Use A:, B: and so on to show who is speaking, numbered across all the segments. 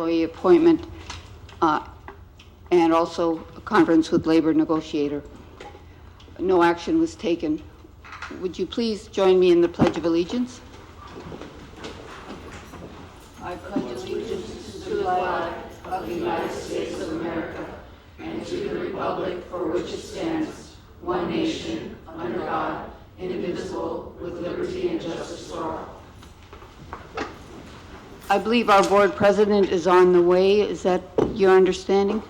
A: employee appointment, and also a conference with labor negotiator. No action was taken. Would you please join me in the Pledge of Allegiance? I pledge allegiance to the flag of the United States of America and to the republic for which it stands, one nation, under God, indivisible, with liberty and justice for all. I believe our board president is on the way. Is that your understanding?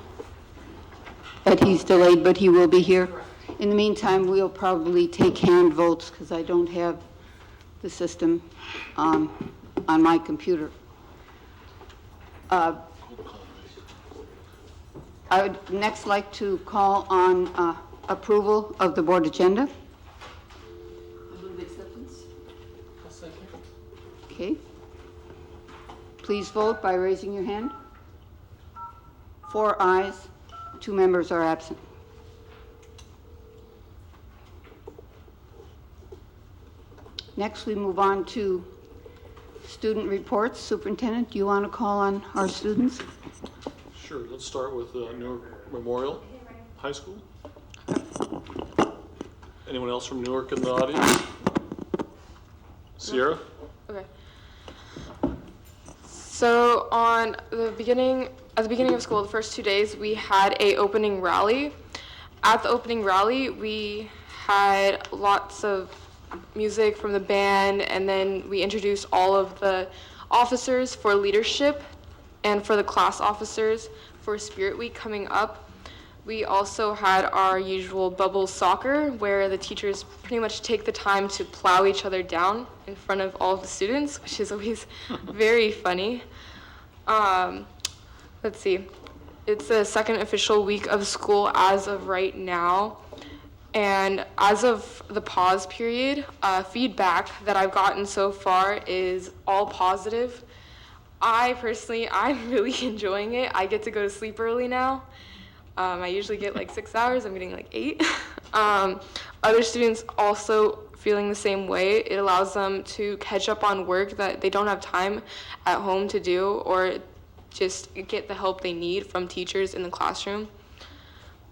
A: That he's delayed, but he will be here. In the meantime, we'll probably take hand votes because I don't have the system on my computer. I would next like to call on approval of the board agenda. I move acceptance.
B: I'll second.
A: Okay. Please vote by raising your hand. 4 ayes, 2 members are absent. Next, we move on to student reports. Superintendent, do you want to call on our students?
B: Sure, let's start with Newark Memorial High School. Anyone else from Newark in the audience? Sierra?
C: Okay. So at the beginning of school, the first 2 days, we had a opening rally. At the opening rally, we had lots of music from the band, and then we introduced all of the officers for leadership and for the class officers for Spirit Week coming up. We also had our usual bubble soccer, where the teachers pretty much take the time to plow each other down in front of all of the students, which is always very funny. Let's see. It's the second official week of school as of right now. And as of the pause period, feedback that I've gotten so far is all positive. I'm really enjoying it. I get to go to sleep early now. I usually get like 6 hours. I'm getting like 8. Other students also feeling the same way. It allows them to catch up on work that they don't have time at home to do, or just get the help they need from teachers in the classroom.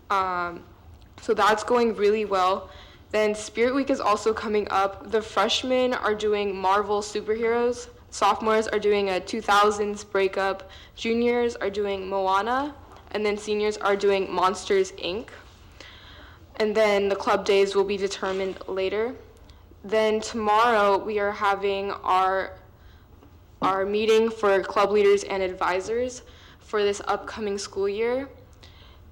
C: So that's going really well. Then Spirit Week is also coming up. The freshmen are doing Marvel superheroes. Sophomores are doing a 2000s breakup. Juniors are doing Moana. And then seniors are doing Monsters, Inc. And then the club days will be determined later. Then tomorrow we are having our meeting for club leaders and advisors for this upcoming school year,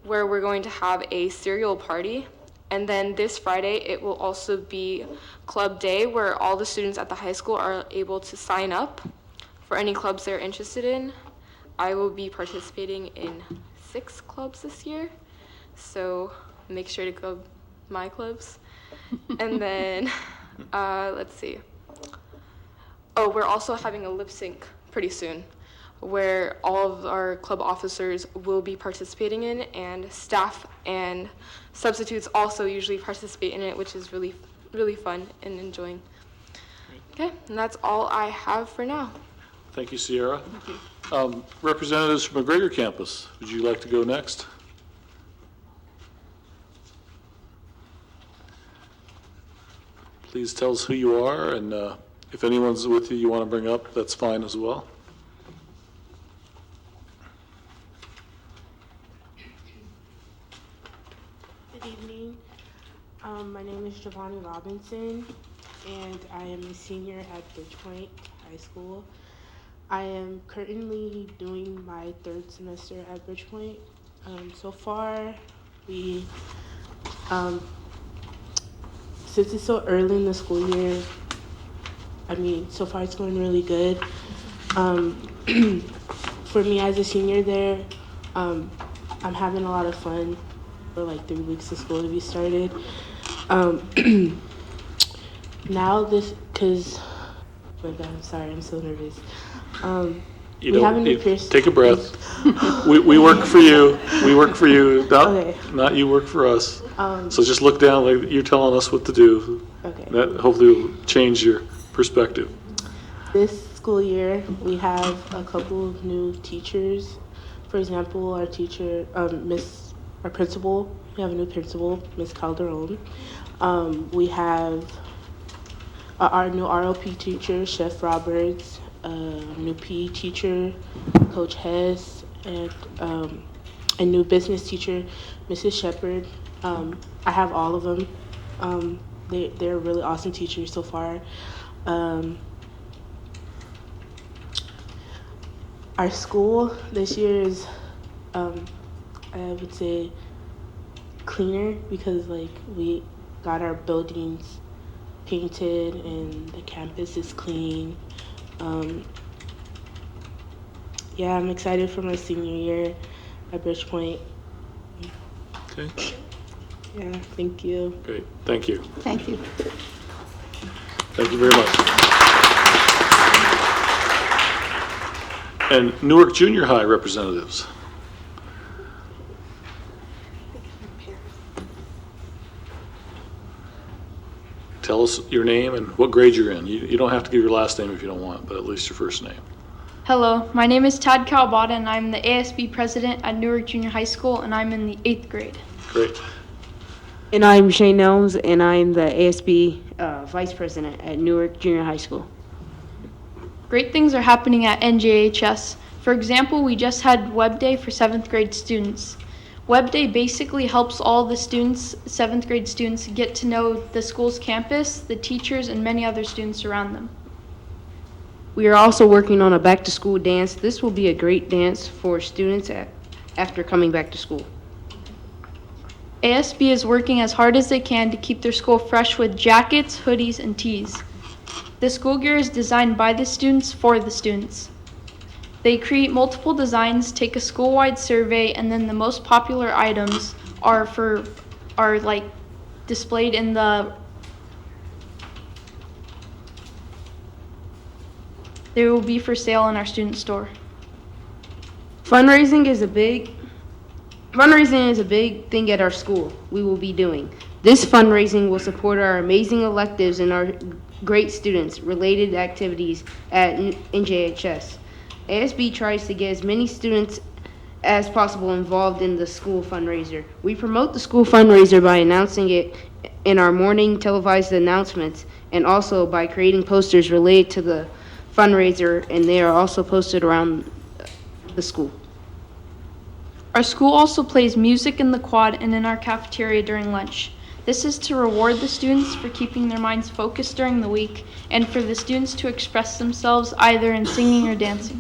C: where we're going to have a cereal party. And then this Friday, it will also be club day, where all the students at the high school are able to sign up for any clubs they're interested in. I will be participating in 6 clubs this year, so make sure to go my clubs. And then, let's see. Oh, we're also having a lip sync pretty soon, where all of our club officers will be participating in, and staff and substitutes also usually participate in it, which is really, really fun and enjoying. Okay, and that's all I have for now.
B: Thank you, Sierra. Representatives from McGregor campus, would you like to go next? Please tell us who you are, and if anyone's with you you want to bring up, that's fine as well.
D: Good evening. My name is Giovanni Robinson, and I am a senior at Bridgepoint High School. I am currently doing my 3rd semester at Bridgepoint. So far, since it's so early in the school year, so far it's going really good. For me as a senior there, I'm having a lot of fun for like 3 weeks of school to be started. Now I'm sorry, I'm so nervous.
B: Take a breath. we work for you. We work for you. Not you work for us. So just look down like you're telling us what to do.
D: Okay.
B: That hopefully will change your perspective.
D: This school year, we have a couple of new teachers. For example, our teacher, our principal, we have a new principal, Miss Calderon. We have our new RLP teacher, Chef Roberts, new PE teacher, Coach Hess, and a new business teacher, Mrs. Shepard. I have all of them. They're really awesome teachers so far. Our school this year is, I would say, cleaner because we got our buildings painted and the campus is clean. Yeah, I'm excited for my senior year at Bridgepoint.
B: Okay,
D: Yeah, thank you.
B: great, thank you.
A: Thank you.
B: Thank you very much. And Newark Junior High representatives. Tell us your name and what grade you're in. You don't have to give your last name if you don't want, but at least your first name.
E: Hello, my name is Tad Calbada and I'm the ASB president at Newark Junior High School and I'm in the 8th grade.
B: Great.
F: And I'm Shane Nelms, and I'm the ASB Vice President at Newark Junior High School.
E: Great things are happening at NJHS. For example, we just had Web Day for 7th grade students. Web Day basically helps all the students, 7th grade students, get to know the school's campus, the teachers, and many other students around them.
F: We are also working on a back-to-school dance. This will be a great dance for students after coming back to school.
E: ASB is working as hard as they can to keep their school fresh with jackets, hoodies, and tees. The school gear is designed by the students for the students. They create multiple designs, take a school-wide survey, and then the most popular items are displayed in the. They will be for sale in our student store.
F: Fundraising is a big thing at our school we will be doing. This fundraising will support our amazing electives and our great students related activities at NJHS. ASB tries to get as many students as possible involved in the school fundraiser. We promote the school fundraiser by announcing it in our morning televised announcements and also by creating posters related to the fundraiser, and they are also posted around the school.
E: Our school also plays music in the quad and in our cafeteria during lunch. This is to reward the students for keeping their minds focused during the week and for the students to express themselves either in singing or dancing.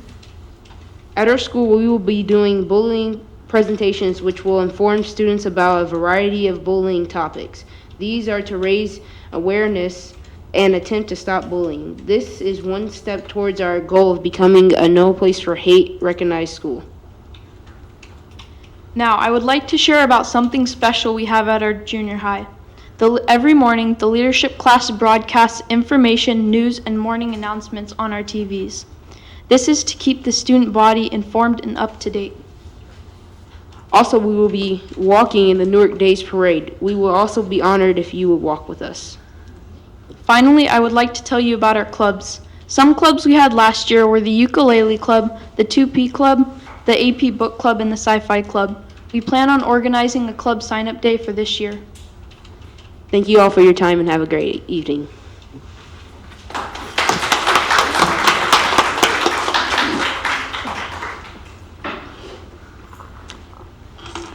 F: At our school, we will be doing bullying presentations which will inform students about a variety of bullying topics. These are to raise awareness and attempt to stop bullying. This is one step towards our goal of becoming a no place for hate recognized school.
E: Now, I would like to share about something special we have at our junior high. Every morning, the leadership class broadcasts information, news, and morning announcements on our TVs. This is to keep the student body informed and up to date.
F: Also, we will be walking in the Newark Days Parade. We will also be honored if you would walk with us.
E: Finally, I would like to tell you about our clubs. Some clubs we had last year were the Ukulele Club, the 2P Club, the AP Book Club, and the Sci-Fi Club. We plan on organizing a club sign-up day for this year.
F: Thank you all for your time and have a great evening.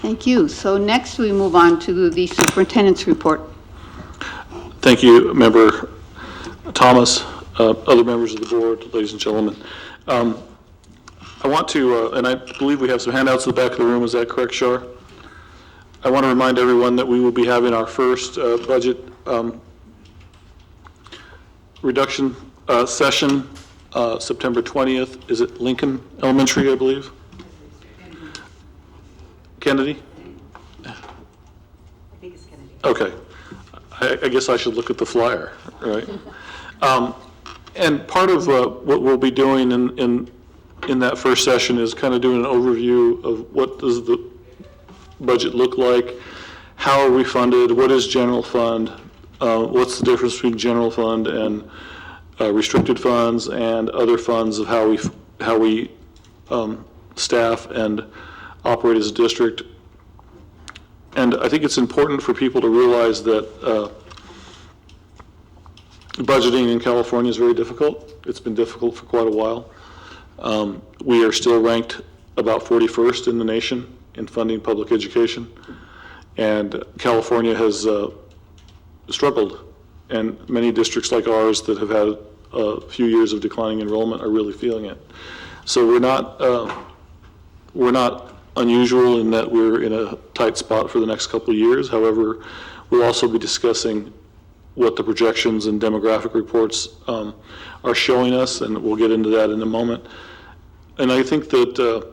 A: Thank you. So next we move on to the superintendent's report.
B: Thank you, Member Thomas, other members of the board, ladies and gentlemen. I want to, and I believe we have some handouts in the back of the room, is that correct, Shar? I want to remind everyone that we will be having our first budget reduction session September 20th. Is it Lincoln Elementary, I believe? Kennedy? I think it's Kennedy. Okay. I guess I should look at the flyer, right? And part of what we'll be doing in that first session is kind of doing an overview of what does the budget look like, how are we funded, what is general fund, what's the difference between general fund and restricted funds and other funds of how we staff and operate as a district. And I think it's important for people to realize that budgeting in California is very difficult. It's been difficult for quite a while. We are still ranked about 41st in the nation in funding public education. And California has struggled. And many districts like ours that have had a few years of declining enrollment are really feeling it. So we're not unusual in that we're in a tight spot for the next couple of years. However, we'll also be discussing what the projections and demographic reports are showing us, and we'll get into that in a moment. And I think that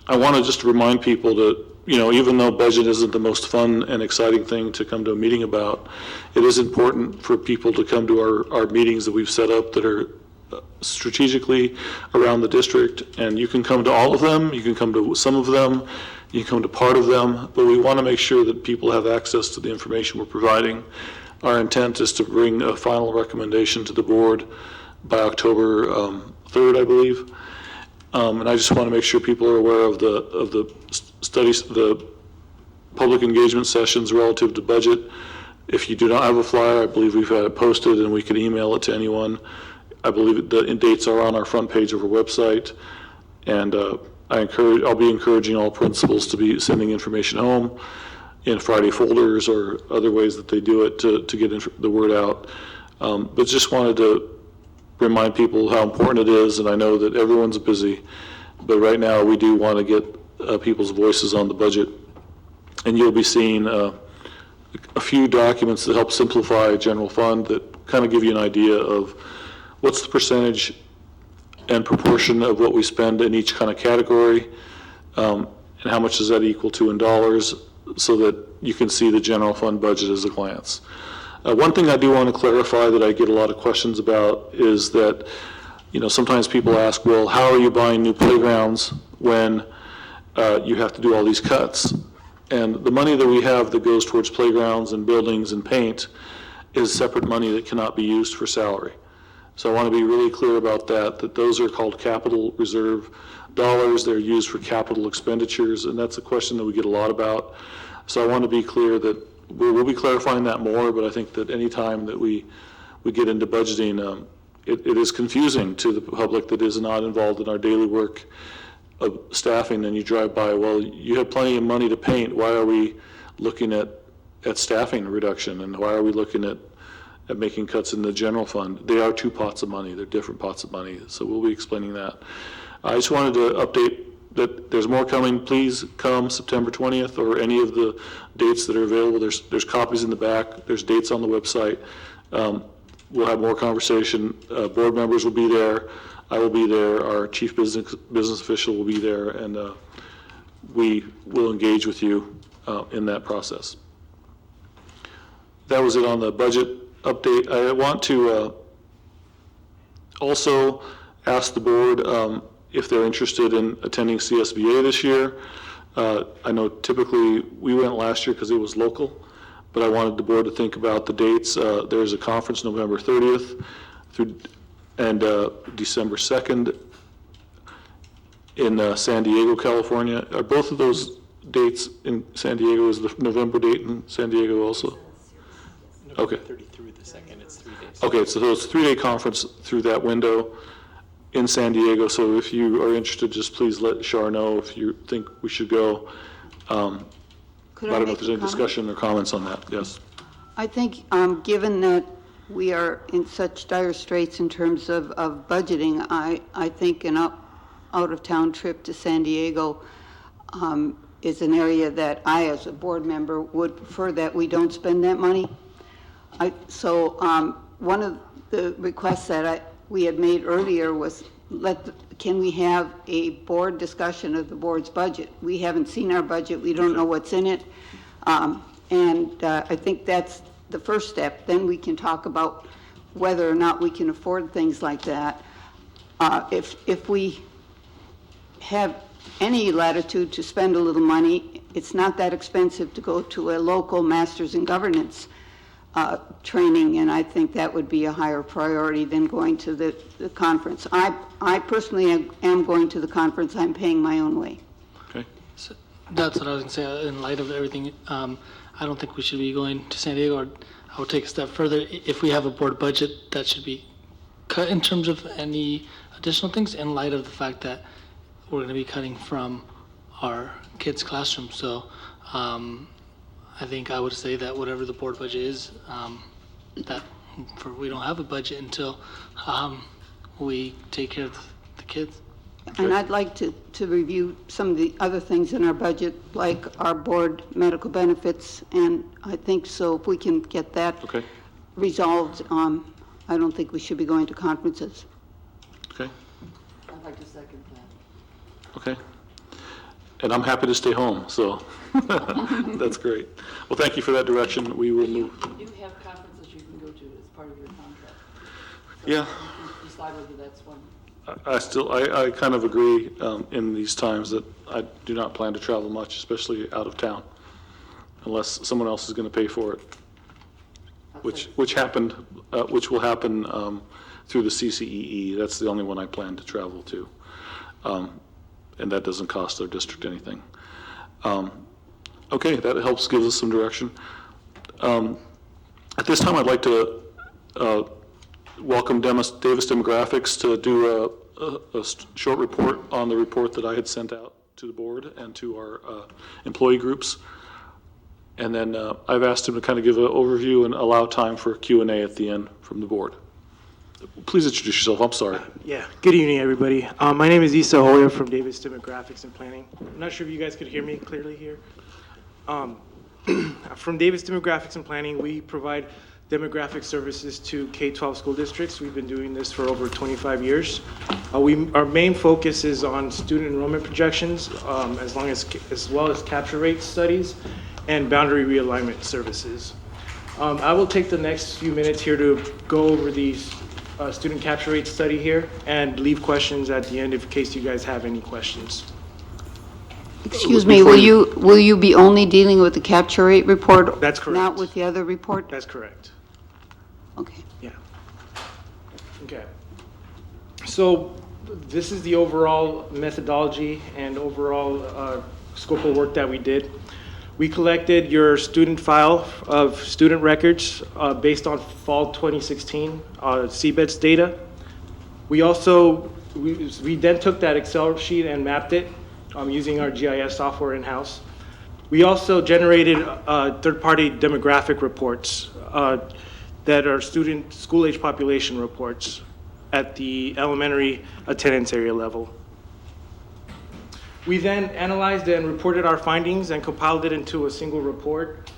B: I want to just remind people that, even though budget isn't the most fun and exciting thing to come to a meeting about, it is important for people to come to our meetings that we've set up that are strategically around the district. And you can come to all of them, you can come to some of them, you can come to part of them, but we want to make sure that people have access to the information we're providing. Our intent is to bring a final recommendation to the board by October 3rd, I believe. And I just want to make sure people are aware of the studies, the public engagement sessions relative to budget. If you do not have a flyer, I believe we've had it posted and we can email it to anyone. I believe the dates are on our front page of our website. And I'll be encouraging all principals to be sending information home in Friday folders or other ways that they do it to get the word out. But just wanted to remind people how important it is, and I know that everyone's busy, but right now we do want to get people's voices on the budget. And you'll be seeing a few documents that help simplify general fund that kind of give you an idea of what's the percentage and proportion of what we spend in each kind of category, and how much does that equal to in dollars, so that you can see the general fund budget as a glance. One thing I do want to clarify that I get a lot of questions about is that, sometimes people ask, well, how are you buying new playgrounds when you have to do all these cuts? And the money that we have that goes towards playgrounds and buildings and paint is separate money that cannot be used for salary. So I want to be really clear about that those are called capital reserve dollars. They're used for capital expenditures, and that's a question that we get a lot about. So I want to be clear that we'll be clarifying that more, but I think that any time that we get into budgeting, it is confusing to the public that is not involved in our daily work of staffing. And you drive by, well, you have plenty of money to paint. Why are we looking at staffing reduction? And why are we looking at making cuts in the general fund? They are two pots of money. They're different pots of money. So we'll be explaining that. I just wanted to update that there's more coming. Please come September 20th or any of the dates that are available. There's copies in the back. There's dates on the website. We'll have more conversation. Board members will be there. I will be there. Our chief business official will be there, and we will engage with you in that process. That was it on the budget update. I want to also ask the board if they're interested in attending CSBA this year. I know typically we went last year because it was local, but I wanted the board to think about the dates. There's a conference November 30th through and December 2nd in San Diego, California. Are both of those dates in San Diego? Is the November date in San Diego also? Okay.
G: 30 through the 2nd, it's 3 days.
B: Okay, so it's a 3-day conference through that window in San Diego. So if you are interested, just please let Shar know if you think we should go. I don't know if there's any discussion or comments on that. Yes.
A: I think, given that we are in such dire straits in terms of budgeting, I think an out-of-town trip to San Diego is an area that I, as a board member, would prefer that we don't spend that money. So one of the requests that we had made earlier was, can we have a board discussion of the board's budget? We haven't seen our budget. We don't know what's in it. And I think that's the first step. Then we can talk about whether or not we can afford things like that. If we have any latitude to spend a little money, it's not that expensive to go to a local master's in governance training, and I think that would be a higher priority than going to the conference. I personally am going to the conference. I'm paying my own way.
B: Okay.
H: So that's what I was going to say. In light of everything, I don't think we should be going to San Diego. Or I would take a step further. If we have a board budget, that should be cut in terms of any additional things in light of the fact that we're going to be cutting from our kids' classrooms. So I think I would say that whatever the board budget is, we don't have a budget until we take care of the kids.
A: And I'd like to review some of the other things in our budget, like our board medical benefits, and I think so if we can get that
B: Okay.
A: resolved, I don't think we should be going to conferences.
B: Okay.
I: I'd like to second that.
B: Okay. And I'm happy to stay home, so that's great. Well, thank you for that direction. We will move.
I: You do have conferences you can go to as part of your contract. So
B: Yeah.
I: You can decide whether that's one.
B: I kind of agree in these times that I do not plan to travel much, especially out of town, unless someone else is going to pay for it, which will happen through the CCEE. That's the only one I plan to travel to, and that doesn't cost our district anything. Okay, that helps give us some direction. At this time, I'd like to welcome Davis Demographics to do a short report on the report that I had sent out to the board and to our employee groups. And then I've asked him to kind of give an overview and allow time for Q&A at the end from the board. Please introduce yourself. I'm sorry.
J: Yeah, good evening, everybody. My name is Issa Hoya from Davis Demographics and Planning. I'm not sure if you guys could hear me clearly here. From Davis Demographics and Planning, we provide demographic services to K-12 school districts. We've been doing this for over 25 years. Our main focus is on student enrollment projections, as well as capture rate studies and boundary realignment services. I will take the next few minutes here to go over the student capture rate study here and leave questions at the end in case you guys have any questions.
A: Excuse me, will you be only dealing with the capture rate report?
J: That's correct.
A: Not with the other report?
J: That's correct.
A: Okay.
J: Yeah. Okay. So this is the overall methodology and overall scope of work that we did. We collected your student file of student records based on fall 2016 CBETS data. We then took that Excel sheet and mapped it using our GIS software in-house. We also generated third-party demographic reports that are student school-age population reports at the elementary attendance area level. We then analyzed and reported our findings and compiled it into a single report.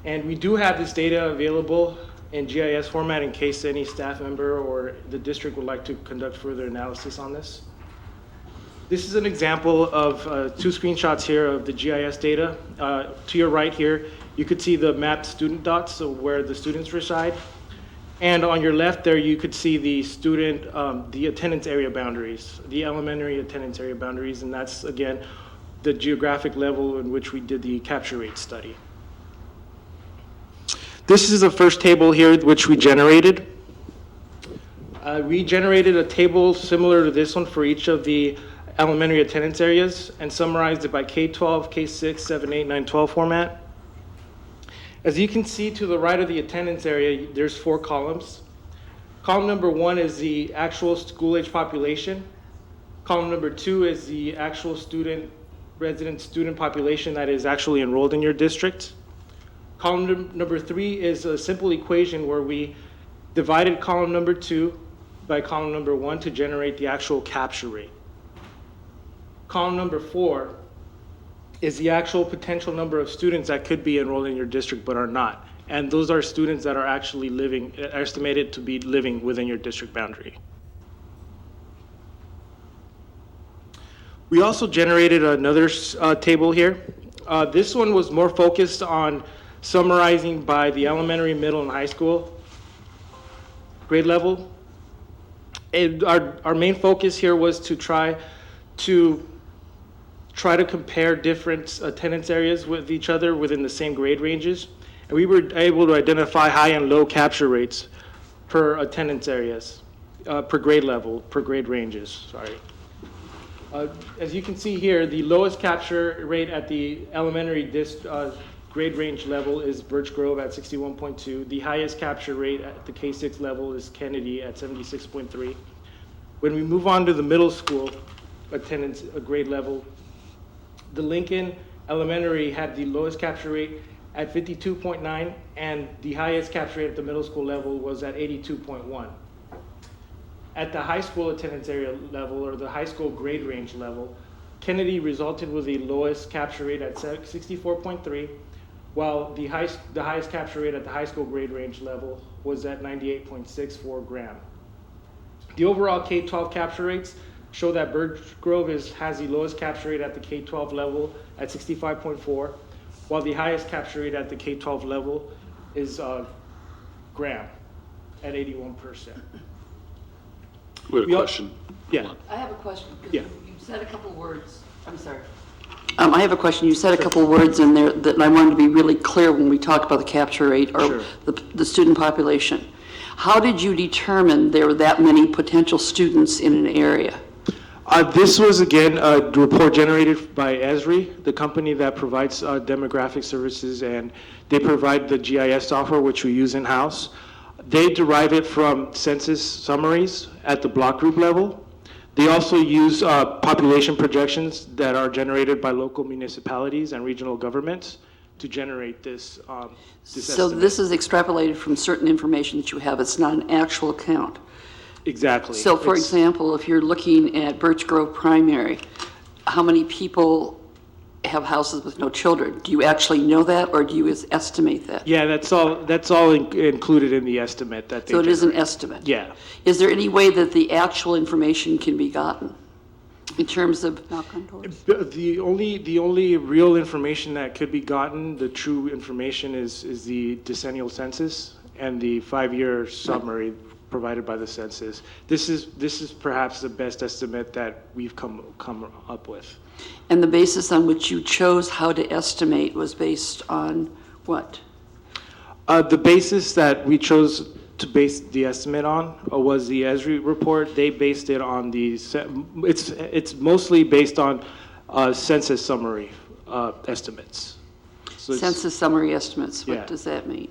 J: And we do have this data available in GIS format in case any staff member or the district would like to conduct further analysis on this. This is an example of 2 screenshots here of the GIS data. To your right here, you could see the mapped student dots, so where the students reside. And on your left there, you could see the the attendance area boundaries, the elementary attendance area boundaries, and that's, again, the geographic level in which we did the capture rate study. This is the first table here which we generated. We generated a table similar to this one for each of the elementary attendance areas and summarized it by K-12, K-6, 7, 8, 9, 12 format. As you can see to the right of the attendance area, there's 4 columns. Column number 1 is the actual school-age population. Column number 2 is the actual resident student population that is actually enrolled in your district. Column number 3 is a simple equation where we divided column number 2 by column number 1 to generate the actual capture rate. Column number 4 is the actual potential number of students that could be enrolled in your district but are not. And those are students that are actually estimated to be living within your district boundary. We also generated another table here. This one was more focused on summarizing by the elementary, middle, and high school grade level. And our main focus here was to try to compare different attendance areas with each other within the same grade ranges. And we were able to identify high and low capture rates per attendance areas, per grade level, per grade ranges, sorry. As you can see here, the lowest capture rate at the elementary grade range level is Birch Grove at 61.2. The highest capture rate at the K-6 level is Kennedy at 76.3. When we move on to the middle school attendance grade level, the Lincoln Elementary had the lowest capture rate at 52.9, and the highest capture rate at the middle school level was at 82.1. At the high school attendance area level, or the high school grade range level, Kennedy resulted with the lowest capture rate at 64.3, while the highest capture rate at the high school grade range level was at 98.64 gram. The overall K-12 capture rates show that Birch Grove has the lowest capture rate at the K-12 level at 65.4, while the highest capture rate at the K-12 level is Graham at 81%.
B: We have a question.
J: Yeah.
I: I have a question. 'Cause
J: Yeah.
I: You said a couple words. I'm sorry. I have a question. You said a couple words in there that I wanted to be really clear when we talk about the capture rate or
J: Sure.
I: the student population. How did you determine there were that many potential students in an area?
J: This was, again, a report generated by Esri, the company that provides demographic services, and they provide the GIS software, which we use in-house. They derive it from census summaries at the block group level. They also use population projections that are generated by local municipalities and regional governments to generate this
I: So
J: estimate.
I: this is extrapolated from certain information that you have. It's not an actual count.
J: Exactly.
I: So for
J: It's-
I: example, if you're looking at Birch Grove Primary, how many people have houses with no children? Do you actually know that, or do you estimate that?
J: Yeah, that's all included in the estimate that they
I: So it is an
J: generate.
I: estimate?
J: Yeah.
I: Is there any way that the actual information can be gotten in terms of,
A: Knock on doors.
J: The only real information that could be gotten, the true information, is the decennial census and the 5-year summary provided by the census. This is perhaps the best estimate that we've come up with.
I: and the basis on which you chose how to estimate was based on what?
J: The basis that we chose to base the estimate on was the Esri report. They based it on it's mostly based on census summary estimates. So it's-
I: Census summary estimates,
J: Yeah.
I: what does that mean?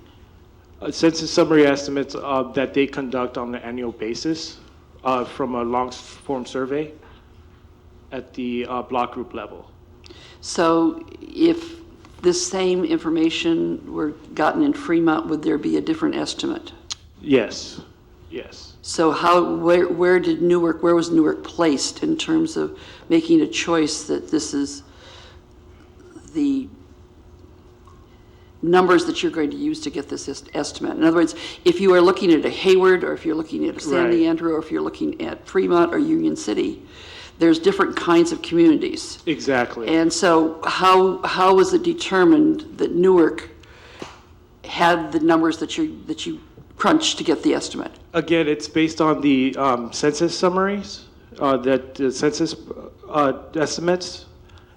J: Census summary estimates that they conduct on an annual basis from a long-form survey at the block group level.
I: So if this same information were gotten in Fremont, would there be a different estimate?
J: Yes, yes.
I: So where was Newark placed in terms of making a choice that this is the numbers that you're going to use to get this estimate? In other words, if you are looking at a Hayward, or if you're looking at a San
J: Right.
I: Leandro, or if you're looking at Fremont or Union City, there's different kinds of communities.
J: Exactly.
I: And so how was it determined that Newark had the numbers that you crunched to get the estimate?
J: Again, it's based on the census summaries, the census estimates,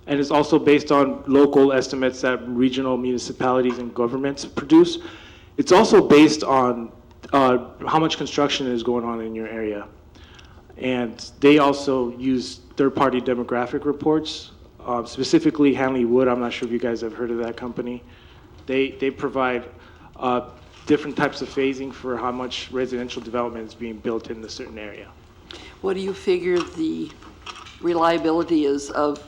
J: and it's also based on local estimates that regional municipalities and governments produce. It's also based on how much construction is going on in your area. And they also use third-party demographic reports, specifically Hanley Wood. I'm not sure if you guys have heard of that company. They provide different types of phasing for how much residential development is being built in a certain area.
I: What do you figure the reliability is of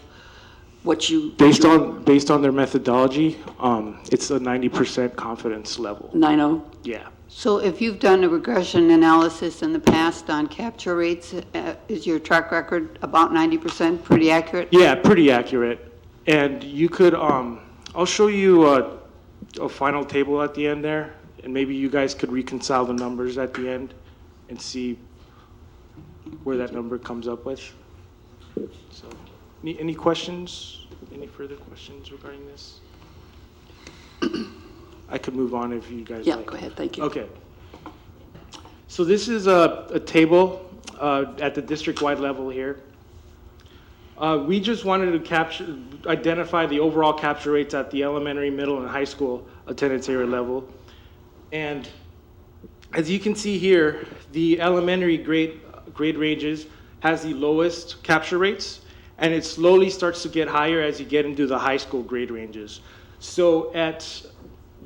I: what you?
J: Based on their methodology, it's a 90% confidence level.
I: 90?
J: Yeah.
A: So if you've done a regression analysis in the past on capture rates, is your track record about 90%, pretty accurate?
J: Yeah, pretty accurate. And you could, I'll show you a final table at the end there, and maybe you guys could reconcile the numbers at the end and see where that number comes up with. So, any questions? Any further questions regarding this? I could move on if you guys
I: Yeah,
J: like.
I: go ahead, thank you.
J: Okay. So this is a table at the district-wide level here. We just wanted to identify the overall capture rates at the elementary, middle, and high school attendance area level. And as you can see here, the elementary grade ranges has the lowest capture rates, and it slowly starts to get higher as you get into the high school grade ranges. So at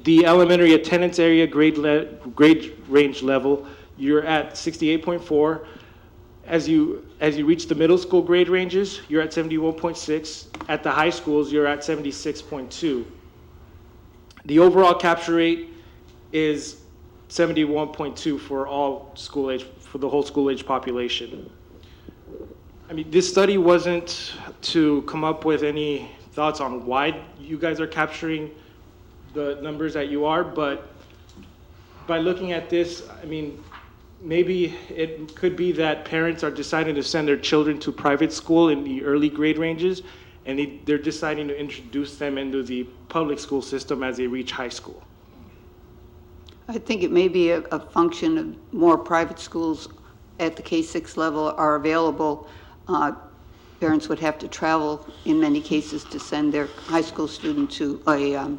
J: the elementary attendance area grade range level, you're at 68.4. As you reach the middle school grade ranges, you're at 71.6. At the high schools, you're at 76.2. The overall capture rate is 71.2 for all school age, for the whole school age population. I mean, this study wasn't to come up with any thoughts on why you guys are capturing the numbers that you are, but by looking at this, I mean, maybe it could be that parents are deciding to send their children to private school in the early grade ranges, and they're deciding to introduce them into the public school system as they reach high school.
A: I think it may be a function of more private schools at the K-6 level are available. Parents would have to travel in many cases to send their high school student to a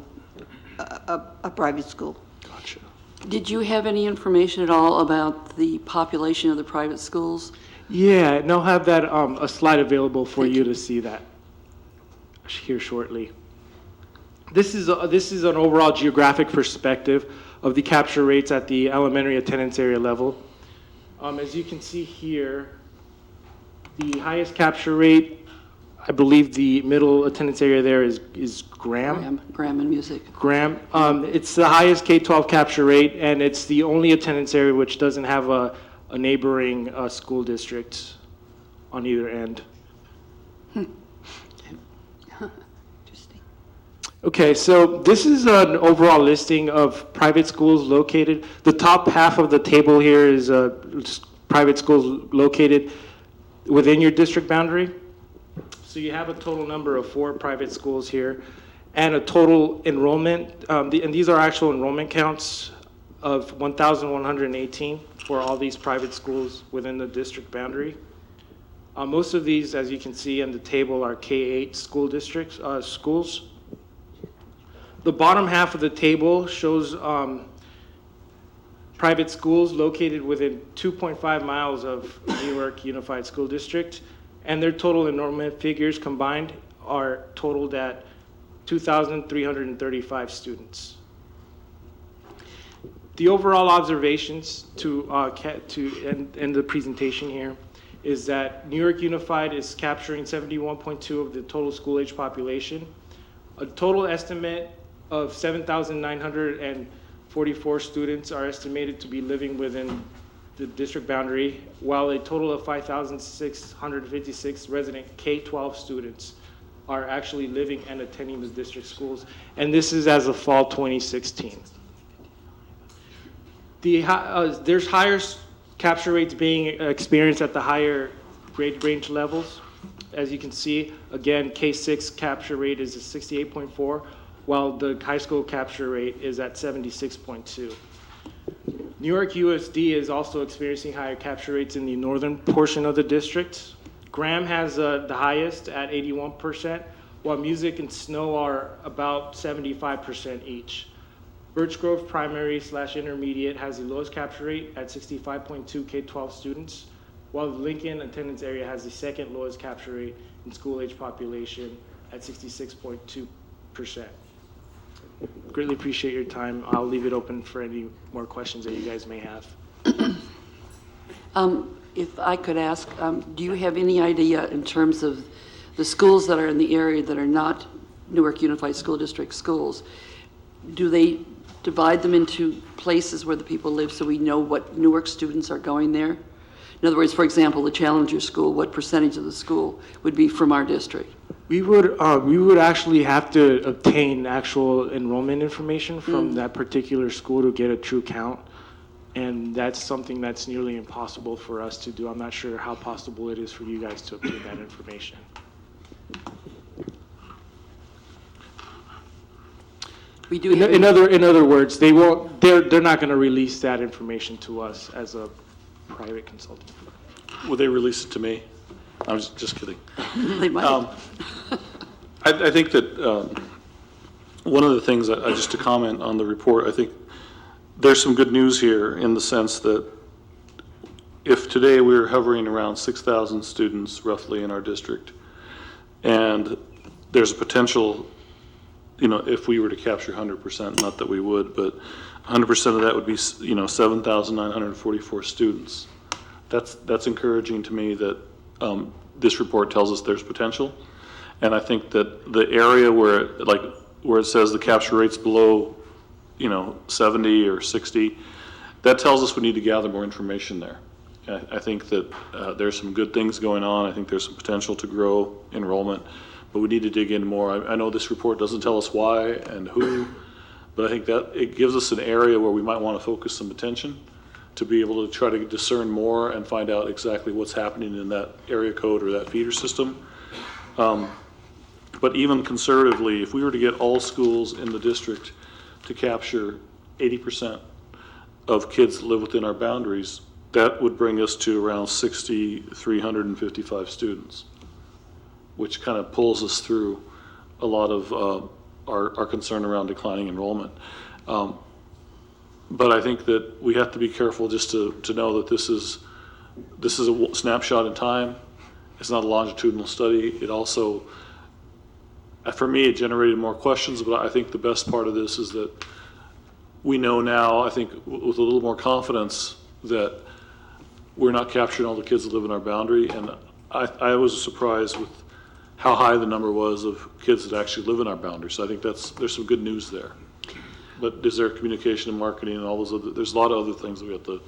A: private school.
J: Gotcha.
I: Did you have any information at all about the population of the private schools?
J: Yeah, and I'll have that a slide available for you to see that here shortly. This is an overall geographic perspective of the capture rates at the elementary attendance area level. As you can see here, the highest capture rate, I believe the middle attendance area there is Graham.
I: Graham and music.
J: Graham. It's the highest K-12 capture rate, and it's the only attendance area which doesn't have a neighboring school district on either end.
A: Interesting.
J: Okay, so this is an overall listing of private schools located. The top half of the table here is private schools located within your district boundary. So you have a total number of 4 private schools here, and a total enrollment, and these are actual enrollment counts of 1,118 for all these private schools within the district boundary. Most of these, as you can see on the table, are K-8 school districts, schools. The bottom half of the table shows private schools located within 2.5 miles of Newark Unified School District, and their total enrollment figures combined are totaled at 2,335 students. The overall observations to end the presentation here is that Newark Unified is capturing 71.2 of the total school age population. A total estimate of 7,944 students are estimated to be living within the district boundary, while a total of 5,656 resident K-12 students are actually living and attending the district schools. And this is as of fall 2016. There's higher capture rates being experienced at the higher grade range levels. As you can see, again, K-6 capture rate is 68.4, while the high school capture rate is at 76.2. Newark USD is also experiencing higher capture rates in the northern portion of the district. Graham has the highest at 81%, while music and snow are about 75% each. Birch Grove primary / intermediate has the lowest capture rate at 65.2 K-12 students, while the Lincoln attendance area has the second lowest capture rate in school age population at 66.2%. Greatly appreciate your time. I'll leave it open for any more questions that you guys may have.
I: If I could ask, do you have any idea in terms of the schools that are in the area that are not Newark Unified School District schools? Do they divide them into places where the people live so we know what Newark students are going there? In other words, for example, the Challenger School, what percentage of the school would be from our district?
J: We would actually have to obtain actual enrollment information from that particular school to get a true count, and that's something that's nearly impossible for us to do. I'm not sure how possible it is for you guys to obtain that information.
I: We do.
J: In other words, they won't. They're not going to release that information to us as a private consultant.
B: Would they release it to me? I was just kidding.
I: They might.
B: I think that one of the things, just to comment on the report, I think there's some good news here in the sense that if today we were hovering around 6,000 students roughly in our district, and there's a potential, if we were to capture 100%, not that we would, but 100% of that would be, 7,944 students. That's encouraging to me that this report tells us there's potential. And I think that the area where it says the capture rate's below, 70 or 60, that tells us we need to gather more information there. I think that there's some good things going on. I think there's some potential to grow enrollment, but we need to dig in more. I know this report doesn't tell us why and who, but I think that it gives us an area where we might want to focus some attention to be able to try to discern more and find out exactly what's happening in that area code or that feeder system. But even conservatively, if we were to get all schools in the district to capture 80% of kids that live within our boundaries, that would bring us to around 6,355 students, which kind of pulls us through a lot of our concern around declining enrollment. But I think that we have to be careful just to know that this is a snapshot in time. It's not a longitudinal study. It also, for me, it generated more questions, but I think the best part of this is that we know now, I think with a little more confidence, that we're not capturing all the kids that live in our boundary. And I was surprised with how high the number was of kids that actually live in our boundary. So I think there's some good news there. But is there communication and marketing and all those there's a lot of other things that we have to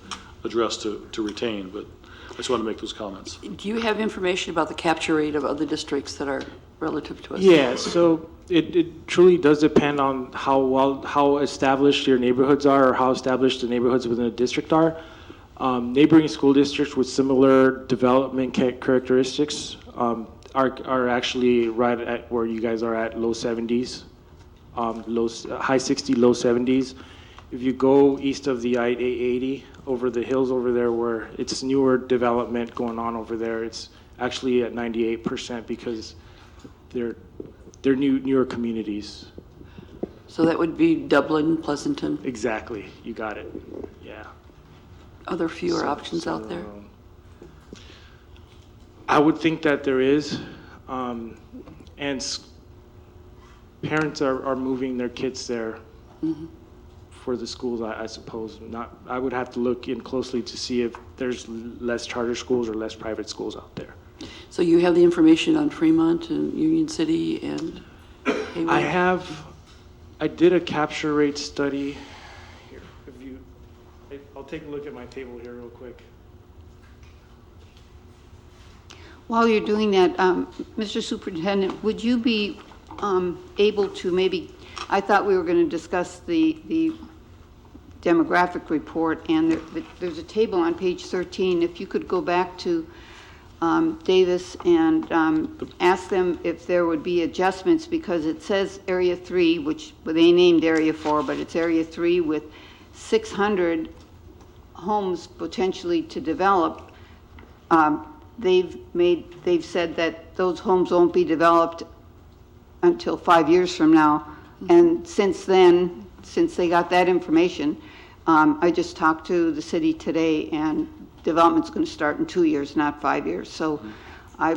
B: address to retain, but I just want to make those comments.
I: Do you have information about the capture rate of other districts that are relative to us?
J: Yeah, so it truly does depend on how established your neighborhoods are or how established the neighborhoods within a district are. Neighboring school districts with similar development characteristics are actually right at where you guys are at, low 70s, high 60s, low 70s. If you go east of the I-80, over the hills over there where it's newer development going on over there, it's actually at 98% because they're newer communities.
I: So that would be Dublin, Pleasanton?
J: Exactly, you got it, yeah.
I: Are there fewer options out there?
J: I would think that there is, and parents are moving their kids there for the schools, I suppose. I would have to look in closely to see if there's less charter schools or less private schools out there.
I: So you have the information on Fremont and Union City and Hayward?
J: I did a capture rate study. Here, I'll take a look at my table here real quick.
A: While you're doing that, Mr. Superintendent, would you be able to maybe, I thought we were going to discuss the demographic report, and there's a table on page 13. If you could go back to Davis and ask them if there would be adjustments, because it says Area 3, which they named Area 4, but it's Area 3 with 600 homes potentially to develop. They've said that those homes won't be developed until 5 years from now. And since then, since they got that information, I just talked to the city today, and development's going to start in 2 years, not 5 years. So I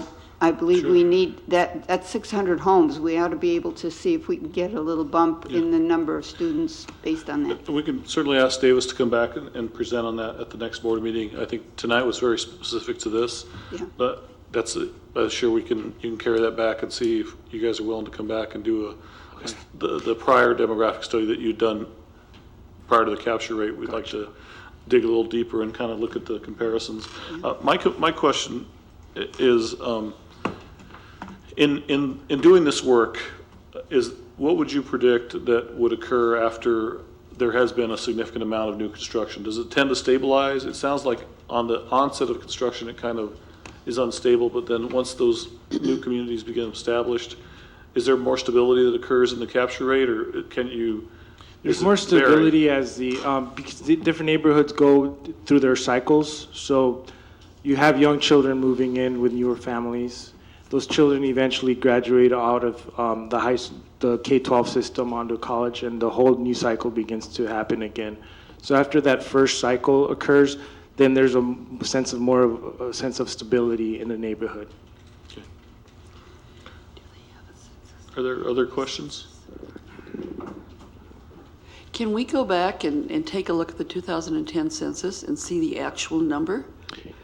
A: believe we need that's 600 homes. We ought to be able to see if we can get a little bump in the number of students based on that.
B: We can certainly ask Davis to come back and present on that at the next board meeting. I think tonight was very specific to this, but that's sure you can carry that back and see if you guys are willing to come back and do the prior demographic study that you'd done prior to the capture rate. We'd like to dig a little deeper and kind of look at the comparisons. My question is, in doing this work, what would you predict that would occur after there has been a significant amount of new construction? Does it tend to stabilize? It sounds like on the onset of construction it kind of is unstable, but then once those new communities become established, is there more stability that occurs in the capture rate, or can you?
J: There's more stability as because the different neighborhoods go through their cycles. So you have young children moving in with newer families. Those children eventually graduate out of the K-12 system onto college, and the whole new cycle begins to happen again. So after that first cycle occurs, then there's a sense of stability in the neighborhood.
B: Okay. Are there other questions?
I: Can we go back and take a look at the 2010 census and see the actual number?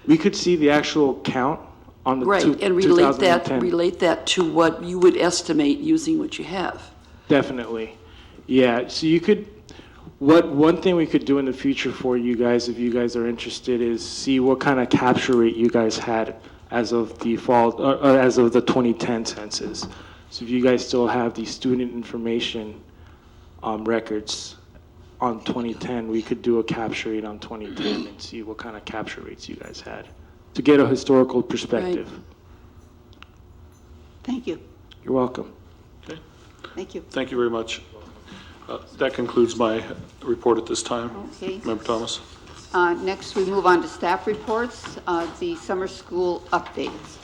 J: We could see the actual count on the
I: Right, and relate
J: 2010.
I: that to what you would estimate using what you have.
J: Definitely. Yeah, so you could, one thing we could do in the future for you guys, if you guys are interested, is see what kind of capture rate you guys had as of the fall, or as of the 2010 census. So if you guys still have the student information records on 2010, we could do a capture rate on 2010 and see what kind of capture rates you guys had to get a historical perspective.
I: Right.
A: Thank you.
J: You're welcome.
B: Okay.
A: Thank you.
B: Thank you very much. That concludes my report at this time.
A: Okay.
B: Member Thomas.
A: Next, we move on to staff reports, the summer school updates.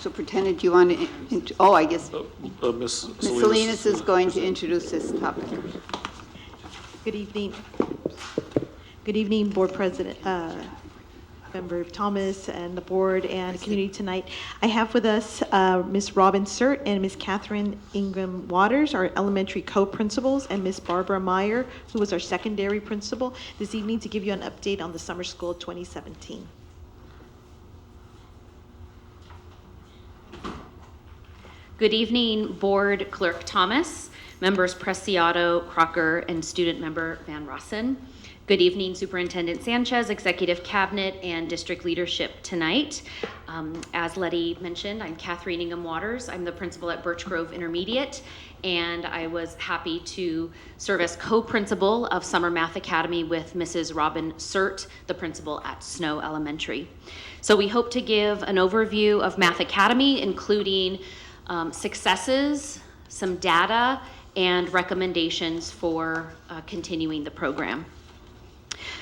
A: Superintendent, do you want to, I guess
B: Ms.
A: Ms. Salinas is going to introduce this topic.
K: Good evening. Good evening, Board President, Member Thomas and the board and community tonight. I have with us Ms. Robin Surt and Ms. Catherine Ingram Waters, our elementary co-principals, and Ms. Barbara Meyer, who was our secondary principal, this evening to give you an update on the summer school 2017.
L: Good evening, Board Clerk Thomas, members Preciado, Crocker, and student member Van Rossen. Good evening, Superintendent Sanchez, Executive Cabinet, and District Leadership tonight. As Letty mentioned, I'm Catherine Ingham Waters. I'm the principal at Birch Grove Intermediate, and I was happy to serve as co-principal of Summer Math Academy with Mrs. Robin Surt, the principal at Snow Elementary. So we hope to give an overview of Math Academy, including successes, some data, and recommendations for continuing the program.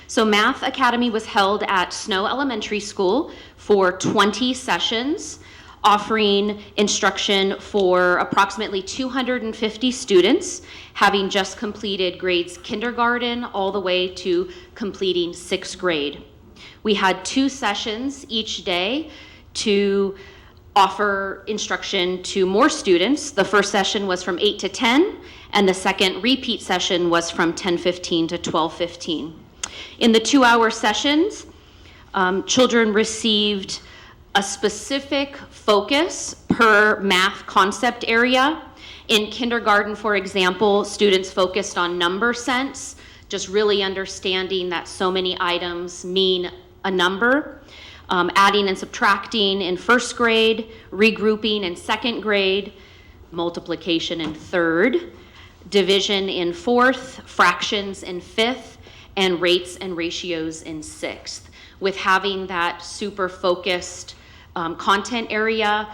L: So Math Academy was held at Snow Elementary School for 20 sessions, offering instruction for approximately 250 students, having just completed grades kindergarten all the way to completing 6th grade. We had 2 sessions each day to offer instruction to more students. The first session was from 8 to 10, and the second repeat session was from 10:15 to 12:15. In the 2-hour sessions, children received a specific focus per math concept area. In kindergarten, for example, students focused on number sense, just really understanding that so many items mean a number. Adding and subtracting in 1st grade, regrouping in 2nd grade, multiplication in 3rd, division in 4th, fractions in 5th, and rates and ratios in 6th. With having that super focused content area,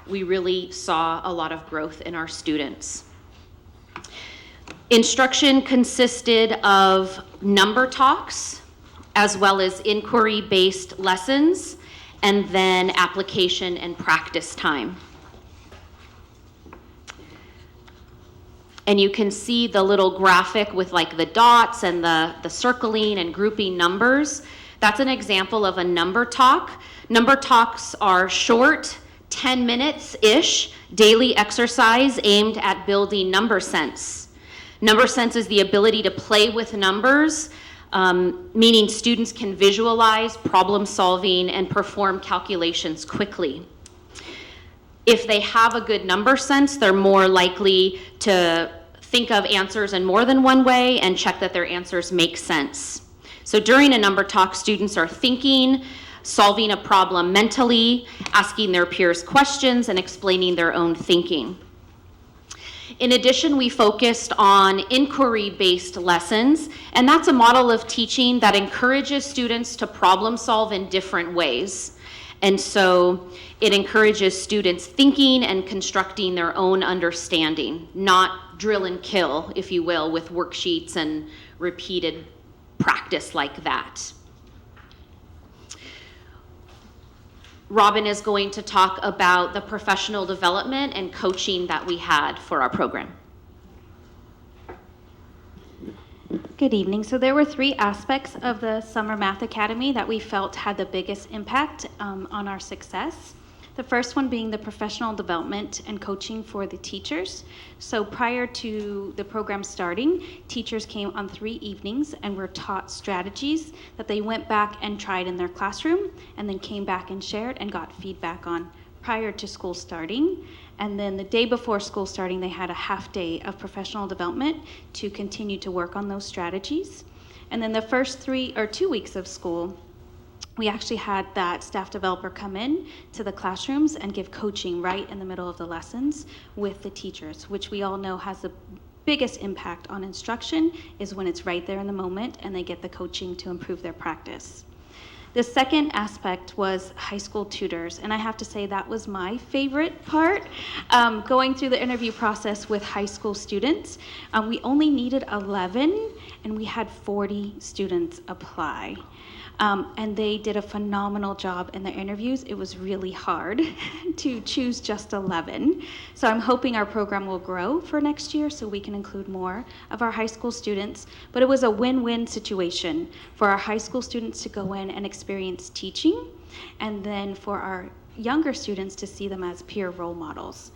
L: we really saw a lot of growth in our students. Instruction consisted of number talks, as well as inquiry-based lessons, and then application and practice time. And you can see the little graphic with like the dots and the circling and grouping numbers. That's an example of a number talk. Number talks are short, 10 minutes-ish, daily exercise aimed at building number sense. Number sense is the ability to play with numbers, meaning students can visualize problem solving and perform calculations quickly. If they have a good number sense, they're more likely to think of answers in more than one way and check that their answers make sense. So during a number talk, students are thinking, solving a problem mentally, asking their peers questions, and explaining their own thinking. In addition, we focused on inquiry-based lessons, and that's a model of teaching that encourages students to problem solve in different ways. And so it encourages students thinking and constructing their own understanding, not drill and kill, if you will, with worksheets and repeated practice like that. Robin is going to talk about the professional development and coaching that we had for our program.
M: Good evening. So there were 3 aspects of the Summer Math Academy that we felt had the biggest impact on our success. The first one being the professional development and coaching for the teachers. So prior to the program starting, teachers came on 3 evenings and were taught strategies that they went back and tried in their classroom and then came back and shared and got feedback on prior to school starting. And then the day before school starting, they had a half day of professional development to continue to work on those strategies. And then the first 2 weeks of school, we actually had that staff developer come in to the classrooms and give coaching right in the middle of the lessons with the teachers, which we all know has the biggest impact on instruction is when it's right there in the moment and they get the coaching to improve their practice. The second aspect was high school tutors, and I have to say that was my favorite part, going through the interview process with high school students. We only needed 11, and we had 40 students apply. And they did a phenomenal job in their interviews. It was really hard to choose just 11. So I'm hoping our program will grow for next year so we can include more of our high school students. But it was a win-win situation for our high school students to go in and experience teaching, and then for our younger students to see them as peer role models.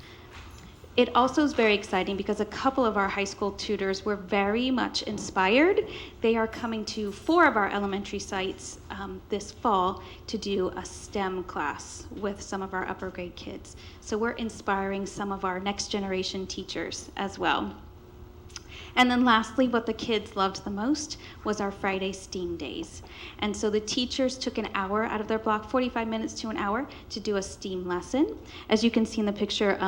M: It also is very exciting because a couple of our high school tutors were very much inspired. They are coming to 4 of our elementary sites this fall to do a STEM class with some of our upper grade kids. So we're inspiring some of our next generation teachers as well. And then lastly, what the kids loved the most was our Friday STEAM days. And so the teachers took an hour out of their block, 45 minutes to an hour, to do a STEAM lesson. As you can see in the picture,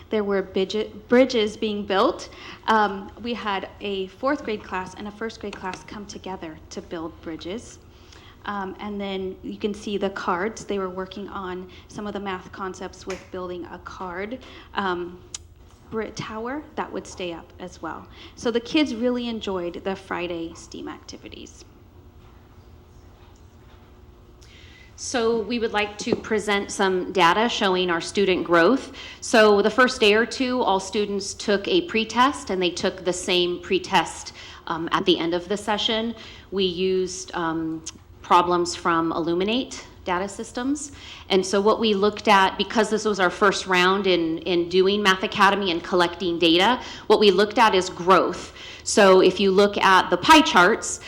M: there were bridges being built. We had a 4th grade class and a 1st grade class come together to build bridges. And then you can see the cards. They were working on some of the math concepts with building a card tower that would stay up as well. So the kids really enjoyed the Friday STEAM activities.
L: So we would like to present some data showing our student growth. So the first day or 2, all students took a pretest, and they took the same pretest at the end of the session. We used problems from Illuminate data systems. And so what we looked at, because this was our first round in doing Math Academy and collecting data, what we looked at is growth. So if you look at the pie charts,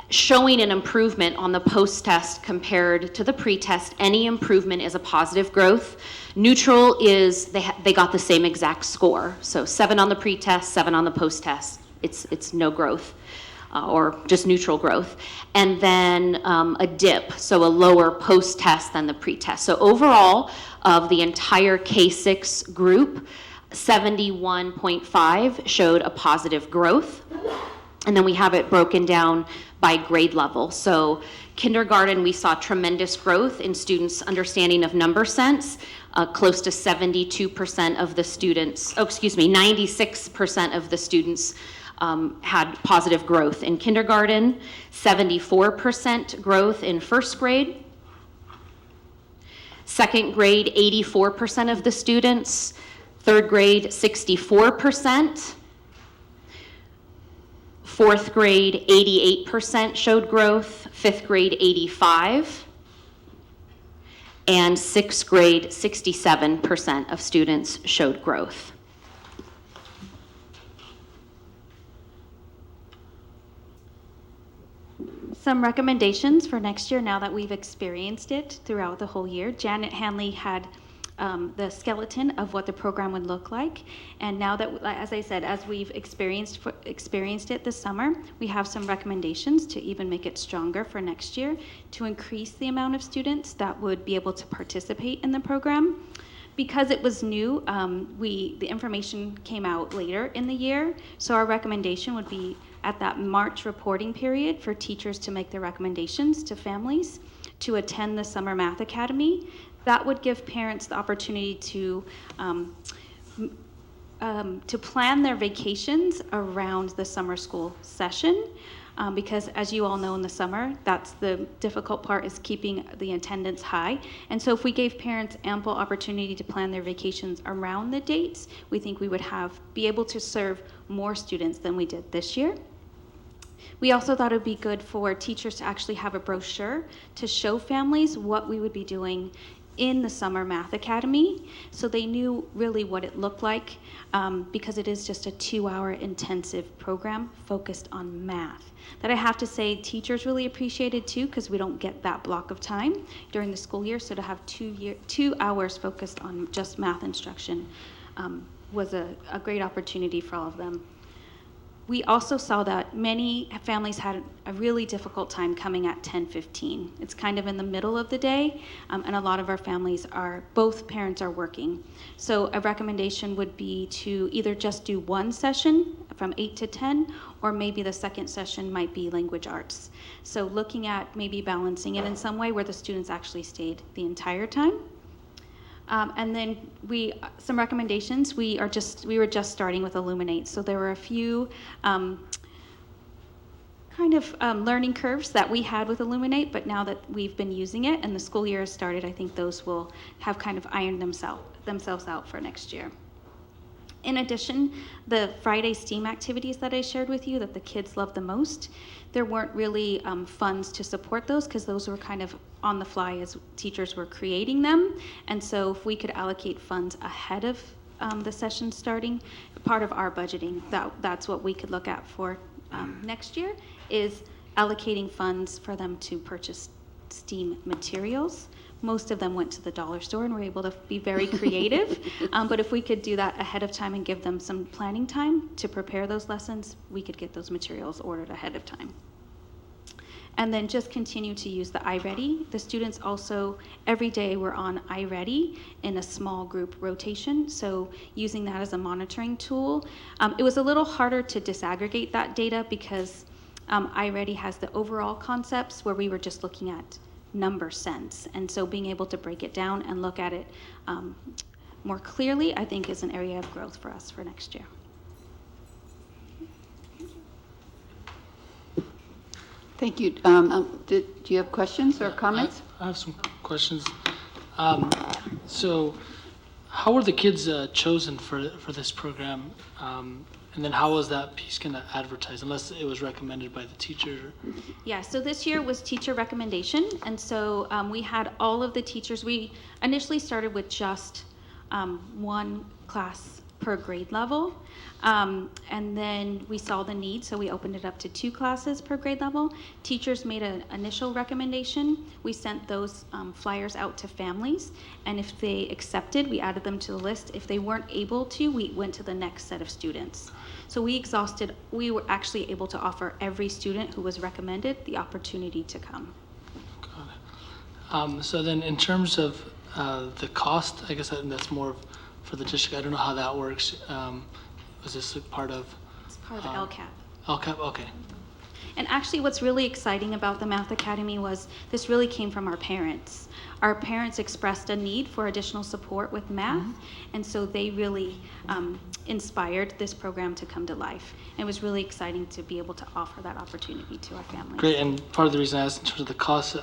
L: showing an improvement on the post-test compared to the pre-test, any improvement is a positive growth. Neutral is they got the same exact score. So 7 on the pre-test, 7 on the post-test. It's no growth. Or just neutral growth, and then a dip, so a lower post-test than the pre-test. So overall, of the entire K-6 group, 71.5 showed a positive growth, and then we have it broken down by grade level. So kindergarten, we saw tremendous growth in students' understanding of number sense. Close to 72% of the students, 96% of the students had positive growth in kindergarten, 74% growth in 1st grade. 2nd grade, 84% of the students. 3rd grade, 64%. 4th grade, 88% showed growth. 5th grade, 85%. And 6th grade, 67% of students showed growth.
M: Some recommendations for next year now that we've experienced it throughout the whole year. Janet Hanley had the skeleton of what the program would look like. And now that, as I said, as we've experienced it this summer, we have some recommendations to even make it stronger for next year to increase the amount of students that would be able to participate in the program. Because it was new, the information came out later in the year, so our recommendation would be at that March reporting period for teachers to make their recommendations to families to attend the Summer Math Academy. That would give parents the opportunity to to plan their vacations around the summer school session. Because as you all know, in the summer, that's the difficult part, is keeping the attendance high. And so if we gave parents ample opportunity to plan their vacations around the dates, we think we would be able to serve more students than we did this year. We also thought it would be good for teachers to actually have a brochure to show families what we would be doing in the Summer Math Academy, so they knew really what it looked like, because it is just a 2-hour intensive program focused on math. That I have to say teachers really appreciated too, because we don't get that block of time during the school year, so to have 2 hours focused on just math instruction was a great opportunity for all of them. We also saw that many families had a really difficult time coming at 10:15. It's kind of in the middle of the day, and a lot of our families both parents are working. So a recommendation would be to either just do one session from 8 to 10, or maybe the second session might be language arts. So looking at maybe balancing it in some way where the students actually stayed the entire time. And then some recommendations. We were just starting with Illuminate, so there were a few learning curves that we had with Illuminate, but now that we've been using it and the school year has started, I think those will have kind of ironed themselves out for next year. In addition, the Friday STEAM activities that I shared with you that the kids love the most, there weren't really funds to support those, because those were kind of on the fly as teachers were creating them. And so if we could allocate funds ahead of the session starting, part of our budgeting, that's what we could look at for next year, is allocating funds for them to purchase STEAM materials. Most of them went to the dollar store and were able to be very creative. But if we could do that ahead of time and give them some planning time to prepare those lessons, we could get those materials ordered ahead of time. And then just continue to use the iReady. The students also, every day were on iReady in a small group rotation, so using that as a monitoring tool. It was a little harder to disaggregate that data because iReady has the overall concepts where we were just looking at number sense. And so being able to break it down and look at it more clearly, I think, is an area of growth for us for next year.
A: Thank you. Do you have questions or comments?
H: I have some questions. So how were the kids chosen for this program? And then how was that piece going to advertise, unless it was recommended by the teacher?
M: Yeah, so this year was teacher recommendation. And so we had all of the teachers. We initially started with just one class per grade level. And then we saw the need, so we opened it up to 2 classes per grade level. Teachers made an initial recommendation. We sent those flyers out to families, and if they accepted, we added them to the list. If they weren't able to, we went to the next set of students. So we were actually able to offer every student who was recommended the opportunity to come.
H: Got it. So then in terms of the cost, I guess that's more for the district. I don't know how that works. Was this a part of?
M: It's part of LCAP.
H: LCAP, okay.
M: And actually what's really exciting about the Math Academy was this really came from our parents. Our parents expressed a need for additional support with math, and so they really inspired this program to come to life. And it was really exciting to be able to offer that opportunity to our families.
H: Great, and part of the reason I asked in terms of the cost,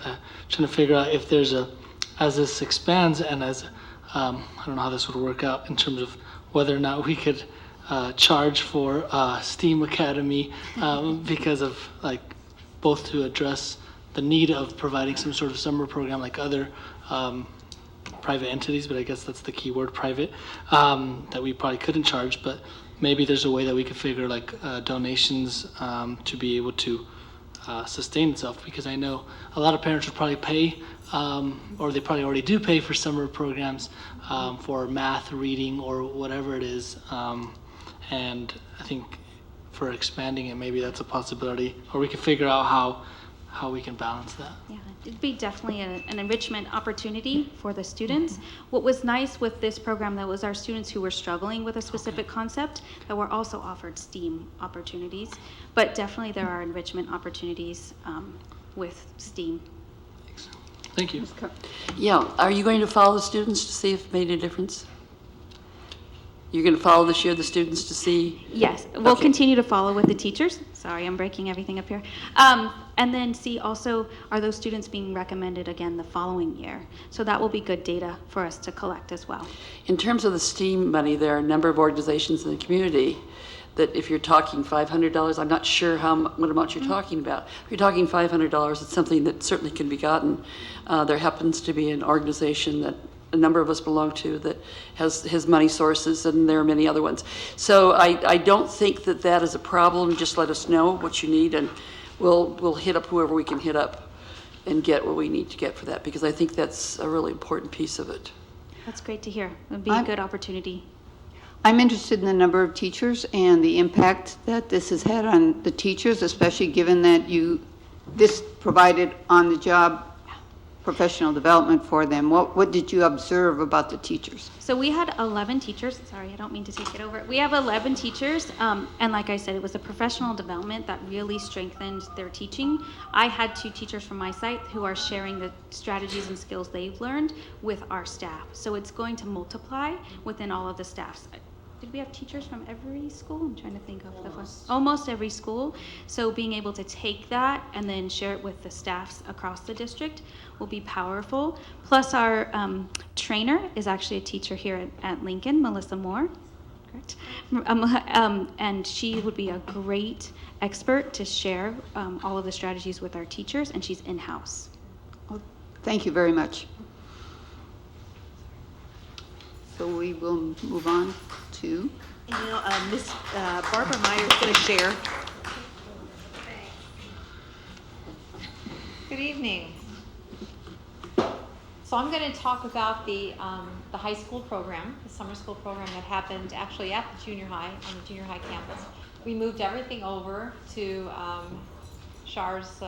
H: trying to figure out if there's as this expands and as, I don't know how this would work out in terms of whether or not we could charge for STEAM Academy because of both to address the need of providing some sort of summer program like other private entities, but I guess that's the key word, private, that we probably couldn't charge, but maybe there's a way that we could figure donations to be able to sustain itself, because I know a lot of parents would probably pay, or they probably already do pay for summer programs for math, reading, or whatever it is. And I think for expanding it, maybe that's a possibility, or we can figure out how we can balance that.
M: Yeah, it'd be definitely an enrichment opportunity for the students. What was nice with this program, though, was our students who were struggling with a specific concept that were also offered STEAM opportunities. But definitely there are enrichment opportunities with STEAM.
H: Thank you.
I: Yeah, are you going to follow the students to see if it made a difference? You're going to follow this year the students to see?
M: Yes, we'll
I: Okay.
M: continue to follow with the teachers. Sorry, I'm breaking everything up here. And then see also, are those students being recommended again the following year? So that will be good data for us to collect as well.
I: In terms of the STEAM money, there are a number of organizations in the community that if you're talking $500, I'm not sure what amount you're talking about. If you're talking $500, it's something that certainly can be gotten. There happens to be an organization that a number of us belong to that has money sources, and there are many other ones. So I don't think that that is a problem. Just let us know what you need, and we'll hit up whoever we can hit up and get what we need to get for that, because I think that's a really important piece of it.
M: That's great to hear. It would be a good opportunity.
A: I'm interested in the number of teachers and the impact that this has had on the teachers, especially given that this provided on-the-job professional development for them. What did you observe about the teachers?
M: So we had 11 teachers. Sorry, I don't mean to take it over. We have 11 teachers, and like I said, it was a professional development that really strengthened their teaching. I had 2 teachers from my site who are sharing the strategies and skills they've learned with our staff. So it's going to multiply within all of the staffs. Did we have teachers from every school? I'm trying to think of the first. Almost every school. So being able to take that and then share it with the staffs across the district will be powerful. Plus our trainer is actually a teacher here at Lincoln, Melissa Moore. Correct. And she would be a great expert to share all of the strategies with our teachers, and she's in-house.
A: Well, thank you very much. So we will move on to...
K: Miss Barbara Meyer is going to share.
N: Good evening. So I'm going to talk about the high school program, the summer school program that happened actually at the junior high, on the junior high campus. We moved everything over to Char's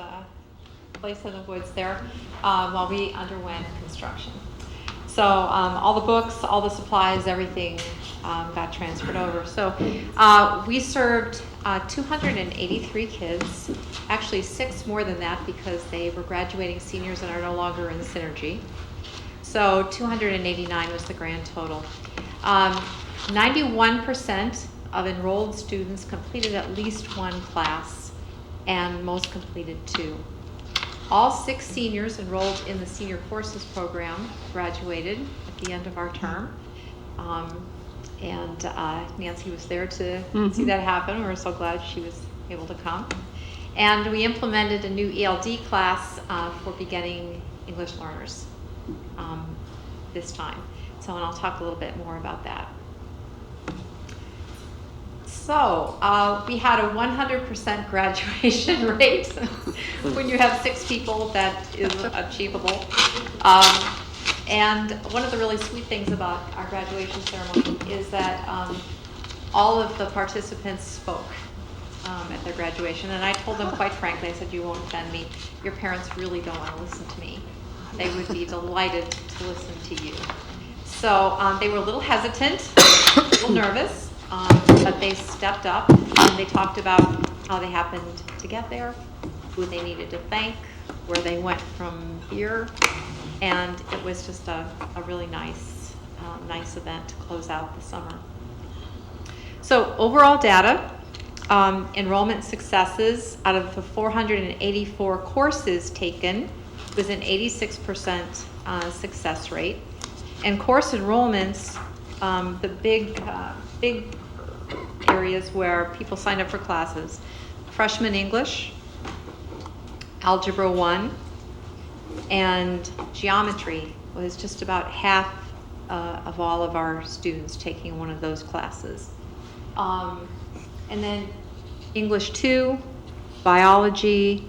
N: place in the woods there while we underwent construction. So all the books, all the supplies, everything got transferred over. So we served 283 kids, actually 6 more than that because they were graduating seniors and are no longer in Synergy. So 289 was the grand total. 91% of enrolled students completed at least 1 class, and most completed 2. All 6 seniors enrolled in the senior courses program graduated at the end of our term. And Nancy was there to see that happen. We were so glad she was able to come. And we implemented a new ELD class for beginning English learners this time. So, and I'll talk a little bit more about that. So, we had a 100% graduation rate. When you have 6 people, that is achievable. And one of the really sweet things about our graduation ceremony is that all of the participants spoke at their graduation. And I told them quite frankly, I said, you won't offend me. Your parents really don't want to listen to me. They would be delighted to listen to you. So they were a little hesitant, a little nervous. But they stepped up and they talked about how they happened to get there, who they needed to thank, where they went from here, and it was just a really nice event to close out the summer. So overall data, enrollment successes out of the 484 courses taken was an 86% success rate, and course enrollments, the big areas where people signed up for classes: freshman English, Algebra 1, and geometry was just about half of all of our students taking one of those classes. And then English 2, biology,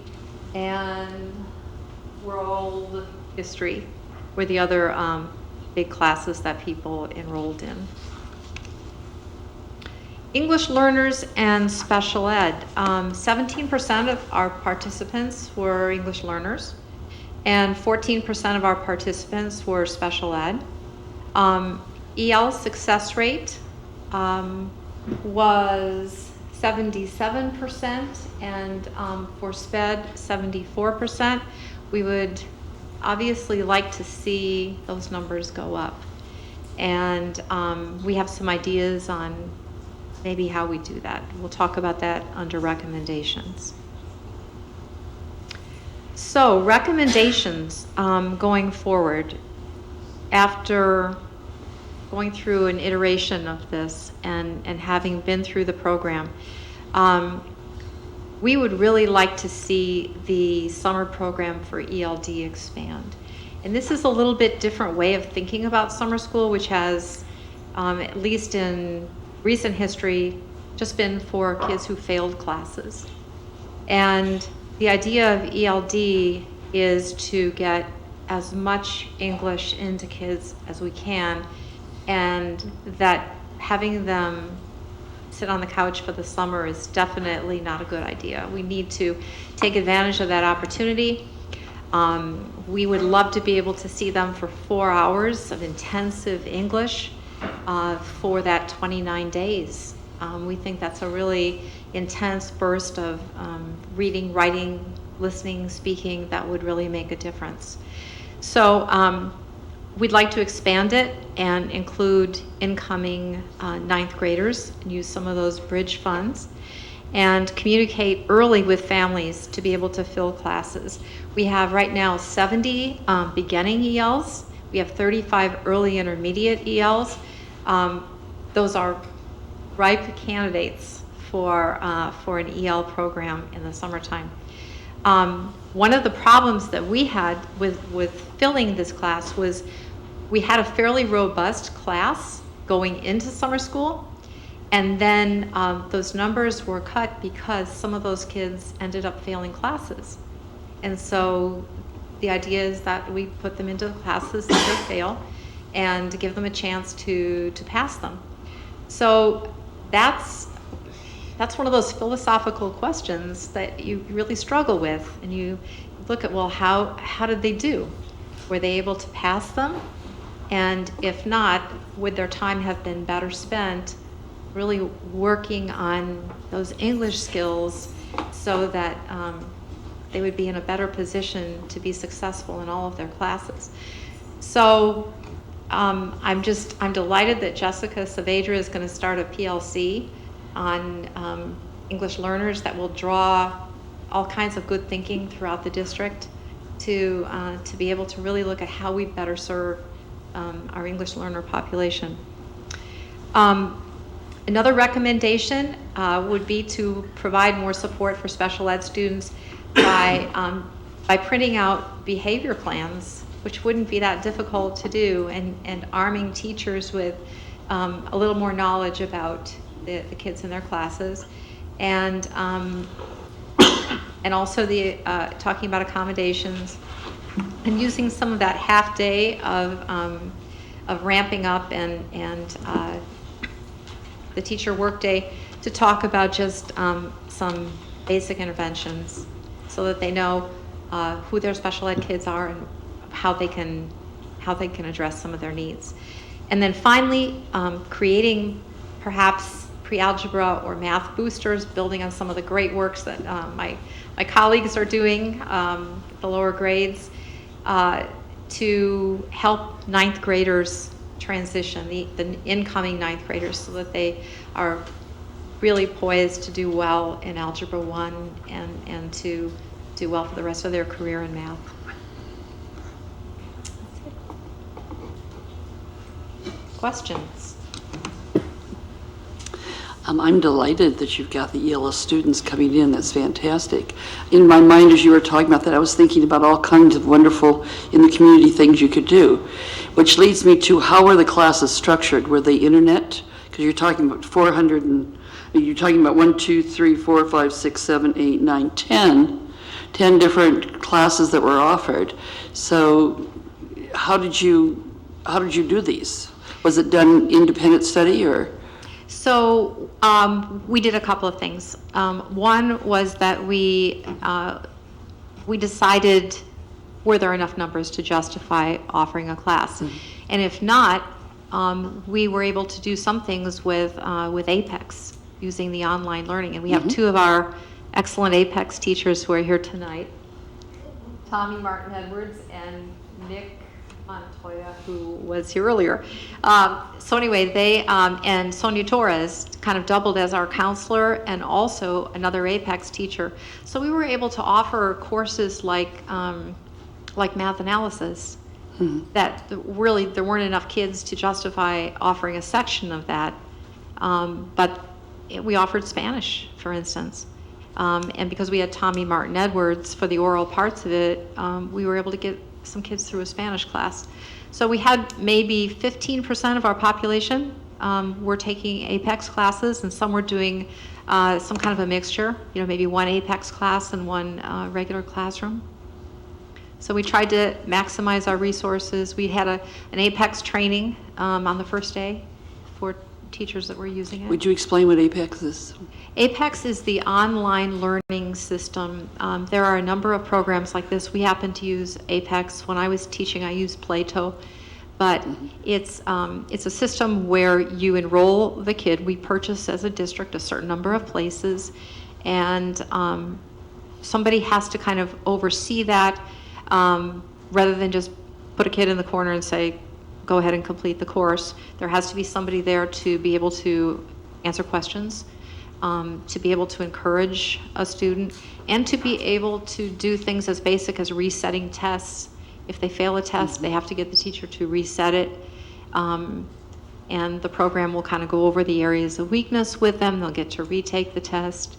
N: and world history were the other big classes that people enrolled in. English learners and special ed. 17% of our participants were English learners, and 14% of our participants were special ed. EL success rate was 77%, and for SPED, 74%. We would obviously like to see those numbers go up. And we have some ideas on maybe how we do that. We'll talk about that under recommendations. So recommendations going forward, after going through an iteration of this and having been through the program, we would really like to see the summer program for ELD expand. And this is a little bit different way of thinking about summer school, which has, at least in recent history, just been for kids who failed classes. And the idea of ELD is to get as much English into kids as we can, and that having them sit on the couch for the summer is definitely not a good idea. We need to take advantage of that opportunity. We would love to be able to see them for 4 hours of intensive English for that 29 days. We think that's a really intense burst of reading, writing, listening, speaking that would really make a difference. So we'd like to expand it and include incoming ninth graders and use some of those bridge funds and communicate early with families to be able to fill classes. We have right now 70 beginning ELs. We have 35 early intermediate ELs. Those are ripe candidates for an EL program in the summertime. One of the problems that we had with filling this class was we had a fairly robust class going into summer school, and then those numbers were cut because some of those kids ended up failing classes. And so the idea is that we put them into the classes that they fail and give them a chance to pass them. So that's one of those philosophical questions that you really struggle with, and you look at, well, how did they do? Were they able to pass them? And if not, would their time have been better spent really working on those English skills so that they would be in a better position to be successful in all of their classes? So I'm delighted that Jessica Saavedra is going to start a PLC on English learners that will draw all kinds of good thinking throughout the district to be able to really look at how we better serve our English learner population. Another recommendation would be to provide more support for special ed students by printing out behavior plans, which wouldn't be that difficult to do, and arming teachers with a little more knowledge about the kids in their classes, and also talking about accommodations and using some of that half day of ramping up and the teacher workday to talk about just some basic interventions so that they know who their special ed kids are and how they can address some of their needs. And then finally, creating perhaps pre-algebra or math boosters, building on some of the great works that my colleagues are doing, the lower grades, to help ninth graders transition, the incoming ninth graders, so that they are really poised to do well in Algebra 1 and to do well for the rest of their career in math. Questions?
I: I'm delighted that you've got the ELS students coming in. That's fantastic. In my mind, as you were talking about that, I was thinking about all kinds of wonderful in the community things you could do, which leads me to how are the classes structured? Were they internet? Because you're talking about 400 and you're talking about 1, 2, 3, 4, 5, 6, 7, 8, 9, 10 different classes that were offered. So how did you do these? Was it done independent study or?
N: So we did a couple of things. One was that we decided were there enough numbers to justify offering a class, and if not, we were able to do some things with Apex using the online learning, and we have two of our excellent Apex teachers who are here tonight, Tommy Martin Edwards and Nick Montoya, who was here earlier. So anyway, they, and Sonia Torres kind of doubled as our counselor and also another Apex teacher. So we were able to offer courses like math analysis, that really there weren't enough kids to justify offering a section of that. But we offered Spanish, for instance. And because we had Tommy Martin Edwards for the oral parts of it, we were able to get some kids through a Spanish class. So we had maybe 15% of our population were taking Apex classes, and some were doing some kind of a mixture, maybe one Apex class and one regular classroom. So we tried to maximize our resources. We had an Apex training on the first day for teachers that were using it.
I: Would you explain what Apex is?
N: Apex is the online learning system. There are a number of programs like this. We happen to use Apex. When I was teaching, I used Plato. But it's a system where you enroll the kid. We purchase as a district a certain number of places, and somebody has to kind of oversee that rather than just put a kid in the corner and say, go ahead and complete the course. There has to be somebody there to be able to answer questions, to be able to encourage a student, and to be able to do things as basic as resetting tests. If they fail a test, they have to get the teacher to reset it. And the program will kind of go over the areas of weakness with them. They'll get to retake the test.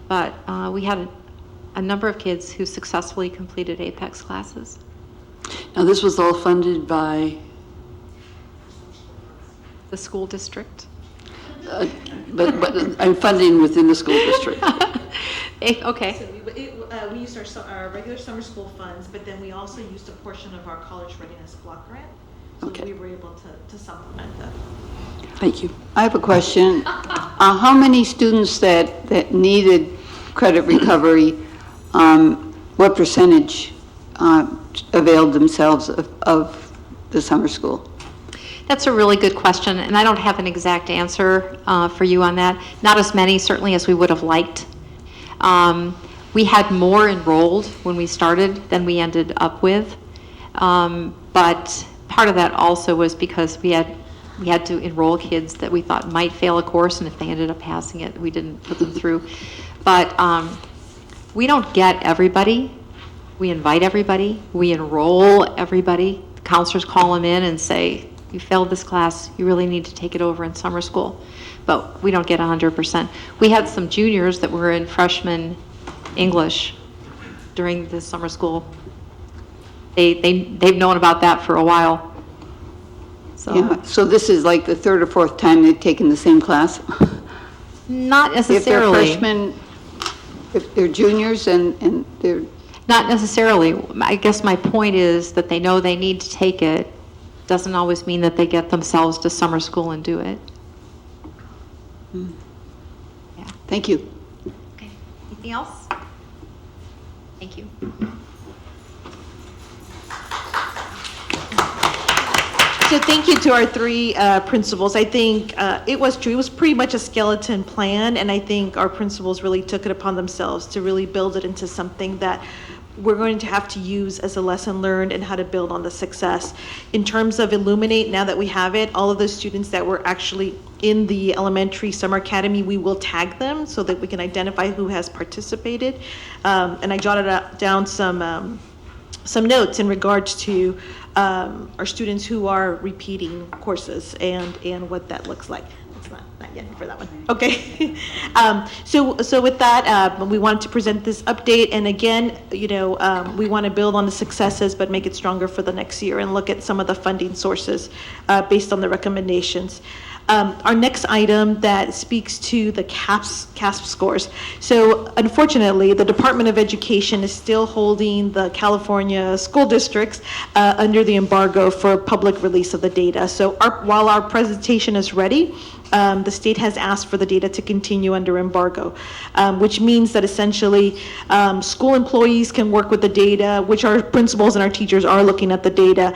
N: But we had a number of kids who successfully completed Apex classes.
I: Now, this was all funded by?
N: The school district.
I: But I'm funding within the school district.
N: Okay.
K: So we used our regular summer school funds, but then we also used a portion of our college readiness block grant. So we were able to supplement that.
I: Thank you.
A: I have a question. How many students that needed credit recovery, what percentage availed themselves of the summer school?
N: That's a really good question, and I don't have an exact answer for you on that. Not as many, certainly, as we would have liked. We had more enrolled when we started than we ended up with, but part of that also was because we had to enroll kids that we thought might fail a course, and if they ended up passing it, we didn't put them through. But we don't get everybody. We invite everybody. We enroll everybody. The counselors call them in and say, you failed this class, you really need to take it over in summer school. But we don't get 100%. We had some juniors that were in freshman English during the summer school. They've known about that for a while. So,
A: yeah, so this is like the third or fourth time they've taken the same class?
N: Not necessarily.
A: If they're freshmen, if they're juniors and they're...
N: Not necessarily. I guess my point is that they know they need to take it. Doesn't always mean that they get themselves to summer school and do it.
A: Yeah. Thank you.
N: Okay. Anything else? Thank you.
K: So thank you to our three principals. I think it was true. It was pretty much a skeleton plan, and I think our principals really took it upon themselves to really build it into something that we're going to have to use as a lesson learned and how to build on the success. In terms of Illuminate, now that we have it, all of the students that were actually in the elementary summer academy, we will tag them so that we can identify who has participated. And I jotted down some notes in regards to our students who are repeating courses and what that looks like. It's not yet for that one. Okay. So with that, we wanted to present this update, and again, we want to build on the successes but make it stronger for the next year and look at some of the funding sources based on the recommendations. Our next item that speaks to the CASP scores. So unfortunately, the Department of Education is still holding the California school districts under the embargo for public release of the data. So while our presentation is ready, the state has asked for the data to continue under embargo, which means that essentially school employees can work with the data, which our principals and our teachers are looking at the data,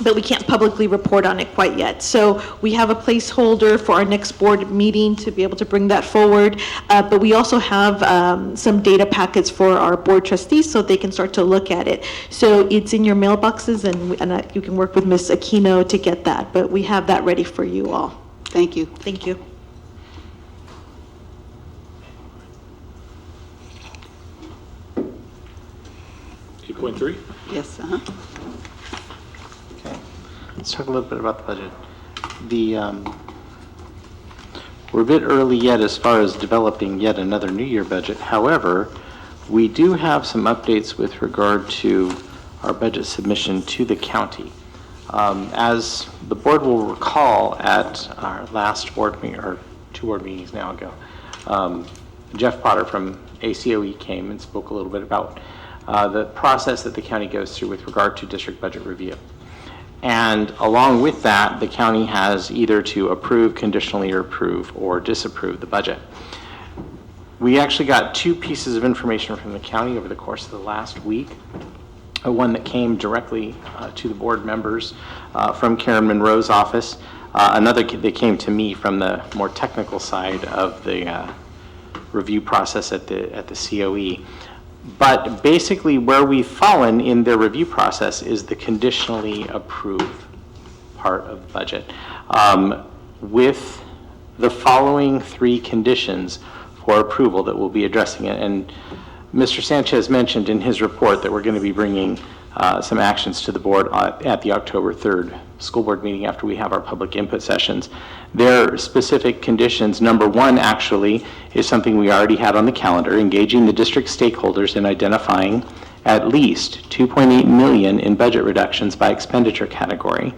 K: but we can't publicly report on it quite yet. So we have a placeholder for our next board meeting to be able to bring that forward. But we also have some data packets for our board trustees so they can start to look at it. So it's in your mailboxes, and you can work with Ms. Aquino to get that. But we have that ready for you all.
A: Thank you.
K: Thank you.
B: .3?
A: Yes,
O: Let's talk a little bit about the budget. We're a bit early yet as far as developing yet another New Year budget. However, we do have some updates with regard to our budget submission to the county. As the board will recall at our last board meeting, or 2 board meetings now ago, Jeff Potter from ACOE came and spoke a little bit about the process that the county goes through with regard to district budget review. And along with that, the county has either to approve conditionally or approve or disapprove the budget. We actually got 2 pieces of information from the county over the course of the last week. One that came directly to the board members from Karen Monroe's office. Another that came to me from the more technical side of the review process at the COE. But basically where we've fallen in their review process is the conditionally approved part of the budget. With the following 3 conditions for approval that we'll be addressing it. And Mr. Sanchez mentioned in his report that we're going to be bringing some actions to the board at the October 3rd school board meeting after we have our public input sessions. Their specific conditions, number 1 actually is something we already had on the calendar, engaging the district stakeholders in identifying at least $2.8 million in budget reductions by expenditure category.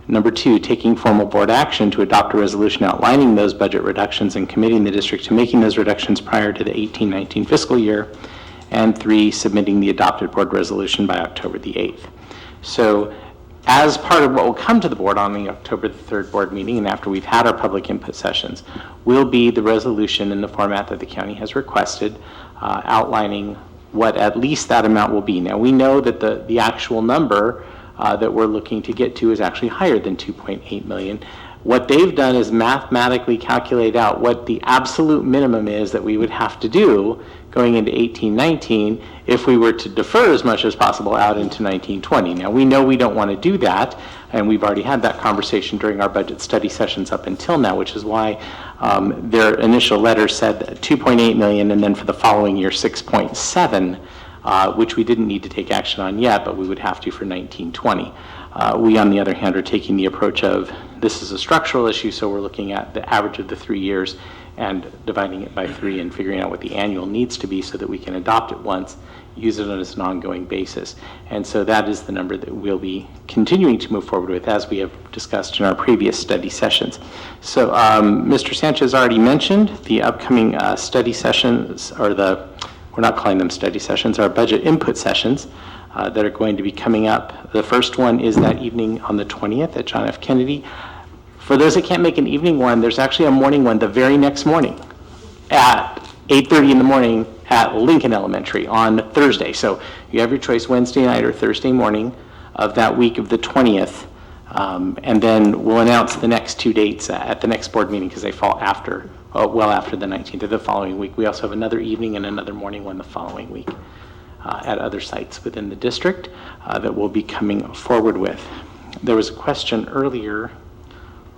O: Number 2, taking formal board action to adopt a resolution outlining those budget reductions and committing the district to making those reductions prior to the 18-19 fiscal year. And 3, submitting the adopted board resolution by October the 8th. So as part of what will come to the board on the October the 3rd board meeting and after we've had our public input sessions will be the resolution in the format that the county has requested, outlining what at least that amount will be. Now we know that the actual number that we're looking to get to is actually higher than 2.8 million. What they've done is mathematically calculate out what the absolute minimum is that we would have to do going into 18-19 if we were to defer as much as possible out into 19-20. Now we know we don't want to do that, and we've already had that conversation during our budget study sessions up until now, which is why their initial letter said 2.8 million and then for the following year 6.7, which we didn't need to take action on yet, but we would have to for 19-20. We, on the other hand, are taking the approach of this is a structural issue, so we're looking at the average of the 3 years and dividing it by 3 and figuring out what the annual needs to be so that we can adopt it once, use it as an ongoing basis. And so that is the number that we'll be continuing to move forward with as we have discussed in our previous study sessions. So Mr. Sanchez already mentioned the upcoming study sessions, or we're not calling them study sessions, our budget input sessions that are going to be coming up. The first one is that evening on the 20th at John F. Kennedy. For those that can't make an evening one, there's actually a morning one the very next morning at 8:30 in the morning at Lincoln Elementary on Thursday. So you have your choice Wednesday night or Thursday morning of that week of the 20th. And then we'll announce the next 2 dates at the next board meeting because they fall after, well after the 19th of the following week. We also have another evening and another morning one the following week at other sites within the district that we'll be coming forward with. There was a question earlier.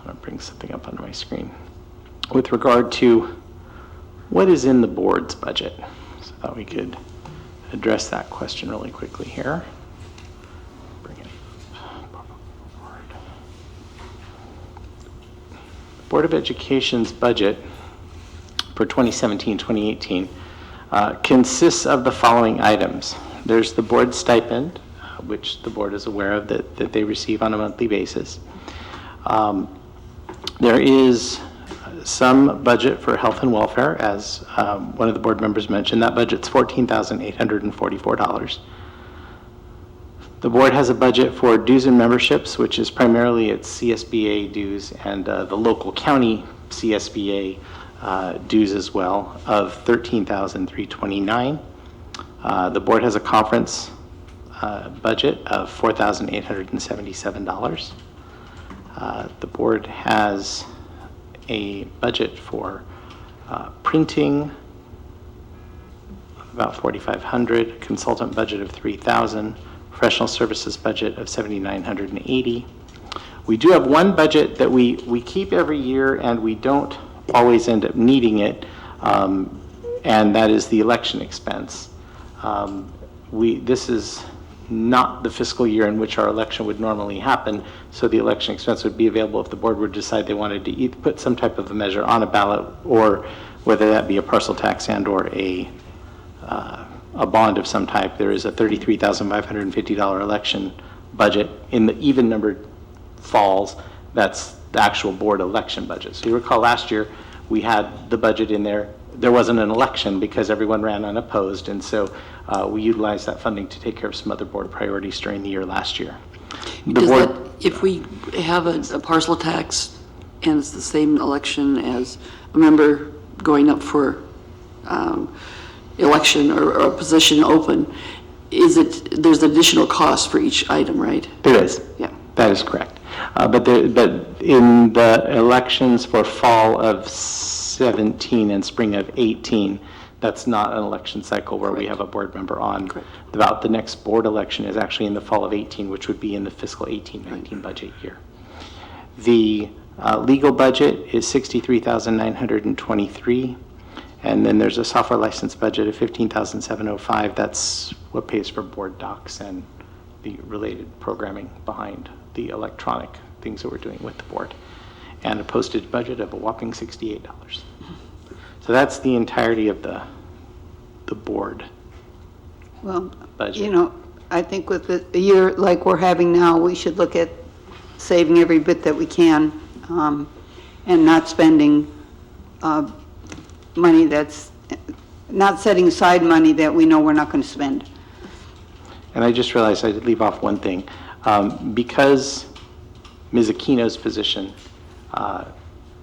O: I want to bring something up on my screen with regard to what is in the board's budget. So I thought we could address that question really quickly here. Bring it forward. Board of Education's budget for 2017-2018 consists of the following items. There's the board stipend, which the board is aware of that they receive on a monthly basis. There is some budget for health and welfare, as one of the board members mentioned. That budget's $14,844. The board has a budget for dues and memberships, which is primarily its CSBA dues and the local county CSBA dues as well, of $13,329. The board has a conference budget of $4,877. The board has a budget for printing of about $4,500, consultant budget of $3,000, professional services budget of $7,980. We do have one budget that we keep every year and we don't always end up needing it, and that is the election expense. This is not the fiscal year in which our election would normally happen, so the election expense would be available if the board would decide they wanted to put some type of a measure on a ballot, or whether that be a parcel tax and or a bond of some type. There is a $33,550 election budget in the even-numbered falls. That's the actual board election budget. So you recall last year we had the budget in there. There wasn't an election because everyone ran unopposed, and so we utilized that funding to take care of some other board priorities during the year last year.
I: If we have a parcel tax and it's the same election as a member going up for election or a position open, there's additional cost for each item, right?
O: There is.
I: Yeah.
O: That is correct. But in the elections for fall of 17 and spring of 18, that's not an election cycle where we have a board member on. About the next board election is actually in the fall of 18, which would be in the fiscal 18-19 budget year. The legal budget is $63,923, and then there's a software license budget of $15,705. That's what pays for board docs and the related programming behind the electronic things that we're doing with the board, and a postage budget of a whopping $68. So that's the entirety of the board budget.
A: You know, I think with a year like we're having now, we should look at saving every bit that we can, and not spending money not setting aside money that we know we're not going to spend.
O: And I just realized I did leave off one thing. Because Ms. Aquino's position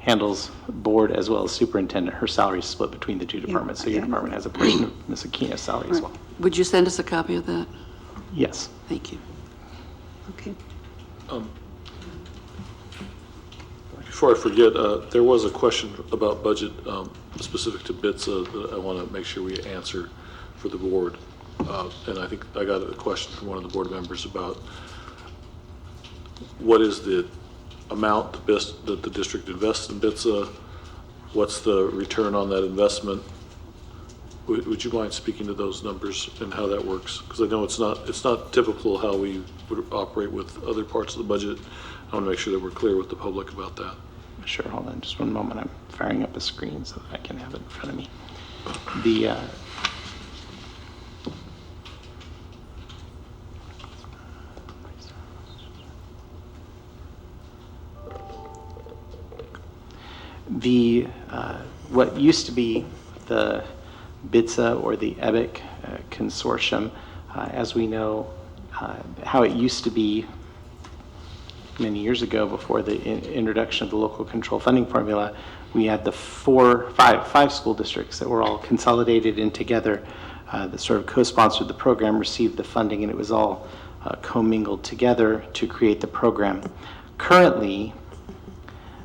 O: handles board as well as superintendent, her salary is split between the two departments, so your department has a portion of Ms. Aquino's salary as well.
I: Would you send us a copy of that?
O: Yes.
I: Thank you.
A: Okay.
B: Before I forget, there was a question about budget specific to BITSA that I want to make sure we answer for the board. And I think I got a question from one of the board members about what is the amount that the district invests in BITSA? What's the return on that investment? Would you mind speaking to those numbers and how that works? Because I know it's not typical how we would operate with other parts of the budget. I want to make sure that we're clear with the public about that.
O: Sure, hold on just one moment. I'm firing up a screen so that I can have it in front of me. What used to be the BITSA or the EBIC consortium, as we know, how it used to be many years ago before the introduction of the local control funding formula, we had the five school districts that were all consolidated in together that sort of co-sponsored the program, received the funding, and it was all commingled together to create the program. Currently,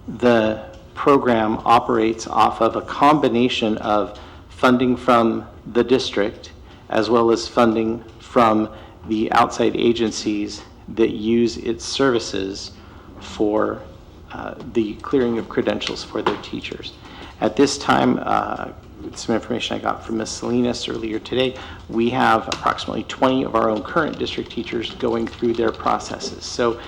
O: the program operates off of a combination of funding from the district as well as funding from the outside agencies that use its services for the clearing of credentials for their teachers. At this time, some information I got from Ms. Salinas earlier today, we have approximately 20 of our own current district teachers going through their processes. So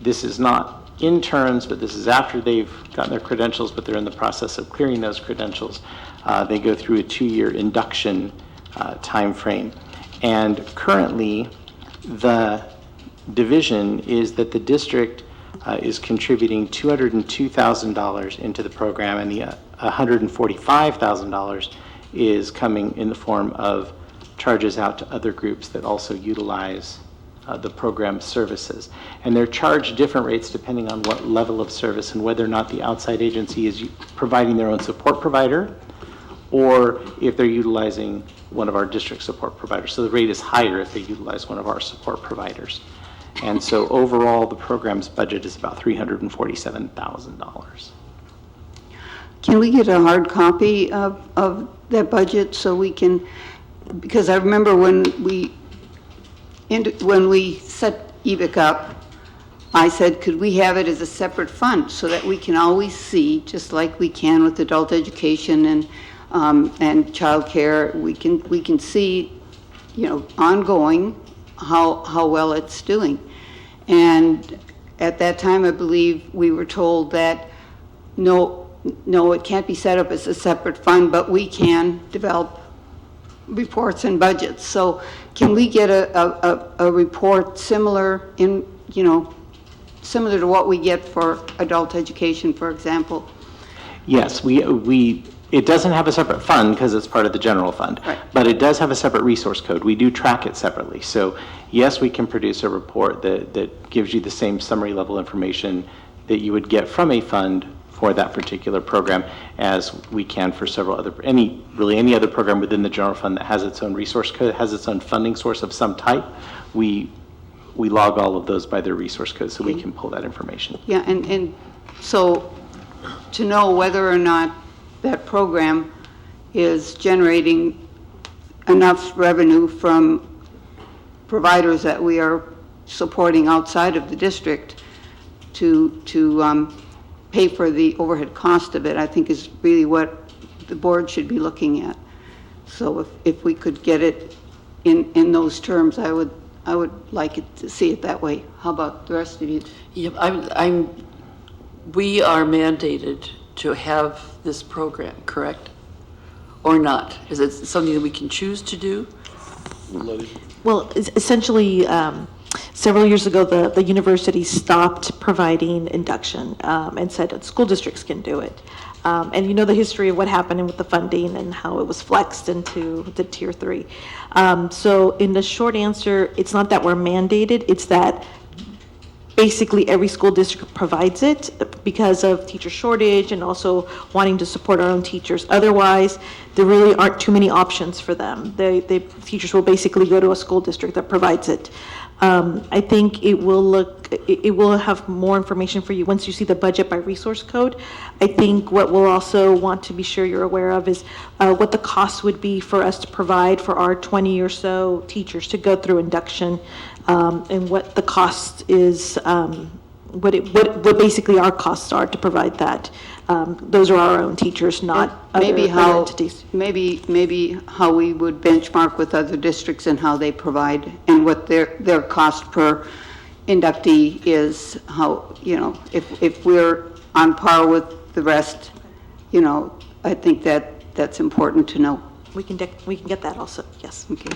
O: this is not interns, but this is after they've gotten their credentials, but they're in the process of clearing those credentials. They go through a 2-year induction time frame. And currently, the division is that the district is contributing $202,000 into the program, and the $145,000 is coming in the form of charges out to other groups that also utilize the program services. And they're charged different rates depending on what level of service and whether or not the outside agency is providing their own support provider or if they're utilizing one of our district support providers. So the rate is higher if they utilize one of our support providers. And so overall, the program's budget is about $347,000.
A: Can we get a hard copy of that budget so we can, because I remember when we set EBIC up, I said, could we have it as a separate fund so that we can always see, just like we can with adult education and childcare, we can see, ongoing how well it's doing. And at that time, I believe we were told that no, it can't be set up as a separate fund, but we can develop reports and budgets. So can we get a report similar similar to what we get for adult education, for example?
O: Yes, it doesn't have a separate fund because it's part of the general fund,
A: right,
O: but it does have a separate resource code. We do track it separately. So yes, we can produce a report that gives you the same summary level information that you would get from a fund for that particular program as we can for several other, any other program within the general fund that has its own resource code, has its own funding source of some type. We log all of those by their resource code so we can pull that information.
A: Yeah, and so to know whether or not that program is generating enough revenue from providers that we are supporting outside of the district to pay for the overhead cost of it, I think is really what the board should be looking at. So if we could get it in those terms, I would like it to see it that way. How about the rest of you?
I: Yeah, we are mandated to have this program, correct? Or not? Is it something that we can choose to do?
K: Well, essentially, several years ago, the university stopped providing induction and said that school districts can do it. And you know the history of what happened with the funding and how it was flexed into the Tier 3. So in the short answer, it's not that we're mandated, it's that basically every school district provides it because of teacher shortage and also wanting to support our own teachers. Otherwise, there really aren't too many options for them. Teachers will basically go to a school district that provides it. I think it will have more information for you once you see the budget by resource code. I think what we'll also want to be sure you're aware of is what the cost would be for us to provide for our 20 or so teachers to go through induction, and what the cost is, what basically our costs are to provide that. Those are our own teachers, not other entities.
A: Maybe how we would benchmark with other districts and how they provide and what their cost per inductee is, how, if we're on par with the rest, I think that's important to know.
K: We can get that also, yes.
A: Okay.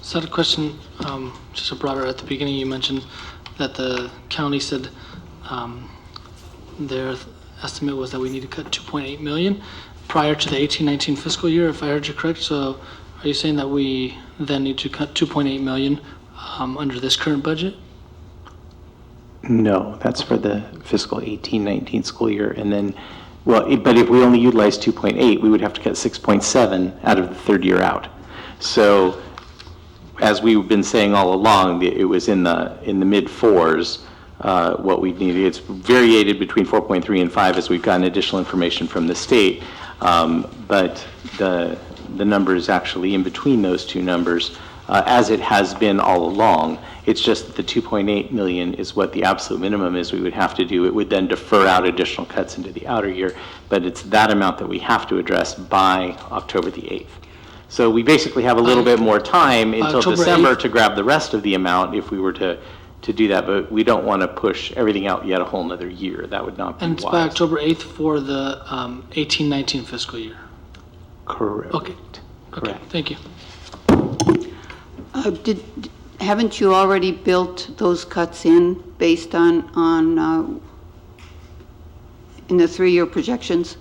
H: So I had a question, just a broader, at the beginning you mentioned that the county said their estimate was that we need to cut 2.8 million prior to the 18-19 fiscal year, if I heard you correct. So are you saying that we then need to cut 2.8 million under this current budget?
O: No, that's for the fiscal 18-19 school year. And then, but if we only utilize 2.8, we would have to cut 6.7 out of the third year out. So as we've been saying all along, it was in the mid fours, what we needed. It's variated between 4.3 and 5 as we've gotten additional information from the state. But the number is actually in between those two numbers, as it has been all along. It's just that the 2.8 million is what the absolute minimum is we would have to do. It would then defer out additional cuts into the outer year, but it's that amount that we have to address by October the 8th. So we basically have a little bit more time until
H: October
O: December
H: 8th.
O: to grab the rest of the amount if we were to do that, but we don't want to push everything out yet a whole nother year. That would not be
H: And it's
O: wise.
H: by October 8th for the 18-19 fiscal year.
O: Correct.
H: Okay. Okay, thank you.
A: Haven't you already built those cuts in based on in the 3-year projections?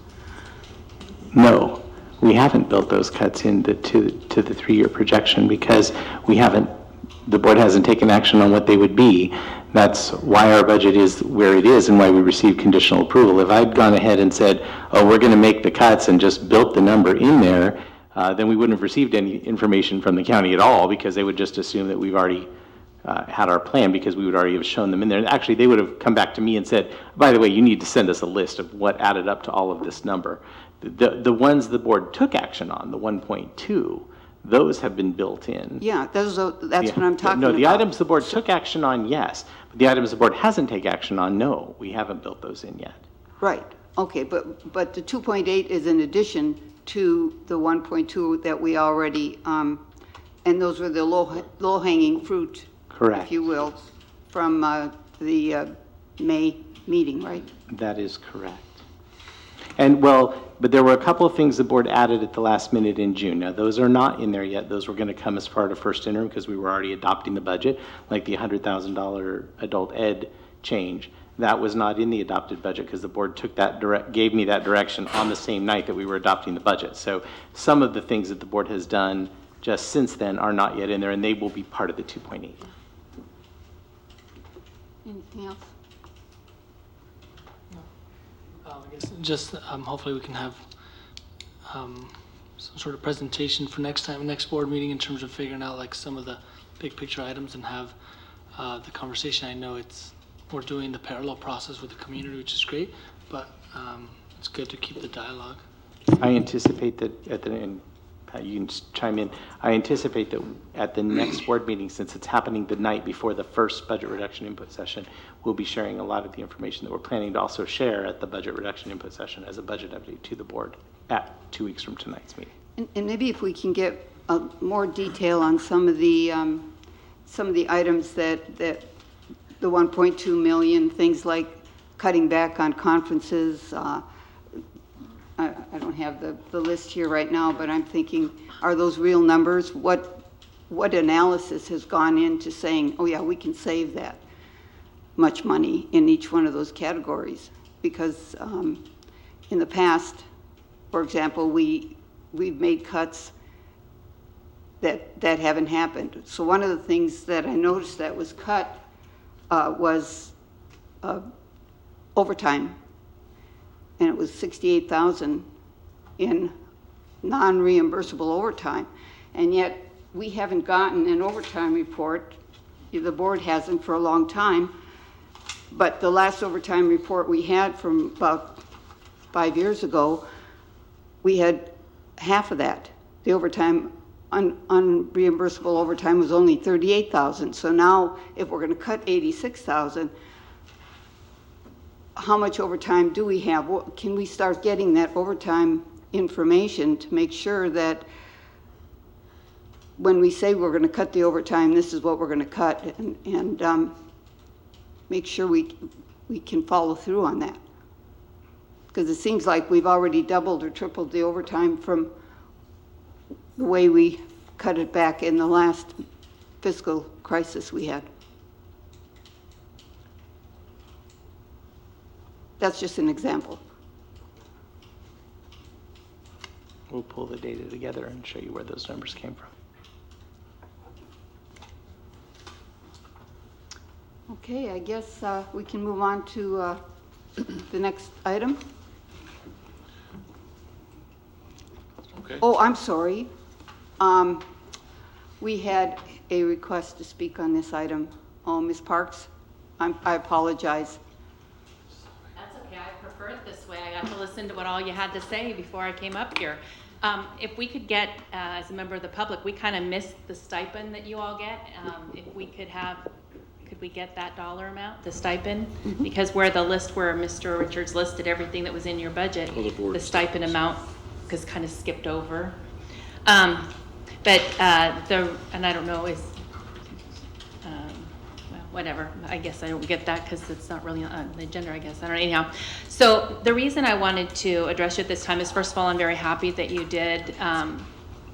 O: No, we haven't built those cuts into to the 3-year projection because we haven't the board hasn't taken action on what they would be. That's why our budget is where it is and why we received conditional approval. If I'd gone ahead and said, oh, we're going to make the cuts and just built the number in there, then we wouldn't have received any information from the county at all, because they would just assume that we've already had our plan, because we would already have shown them in there. And actually, they would have come back to me and said, by the way, you need to send us a list of what added up to all of this number. The ones the board took action on, the 1.2, those have been built in.
A: Yeah, that's what I'm talking
O: No,
A: about.
O: the items the board took action on, yes. But the items the board hasn't taken action on, no, we haven't built those in yet.
A: Right, okay, but the 2.8 is in addition to the 1.2 that we already, and those were the low-hanging fruit,
O: Correct.
A: if you will, from the May meeting, right?
O: That is correct. And but there were a couple of things the board added at the last minute in June. Now, those are not in there yet. Those were going to come as part of first interim, because we were already adopting the budget, like the $100,000 adult ed change. That was not in the adopted budget, because the board gave me that direction on the same night that we were adopting the budget. So some of the things that the board has done just since then are not yet in there, and they will be part of the 2.8.
A: Anything else?
H: I guess just hopefully we can have some sort of presentation for next board meeting, in terms of figuring out like some of the big picture items, and have the conversation. I know we're doing the parallel process with the community, which is great, but it's good to keep the dialogue.
O: I anticipate that and you can chime in, I anticipate that at the next board meeting, since it's happening the night before the first budget reduction input session, we'll be sharing a lot of the information that we're planning to also share at the budget reduction input session as a budget update to the board at 2 weeks from tonight's meeting.
A: And maybe if we can get more detail on some of the items that the 1.2 million, things like cutting back on conferences. I don't have the list here right now, but I'm thinking, are those real numbers? What analysis has gone into saying, oh yeah, we can save that much money in each one of those categories? Because in the past, for example, we've made cuts that haven't happened. So one of the things that I noticed that was cut was overtime. And it was $68,000 in non-reimbursable overtime. And yet we haven't gotten an overtime report. The board hasn't for a long time. But the last overtime report we had from about 5 years ago, we had half of that. The overtime, unreimbursable overtime was only $38,000. So now if we're going to cut $86,000, how much overtime do we have? Can we start getting that overtime information to make sure that when we say we're going to cut the overtime, this is what we're going to cut, and make sure we can follow through on that? Because it seems like we've already doubled or tripled the overtime from the way we cut it back in the last fiscal crisis we had. That's just an example.
O: We'll pull the data together and show you where those numbers came from.
A: Okay, I guess we can move on to the next item.
B: Okay.
A: Oh, I'm sorry. We had a request to speak on this item. Oh, Ms. Parks, I apologize.
L: I prefer it this way. I got to listen to what all you had to say before I came up here. If we could get, as a member of the public, we kind of missed the stipend that you all get. If we could we get that dollar amount, the stipend?
A: Mm-hmm.
L: Because where Mr. Richards listed everything that was in your budget, the stipend amount was kind of skipped over. And I don't know, whatever. I guess I don't get that because it's not really on the agenda, I guess. I don't know. Anyhow, so the reason I wanted to address you at this time is, first of all, I'm very happy that you did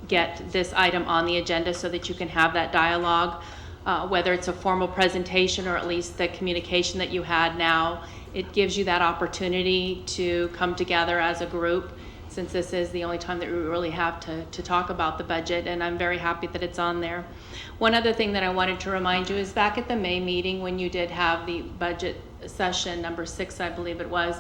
L: get this item on the agenda so that you can have that dialogue, whether it's a formal presentation or at least the communication that you had now. It gives you that opportunity to come together as a group
P: since this is the only time that we really have to talk about the budget, and I'm very happy that it's on there. One other thing that I wanted to remind you is back at the May meeting when you did have the budget session number 6, I believe it was,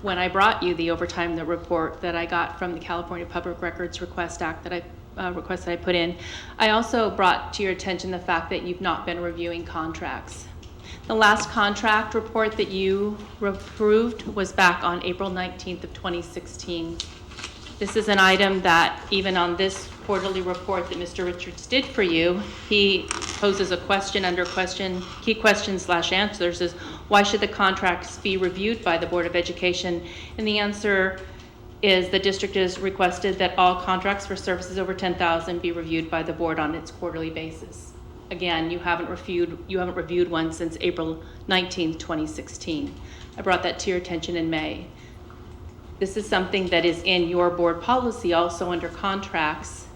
P: when I brought you the overtime, the report that I got from the California Public Records Request Act that I put in. I also brought to your attention the fact that you've not been reviewing contracts. The last contract report that you approved was back on April 19th of 2016. This is an item that even on this quarterly report that Mr. Richards did for you, he poses a question under key questions / answers is, why should the contracts be reviewed by the Board of Education? And the answer is the district has requested that all contracts for services over $10,000 be reviewed by the board on its quarterly basis. Again, you haven't reviewed one since April 19th, 2016. I brought that to your attention in May. This is something that is in your board policy also under contracts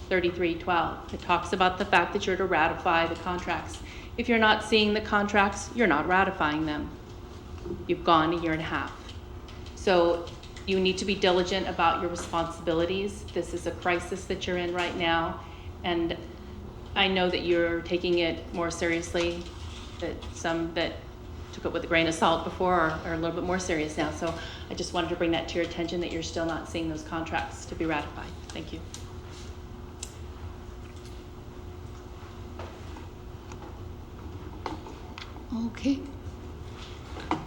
P: 3312. It talks about the fact that you're to ratify the contracts. If you're not seeing the contracts, you're not ratifying them. You've gone a year and a half. So you need to be diligent about your responsibilities. This is a crisis that you're in right now, and I know that you're taking it more seriously, that some that took it with a grain of salt before are a little bit more serious now. So I just wanted to bring that to your attention, that you're still not seeing those contracts to be ratified. Thank you.
A: Okay.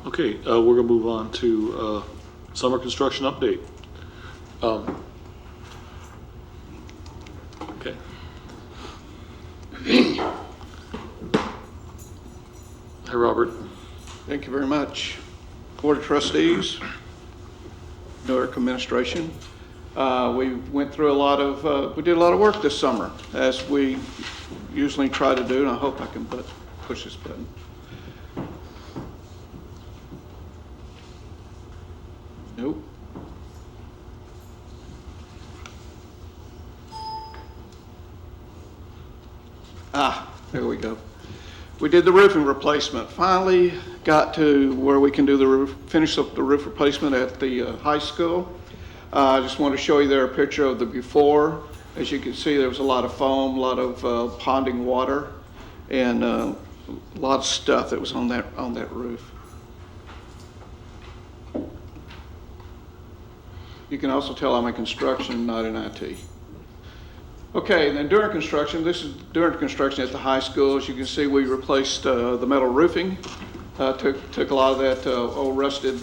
B: Okay, we're gonna move on to summer construction update. Okay. Hi, Robert.
Q: Thank you very much. Board of Trustees, Newark Administration. We went through we did a lot of work this summer, as we usually try to do, and I hope I can push this button. Nope. There we go. We did the roofing replacement. Finally got to where we can do the roof, finish up the roof replacement at the high school. I just want to show you there a picture of the before. As you can see, there was a lot of foam, a lot of ponding water, and a lot of stuff that was on that roof. You can also tell I'm in construction, not in IT. Okay, then during construction, this is during construction at the high school. As you can see, we replaced the metal roofing. Took a lot of that old rusted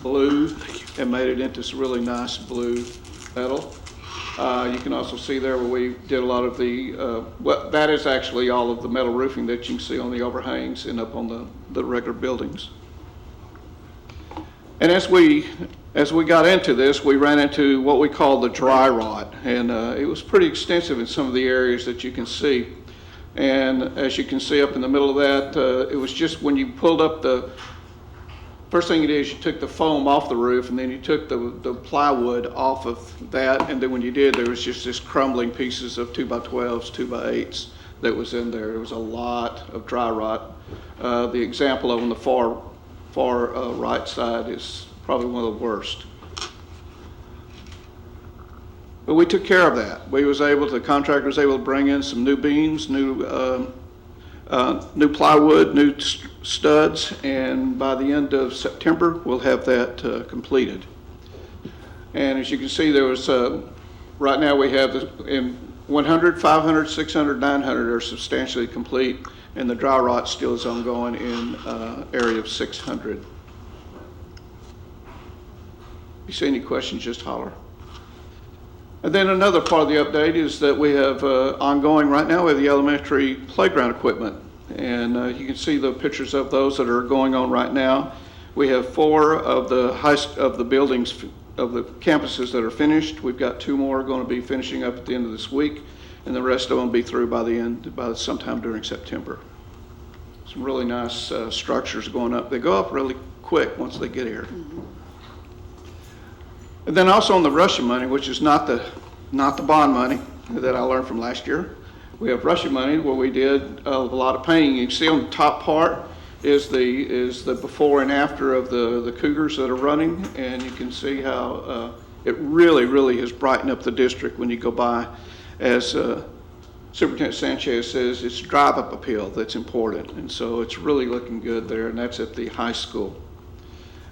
Q: blue and made it into some really nice blue metal. You can also see there where we did a lot of the, that is actually all of the metal roofing that you can see on the overhangs and up on the regular buildings. And as we got into this, we ran into what we call the dry rot, and it was pretty extensive in some of the areas that you can see. And as you can see up in the middle of that, it was just when you pulled up first thing you did is you took the foam off the roof, and then you took the plywood off of that, and then when you did, there was just this crumbling pieces of 2x12s, 2x8s that was in there. There was a lot of dry rot. The example on the far right side is probably one of the worst. But we took care of that. The contractor was able to bring in some new beams, new plywood, new studs, and by the end of September, we'll have that completed. And as you can see, there was, right now we have in 100, 500, 600, 900 are substantially complete, and the dry rot still is ongoing in area of 600. If you see any questions, just holler. And then another part of the update is that we have ongoing right now, we have the elementary playground equipment. And you can see the pictures of those that are going on right now. We have 4 of the buildings, of the campuses that are finished. We've got 2 more going to be finishing up at the end of this week, and the rest of them will be through by sometime during September. Some really nice structures going up. They go up really quick once they get here. Mm-hmm. And then also on the Russian money, which is not the bond money that I learned from last year. We have Russian money where we did a lot of painting. You can see on the top part is the before and after of the cougars that are running, and you can see how It really, really has brightened up the district when you go by. As Superintendent Sanchez says, it's drive-up appeal that's important. And so it's really looking good there, and that's at the high school.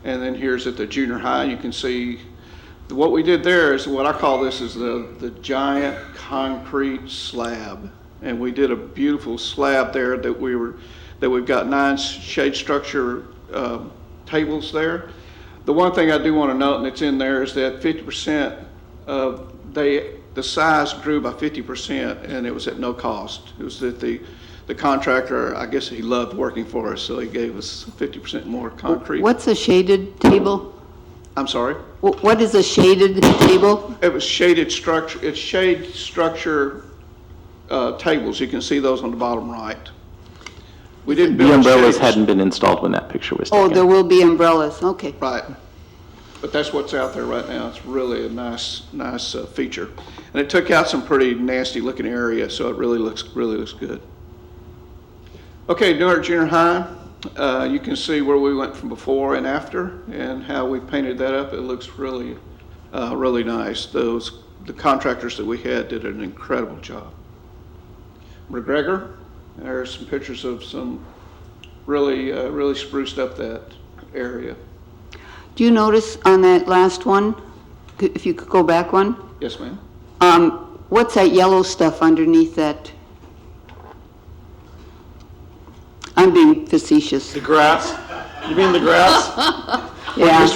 Q: And then here's at the junior high. You can see what we did there is what I call this is the giant concrete slab. And we did a beautiful slab there that we've got 9 shade structure tables there. The one thing I do want to note, and it's in there, is that 50% of the size grew by 50%, and it was at no cost. It was that the contractor, I guess he loved working for us, so he gave us 50% more concrete.
A: What's a shaded table?
Q: I'm sorry?
A: What is a shaded table?
Q: It was shaded structure. It's shade structure tables. You can see those on the bottom right. We didn't build
O: The umbrellas
Q: shades.
O: hadn't been installed when that picture was taken.
A: Oh, there will be umbrellas, okay.
Q: Right. But that's what's out there right now. It's really a nice feature. And it took out some pretty nasty looking areas, so it really looks good. Okay, Newark Junior High, you can see where we went from before and after and how we painted that up. It looks really, really nice. The contractors that we had did an incredible job. McGregor, there's some pictures of some really, really spruced up that area.
A: Do you notice on that last one, if you could go back one?
Q: Yes, ma'am.
A: What's that yellow stuff underneath that? I'm being facetious.
B: The grass? You mean the grass?
A: Yeah.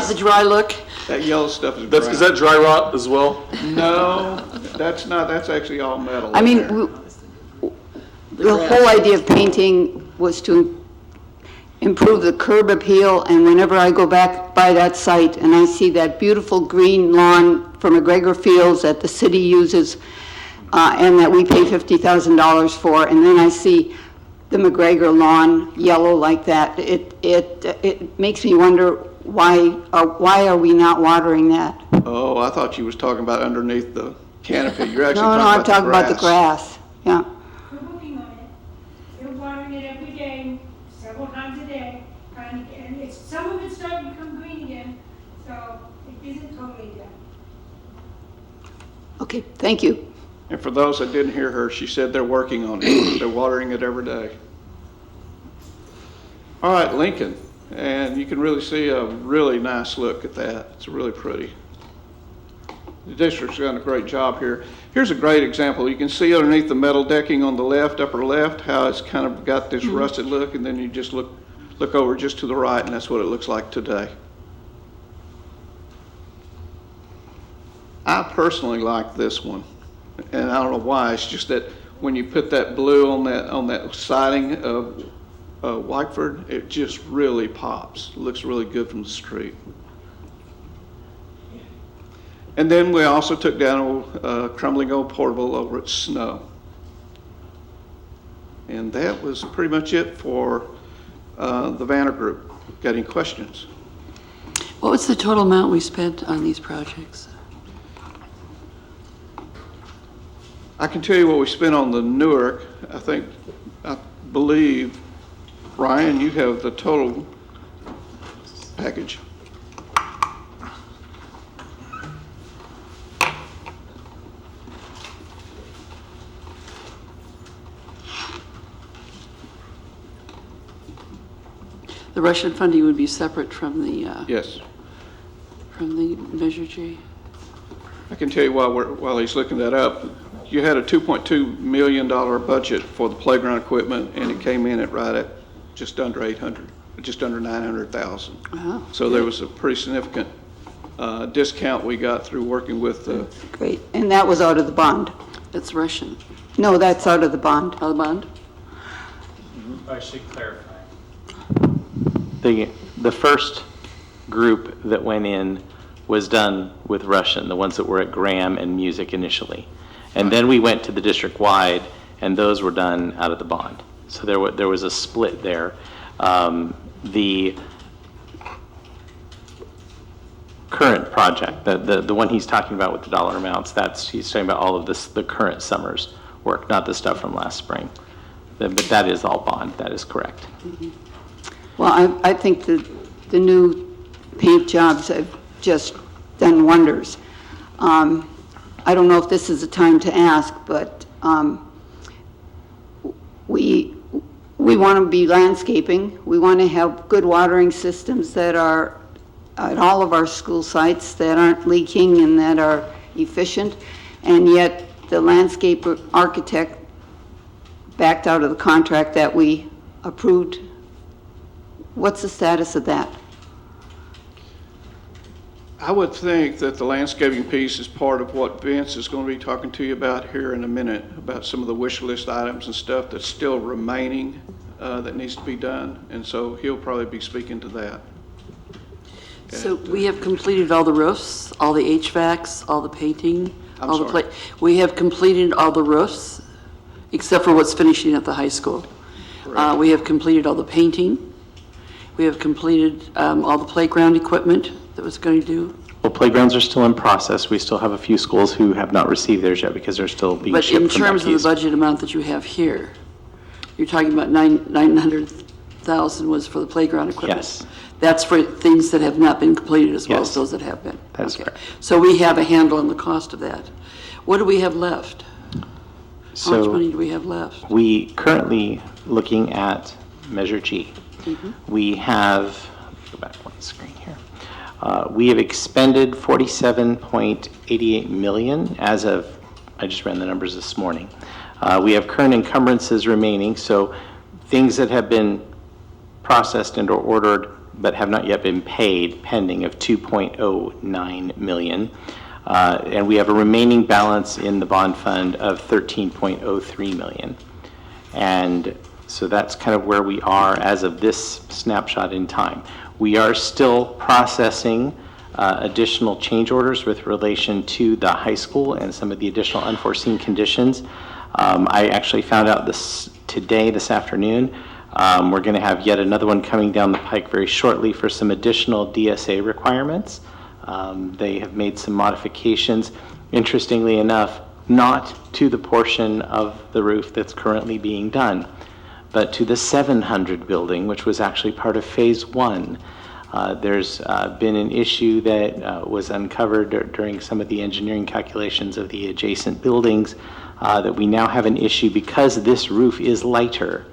I: The dry look.
Q: That yellow stuff is
B: Is that dry rot as well?
Q: No, that's not. That's actually all metal.
A: I mean,
Q: there.
A: the whole idea of painting was to improve the curb appeal, and whenever I go back by that site and I see that beautiful green lawn from McGregor Fields that the city uses and that we pay $50,000 for, and then I see the McGregor lawn yellow like that, it makes me wonder why are we not watering that?
Q: Oh, I thought you was talking about underneath the canopy. You're actually
A: No, I'm talking about the
Q: grass.
A: grass. Yeah.
R: We're working on it. We're watering it every day, several times a day, and some of it's starting to become green again, so it isn't totally dead.
A: Okay, thank you.
Q: And for those that didn't hear her, she said they're working on it. They're watering it every day. All right, Lincoln. And you can really see a really nice look at that. It's really pretty. The district's done a great job here. Here's a great example. You can see underneath the metal decking on the left, upper left, how it's kind of got this rusted look, and then you just look over just to the right, and that's what it looks like today. I personally like this one, and I don't know why. It's just that when you put that blue on that siding of Whiteford, it just really pops. It looks really good from the street. And then we also took down a crumbling old portable over at Snow. And that was pretty much it for the Vanner Group. Got any questions?
I: What was the total amount we spent on these projects?
Q: I can tell you what we spent on the Newark. I believe, Ryan, you have the total package.
I: The Russian funding would be separate from the
Q: Yes.
I: from the Measure J.
Q: I can tell you while he's looking that up, you had a $2.2 million budget for the playground equipment, and it came in at just under 800, just under 900,000.
A: Wow.
Q: So there was a pretty significant discount we got through working with the.
A: Great. And that was out of the bond?
I: That's Russian.
A: No, that's out of the bond.
I: Out of the bond?
G: I should clarify.
O: The first group that went in was done with Russian, the ones that were at Graham and Music initially. And then we went to the district-wide, and those were done out of the bond. So there was a split there. The current project, the one he's talking about with the dollar amounts, he's talking about all of the current summer's work, not the stuff from last spring. But that is all bond, that is correct.
A: Mm-hmm. Well, I think the new paint jobs have just done wonders. I don't know if this is the time to ask, but we want to be landscaping. We want to have good watering systems that are at all of our school sites, that aren't leaking and that are efficient. And yet the landscape architect backed out of the contract that we approved. What's the status of that?
Q: I would think that the landscaping piece is part of what Vince is going to be talking to you about here in a minute, about some of the wish list items and stuff that's still remaining that needs to be done. And so he'll probably be speaking to that.
I: So we have completed all the roofs, all the HVACs, all the painting, all the we have completed all the roofs, except for what's finishing at the high school. We have completed all the painting. We have completed all the playground equipment that was going to do.
O: Well, playgrounds are still in process. We still have a few schools who have not received theirs yet because they're still being shipped from
I: But in terms of the budget amount that you have here, you're talking about 900,000 was for the playground equipment?
O: Yes.
I: That's for things that have not been completed as well as those that have been?
O: That's correct.
I: So we have a handle on the cost of that. What do we have left? How much money do we have left?
O: We currently, looking at Measure G, we have, go back one screen here. We have expended $47.88 million as of, I just ran the numbers this morning. We have current encumbrances remaining, so things that have been processed and or ordered but have not yet been paid pending of $2.09 million. And we have a remaining balance in the bond fund of $13.03 million. And so that's kind of where we are as of this snapshot in time. We are still processing additional change orders with relation to the high school and some of the additional unforeseen conditions. I actually found out this afternoon. We're going to have yet another one coming down the pike very shortly for some additional DSA requirements. They have made some modifications, interestingly enough, not to the portion of the roof that's currently being done, but to the 700 building, which was actually part of phase 1. There's been an issue that was uncovered during some of the engineering calculations of the adjacent buildings that we now have an issue because this roof is lighter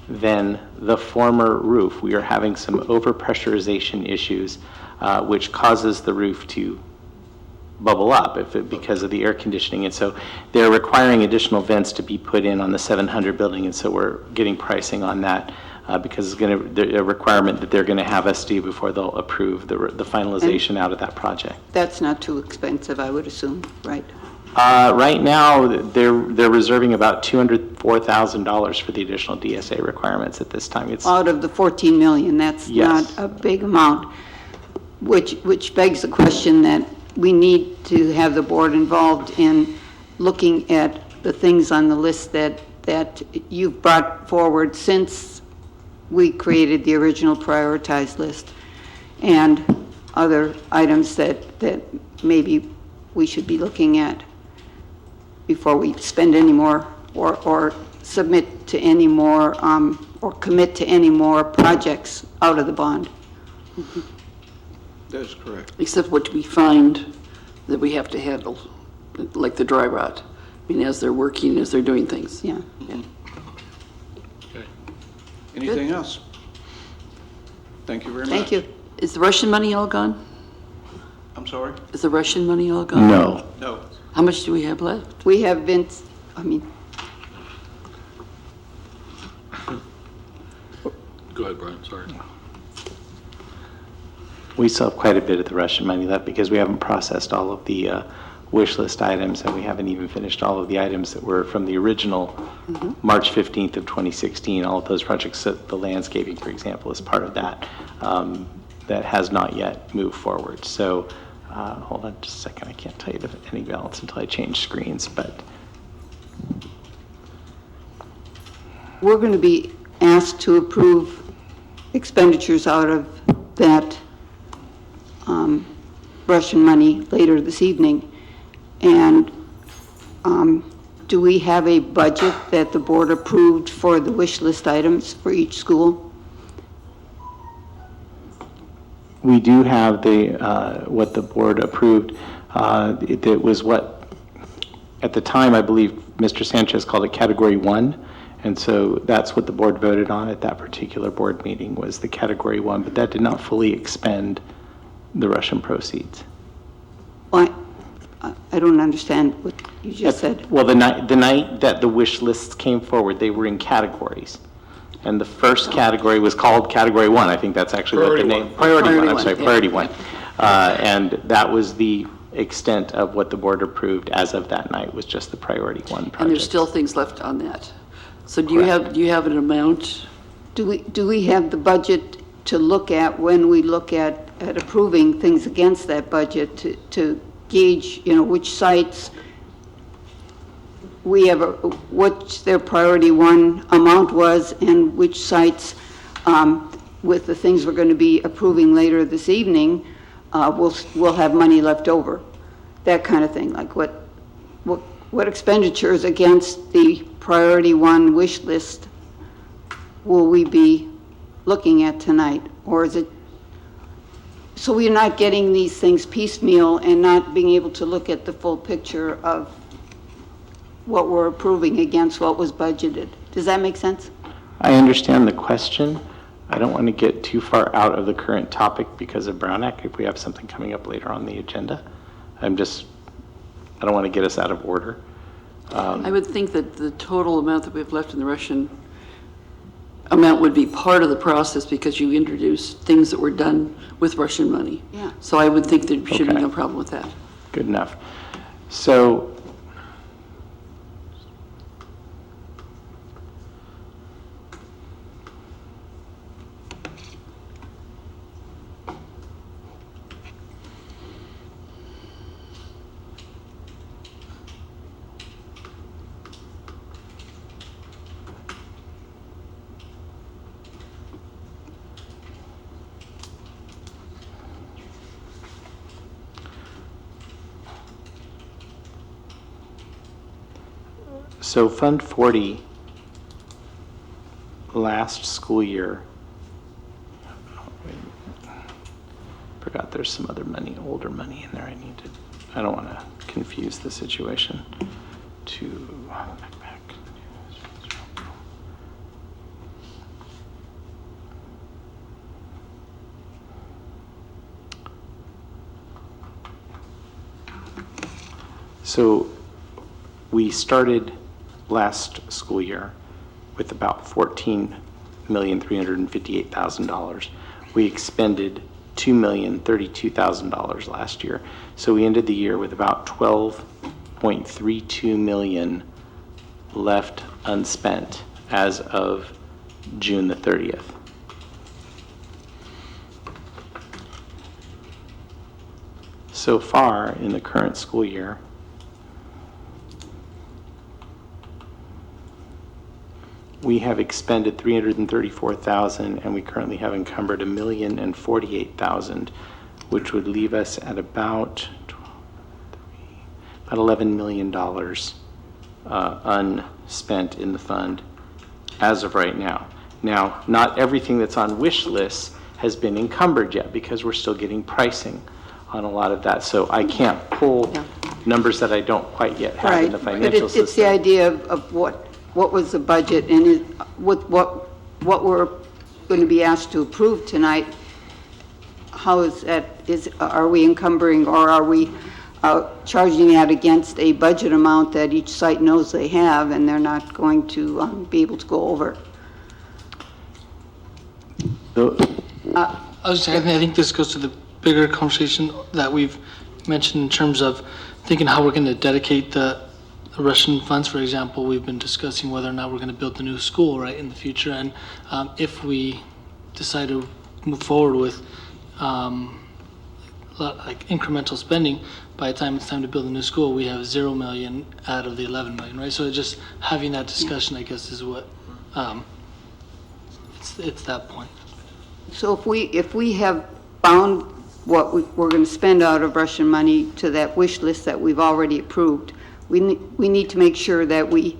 O: than the former roof. We are having some overpressurization issues, which causes the roof to bubble up because of the air conditioning. And so they're requiring additional vents to be put in on the 700 building. And so we're getting pricing on that because it's going to a requirement that they're going to have us do before they'll approve the finalization out of that project.
A: That's not too expensive, I would assume, right?
O: Right now, they're reserving about $204,000 for the additional DSA requirements at this time. It's
A: out of the 14 million. That's not a big amount, which begs the question that we need to have the board involved in looking at the things on the list that you've brought forward since we created the original prioritized list, and other items that maybe we should be looking at before we spend any more or submit to any more or commit to any more projects out of the bond.
Q: That is correct.
I: Except what we find that we have to handle, like the dry rot. I mean, as they're working, as they're doing things.
A: Yeah.
Q: Okay. Anything else? Thank you very much.
A: Thank you.
I: Is the Russian money all gone?
Q: I'm sorry?
I: Is the Russian money all gone?
O: No.
Q: No.
I: How much do we have left?
A: We have been,
B: Go ahead, Brian, sorry.
O: We still have quite a bit of the Russian money left because we haven't processed all of the wish list items, and we haven't even finished all of the items that were from the original March 15th of 2016. All of those projects, the landscaping, for example, is part of that, that has not yet moved forward. So hold on just a second. I can't tell you any balance until I change screens, but
A: we're going to be asked to approve expenditures out of that Russian money later this evening. And do we have a budget that the board approved for the wish list items for each school?
O: we do have what the board approved. It was what, at the time, I believe Mr. Sanchez called it Category 1. And so that's what the board voted on at that particular board meeting, was the Category 1, but that did not fully expend the Russian proceeds.
A: Why? I don't understand what you just said.
O: Well, the night that the wish lists came forward, they were in categories. And the first category was called Category 1. I think that's actually what the name. Priority 1, I'm sorry, Priority 1. And that was the extent of what the board approved as of that night, was just the Priority 1 project.
I: And there's still things left on that. So do you have an amount?
A: Do we have the budget to look at when we look at approving things against that budget to gauge, which sites we have, what their Priority 1 amount was, and which sites, with the things we're going to be approving later this evening, we'll have money left over, that kind of thing. Like what expenditures against the Priority 1 wish list will we be looking at tonight? Or is it, so we're not getting these things piecemeal and not being able to look at the full picture of what we're approving against what was budgeted? Does that make sense?
O: I understand the question. I don't want to get too far out of the current topic because of Brown Act if we have something coming up later on the agenda. I don't want to get us out of order.
I: I would think that the total amount that we have left in the Russian amount would be part of the process because you introduced things that were done with Russian money.
A: Yeah.
I: So I would think there should be no problem with that.
O: Good enough. So So Fund 40 last school year, forgot there's some other money, older money in there I don't want to confuse the situation. So we started last school year with about $14,358,000. We expended $2,032,000 last year. So we ended the year with about $12.32 million left unspent as of June the 30th. So far in the current school year, we have expended $334,000, and we currently have encumbered $1,048,000, which would leave us at about $11 million unspent in the fund as of right now. Now, not everything that's on wish lists has been encumbered yet because we're still getting pricing on a lot of that. So I can't pull numbers that I don't quite yet have in the financial system.
A: But it's the idea of what was the budget, and what we're going to be asked to approve tonight. How is that? Are we encumbering, or are we charging that against a budget amount that each site knows they have, and they're not going to be able to go over?
H: I think this goes to the bigger conversation that we've mentioned in terms of thinking how we're going to dedicate the Russian funds. For example, we've been discussing whether or not we're going to build a new school in the future, and if we decide to move forward with like incremental spending, by the time it's time to build a new school, we have $0 million out of the $11 million, right? So just having that discussion, I guess, is what it's that point.
A: So if we have bound what we're going to spend out of Russian money to that wish list that we've already approved, we need to make sure that we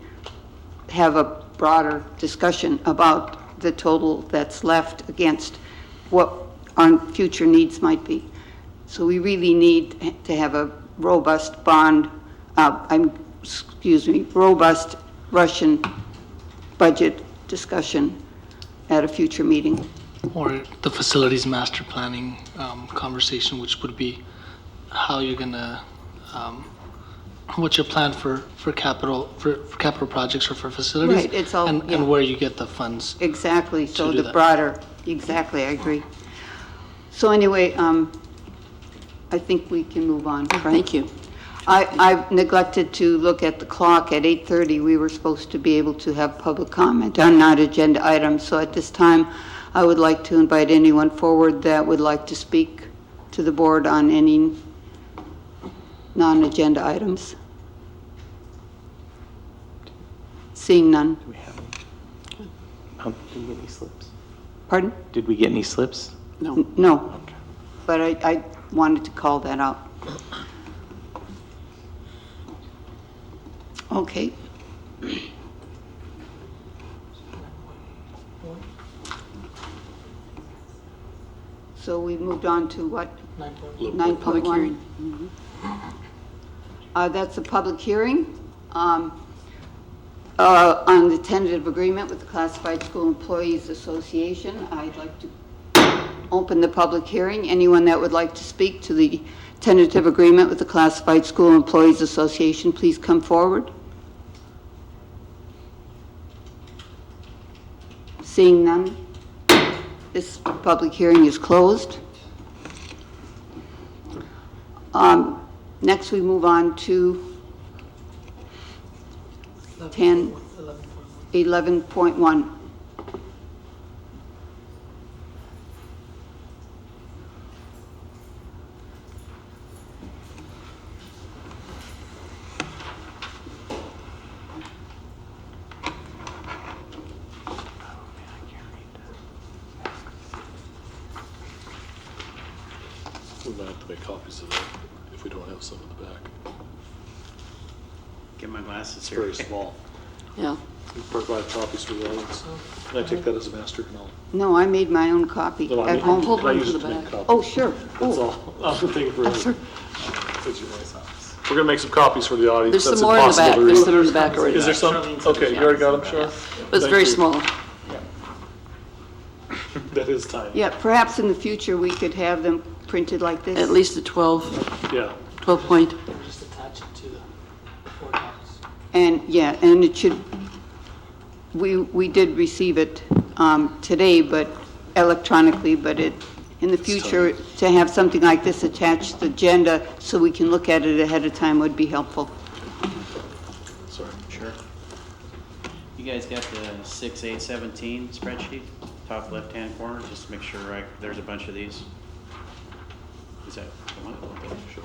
A: have a broader discussion about the total that's left against what our future needs might be. So we really need to have a robust bond, robust Russian budget discussion at a future meeting.
H: Or the facilities master planning conversation, which would be how you're gonna, what's your plan for capital projects or for facilities?
A: Right, it's all, yeah.
H: And where you get the funds.
A: Exactly, so
H: do
A: the
H: that.
A: broader, exactly, I agree. So anyway, I think we can move on. right?
I: Thank you.
A: I've neglected to look at the clock. At 8:30, we were supposed to be able to have public comment on non-agenda items. So at this time, I would like to invite anyone forward that would like to speak to the board on any non-agenda items. Seeing none.
O: Do we have any? Did we get any slips?
A: Pardon?
O: Did we get any slips?
I: No.
A: No. But I wanted to call that out. Okay. So we moved on to what? 9.1.
I: Public hearing.
A: That's a public hearing on the tentative agreement with the Classified School Employees Association. I'd like to open the public hearing. Anyone that would like to speak to the tentative agreement with the Classified School Employees Association, please come forward. Seeing none, this public hearing is closed. Next, we move on to 11.1.
B: We might have to make copies of that if we don't have some in the back.
G: Get my glasses
B: It's
G: here.
B: very small.
I: Yeah.
B: We provide copies for the audience. Can I take that as a master? No.
A: No, I made my own copy
B: No, I
A: at
B: mean,
A: home.
I: Pulled
B: can I
I: one
B: use
I: from
B: it
I: the
B: to make
I: back.
B: copies?
A: Oh, sure.
B: That's
A: Oh,
B: all. I'm thinking for
A: sure.
B: It's your nice house. We're gonna make some copies for the audience.
I: There's some
B: That's
I: more in the
B: impossible
I: back.
B: to
I: There's
B: read.
I: some in the back already.
B: Is there some? Okay, you already got them, Sharon?
I: But it's
B: Thank
I: very
B: you.
I: small.
B: That is tiny.
A: yeah, perhaps in the future, we could have them printed like this.
I: At least a 12
B: Yeah.
I: point.
H: Just attach it to the board docs.
A: And, yeah, and it should, we did receive it today, but electronically, but in the future, to have something like this attached to the agenda so we can look at it ahead of time would be helpful.
B: Sorry.
G: Sure. You guys got the 6/8/17 spreadsheet, top left-hand corner, just to make sure there's a bunch of these. Is that the one? Okay, sure.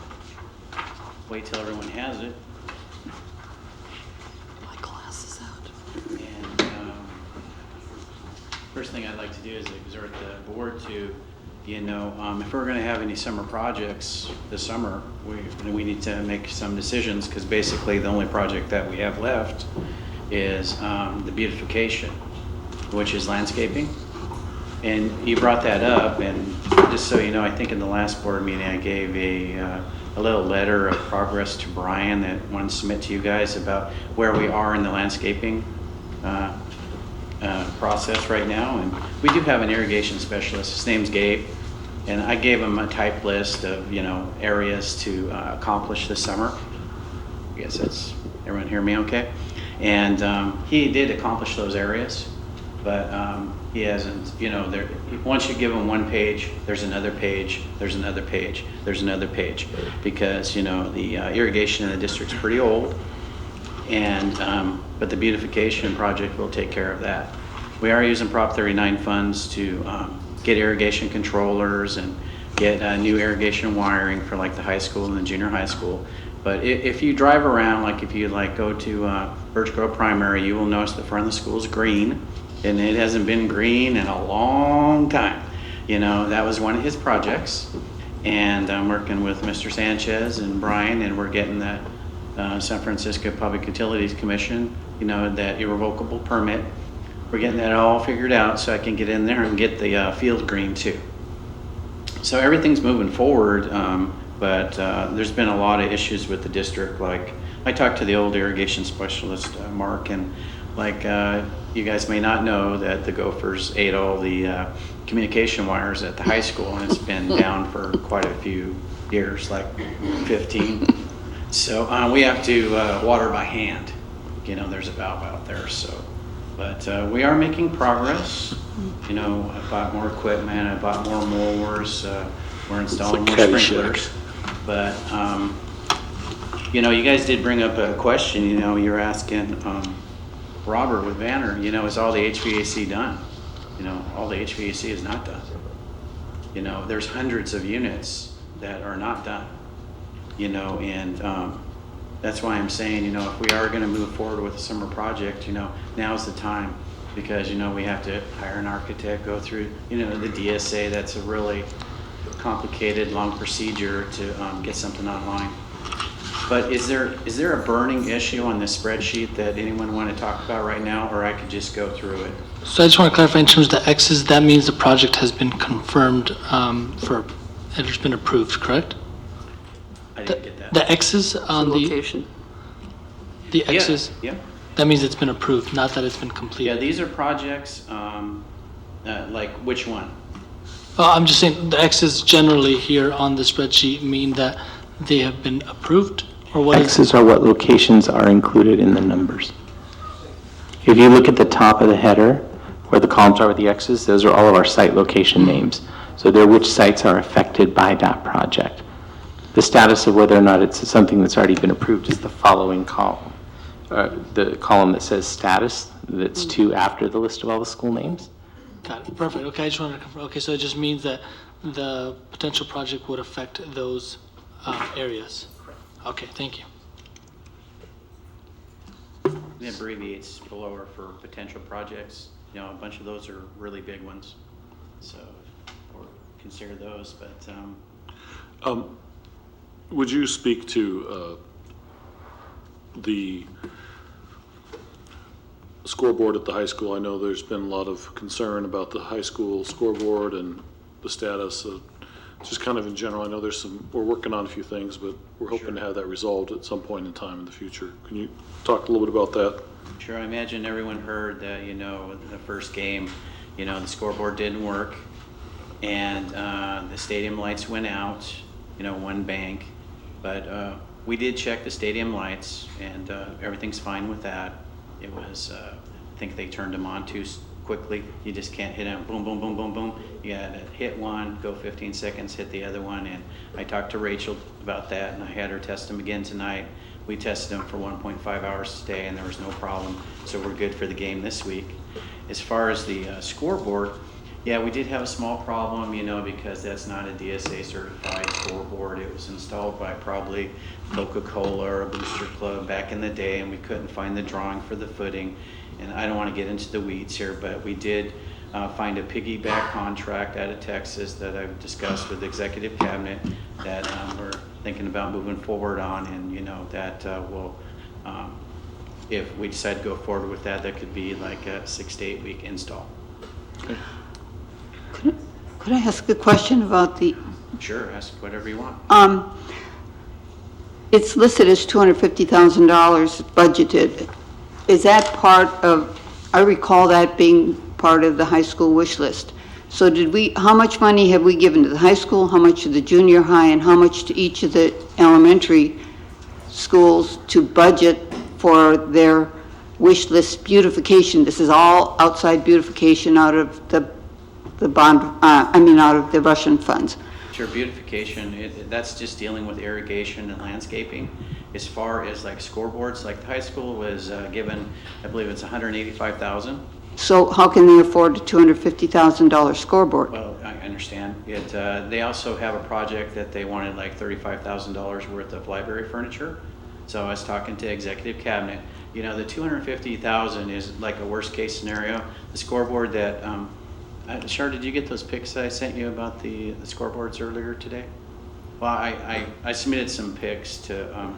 G: Wait till everyone has it.
I: My glasses out.
G: And first thing I'd like to do is exhort the board to, if we're going to have any summer projects this summer, we need to make some decisions, because basically the only project that we have left is the beautification, which is landscaping. And you brought that up, and just so you know, I think in the last board meeting I gave a little letter of progress to Brian that I wanted to submit to you guys about where we are in the landscaping process right now. And we do have an irrigation specialist. His name's Gabe, and I gave him a type list of areas to accomplish this summer. I guess that's everyone hear me okay? And he did accomplish those areas, but he hasn't. Once you give him one page, there's another page, there's another page, there's another page, because the irrigation in the district's pretty old. And but the beautification project will take care of that. We are using Prop 39 funds to get irrigation controllers and get new irrigation wiring for like the high school and the junior high school. But if you drive around, like if you go to Birch Grove Primary, you will notice the front of the school is green, and it hasn't been green in a long time. That was one of his projects, and I'm working with Mr. Sanchez and Brian, and we're getting that San Francisco Public Utilities Commission, that irrevocable permit. We're getting that all figured out so I can get in there and get the field green too. So everything's moving forward, but there's been a lot of issues with the district. Like, I talked to the old irrigation specialist, Mark, and like, you guys may not know that the Gophers ate all the communication wires at the high school, and it's been down for quite a few years, like 15. So we have to water by hand. You know, there's a valve out there, so. But we are making progress. You know, I bought more equipment, I bought more mowers, we're installing more sprinklers. But, you know, you guys did bring up a question, you know, you're asking Robert with Vanner, you know, is all the HVAC done? You know, all the HVAC is not done. You know, there's hundreds of units that are not done, you know, and that's why I'm saying, you know, if we are gonna move forward with a summer project, you know, now's the time, because, you know, we have to hire an architect, go through, you know, the DSA. That's a really complicated, long procedure to get something online. But is there a burning issue on this spreadsheet that anyone want to talk about right now, or I could just go through it?
H: So I just want to clarify in terms of the X's, that means the project has been confirmed it has been approved, correct?
G: I didn't get that.
H: The X's on the
I: Location.
H: The X's?
G: Yeah.
H: That means it's been approved, not that it's been completed.
G: Yeah, these are projects, like which one?
H: I'm just saying the X's generally here on the spreadsheet mean that they have been approved, or what?
O: X's are what locations are included in the numbers. If you look at the top of the header, where the columns are with the X's, those are all of our site location names. So they're which sites are affected by that project. The status of whether or not it's something that's already been approved is the following column. The column that says status, that's two after the list of all the school names.
H: Got it, perfect, okay, I just wanted to confirm, okay, so it just means that the potential project would affect those areas. Okay, thank you.
G: It abbreviates below are for potential projects. You know, a bunch of those are really big ones. So, or consider those, but.
B: Would you speak to the scoreboard at the high school? I know there's been a lot of concern about the high school scoreboard and the status of, just kind of in general. I know we're working on a few things, but we're hoping to have that resolved at some point in time in the future. Can you talk a little bit about that?
G: Sure, I imagine everyone heard that, you know, the first game, you know, the scoreboard didn't work, and the stadium lights went out, you know, one bank. But we did check the stadium lights, and everything's fine with that. It was, I think they turned them on too quickly. You just can't hit them, boom, boom, boom, boom, boom. You gotta hit one, go 15 seconds, hit the other one. And I talked to Rachel about that, and I had her test them again tonight. We tested them for 1.5 hours today, and there was no problem. So we're good for the game this week. As far as the scoreboard, yeah, we did have a small problem, you know, because that's not a DSA certified scoreboard. It was installed by probably Coca-Cola or a booster club back in the day, and we couldn't find the drawing for the footing. And I don't want to get into the weeds here, but we did find a piggyback contract out of Texas that I've discussed with the executive cabinet that we're thinking about moving forward on, and you know, that will, if we decide to go forward with that, that could be like a 6 to 8 week install.
B: Okay.
A: Could I ask a question about the?
G: Sure, ask whatever you want.
A: It's listed as $250,000 budgeted. Is that part of, I recall that being part of the high school wish list. So how much money have we given to the high school, how much to the junior high, and how much to each of the elementary schools to budget for their wish list beautification? This is all outside beautification out of the bond, out of the Russian funds.
G: Sure, beautification, that's just dealing with irrigation and landscaping. As far as like scoreboards, like the high school was given, I believe it's $185,000.
A: So how can they afford a $250,000 scoreboard?
G: Well, I understand. They also have a project that they wanted like $35,000 worth of library furniture. So I was talking to executive cabinet. You know, the $250,000 is like a worst case scenario. The scoreboard that, Shar, did you get those pics I sent you about the scoreboards earlier today? Well, I submitted some pics to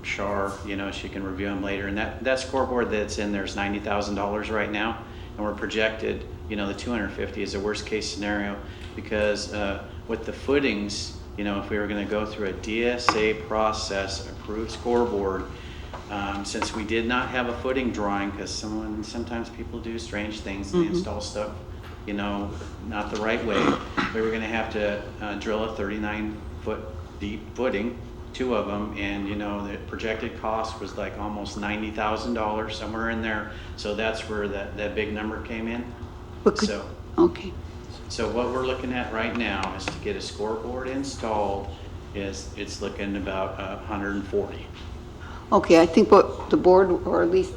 G: Shar, you know, she can review them later. And that scoreboard that's in there is $90,000 right now. And we're projected, you know, the 250 is a worst case scenario because with the footings, you know, if we were gonna go through a DSA process, approved scoreboard, since we did not have a footing drawing, because sometimes people do strange things, and they install stuff, you know, not the right way, we were gonna have to drill a 39-foot deep footing, 2 of them, and you know, the projected cost was like almost $90,000, somewhere in there. So that's where that big number came in.
A: Okay.
G: So what we're looking at right now is to get a scoreboard installed, it's looking about 140.
A: Okay, I think what the board, or at least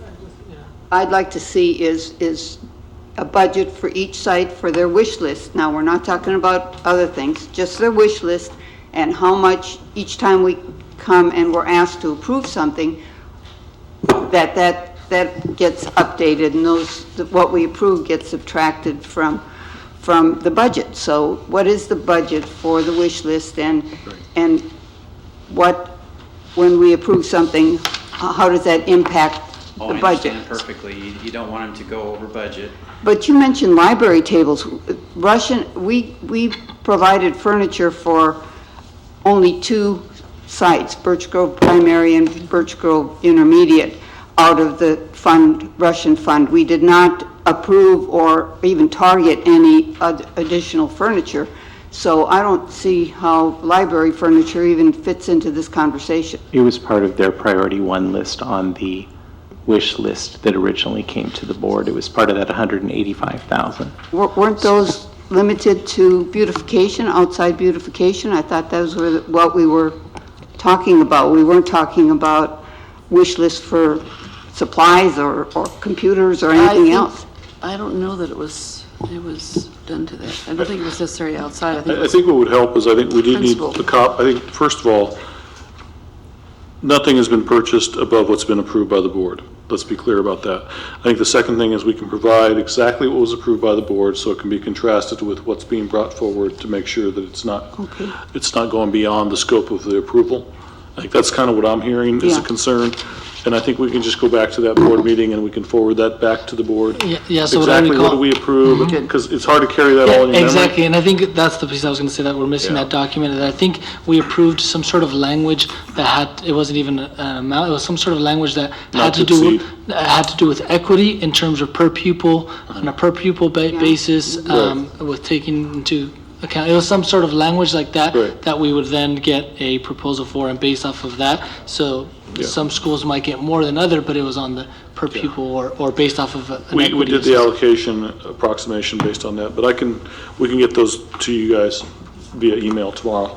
A: I'd like to see is a budget for each site for their wish list. Now, we're not talking about other things, just their wish list, and how much each time we come and we're asked to approve something, that gets updated, and what we approve gets subtracted from the budget. So what is the budget for the wish list, and what, when we approve something, how does that impact the
G: I
A: budget?
G: understand perfectly. You don't want them to go over budget.
A: But you mentioned library tables. We provided furniture for only 2 sites, Birch Grove Primary and Birch Grove Intermediate, out of the Russian fund. We did not approve or even target any additional furniture. So I don't see how library furniture even fits into this conversation.
O: It was part of their priority 1 list on the wish list that originally came to the board. It was part of that 185,000.
A: Weren't those limited to beautification, outside beautification? I thought those were what we were talking about. We weren't talking about wish list for supplies or computers or anything else.
I: I don't know that it was done to that. I don't think it was necessarily outside.
B: I think what would help is, I think we do need the I think, first of all, nothing has been purchased above what's been approved by the board. Let's be clear about that. I think the second thing is we can provide exactly what was approved by the board, so it can be contrasted with what's being brought forward to make sure that it's not going beyond the scope of the approval. I think that's kind of what I'm hearing is a concern. And I think we can just go back to that board meeting and we can forward that back to the board.
H: Yeah, so
B: exactly what do we approve? Because it's hard to carry that all in your memory.
H: Exactly, and I think that's the piece I was going to say, that we're missing that document. And I think we approved some sort of language that it wasn't even an amount, it was some sort of language that had to do with equity in terms of per pupil, on a per pupil basis, with taking into account. It was some sort of language like that that we would then get a proposal for, and based off of that. So some schools might get more than other, but it was on the per pupil or based off of an equity.
B: We did the allocation approximation based on that, but we can get those to you guys via email tomorrow.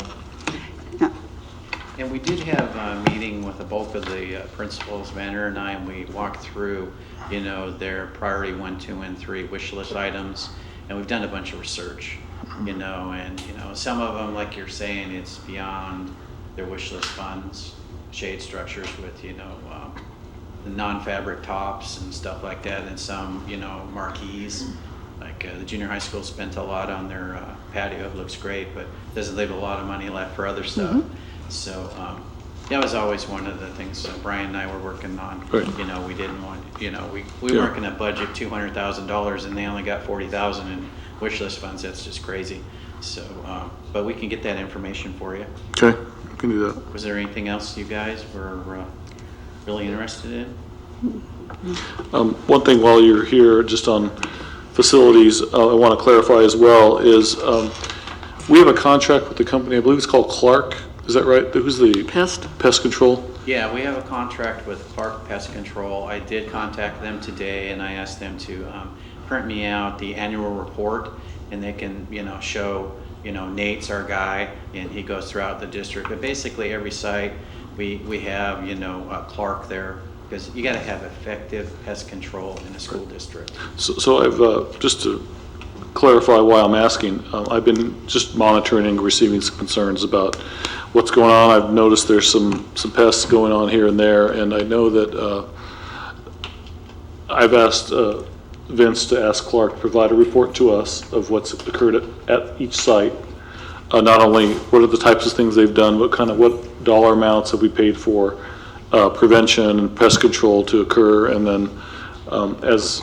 G: And we did have a meeting with the bulk of the principals, Vanner and I, and we walked through, you know, their priority 1, 2, and 3 wish list items, and we've done a bunch of research, you know, and you know, some of them, like you're saying, it's beyond their wish list funds, shade structures with, you know, the non-fabric tops and stuff like that, and some, you know, marquees. Like the junior high school spent a lot on their patio. It looks great, but doesn't leave a lot of money left for other stuff. So that was always one of the things Brian and I were working on. You know, we didn't want, you know, we weren't going to budget $200,000 and they only got $40,000 in wish list funds. That's just crazy. So, but we can get that information for you.
B: Okay, we can do that.
G: Was there anything else you guys were really interested in?
B: One thing while you're here, just on facilities, I want to clarify as well, is we have a contract with the company, I believe it's called Clark, is that right? Who's the? Pest Control?
G: Yeah, we have a contract with Clark Pest Control. I did contact them today and I asked them to print me out the annual report, and they can, you know, show, you know, Nate's our guy and he goes throughout the district. But basically every site we have, you know, Clark there, because you got to have effective pest control in a school district.
B: So I've, just to clarify why I'm asking, I've been just monitoring and receiving some concerns about what's going on. I've noticed there's some pests going on here and there, and I know that I've asked Vince to ask Clark to provide a report to us of what's occurred at each site. Not only what are the types of things they've done, but kind of what dollar amounts have we paid for prevention and pest control to occur. And then as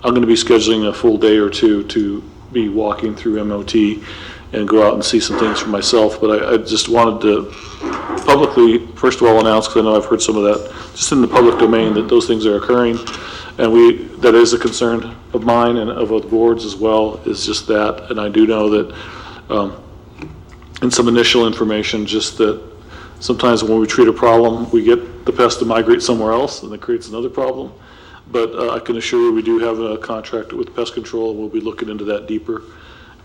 B: I'm going to be scheduling a full day or two to be walking through MOT and go out and see some things for myself. But I just wanted to publicly, first of all, announce, because I know I've heard some of that, just in the public domain, that those things are occurring. And that is a concern of mine and of the boards as well, is just that. And I do know that in some initial information, just that sometimes when we treat a problem, we get the pest to migrate somewhere else, and that creates another problem. But I can assure you we do have a contract with pest control, and we'll be looking into that deeper.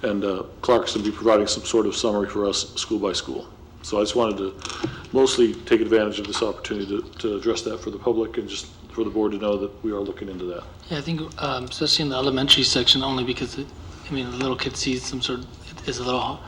B: And Clark's going to be providing some sort of summary for us school by school. So I just wanted to mostly take advantage of this opportunity to address that for the public and just for the board to know that we are looking into that.
H: Yeah, I think especially in the elementary section, only because the little kid sees some sort of, it's a little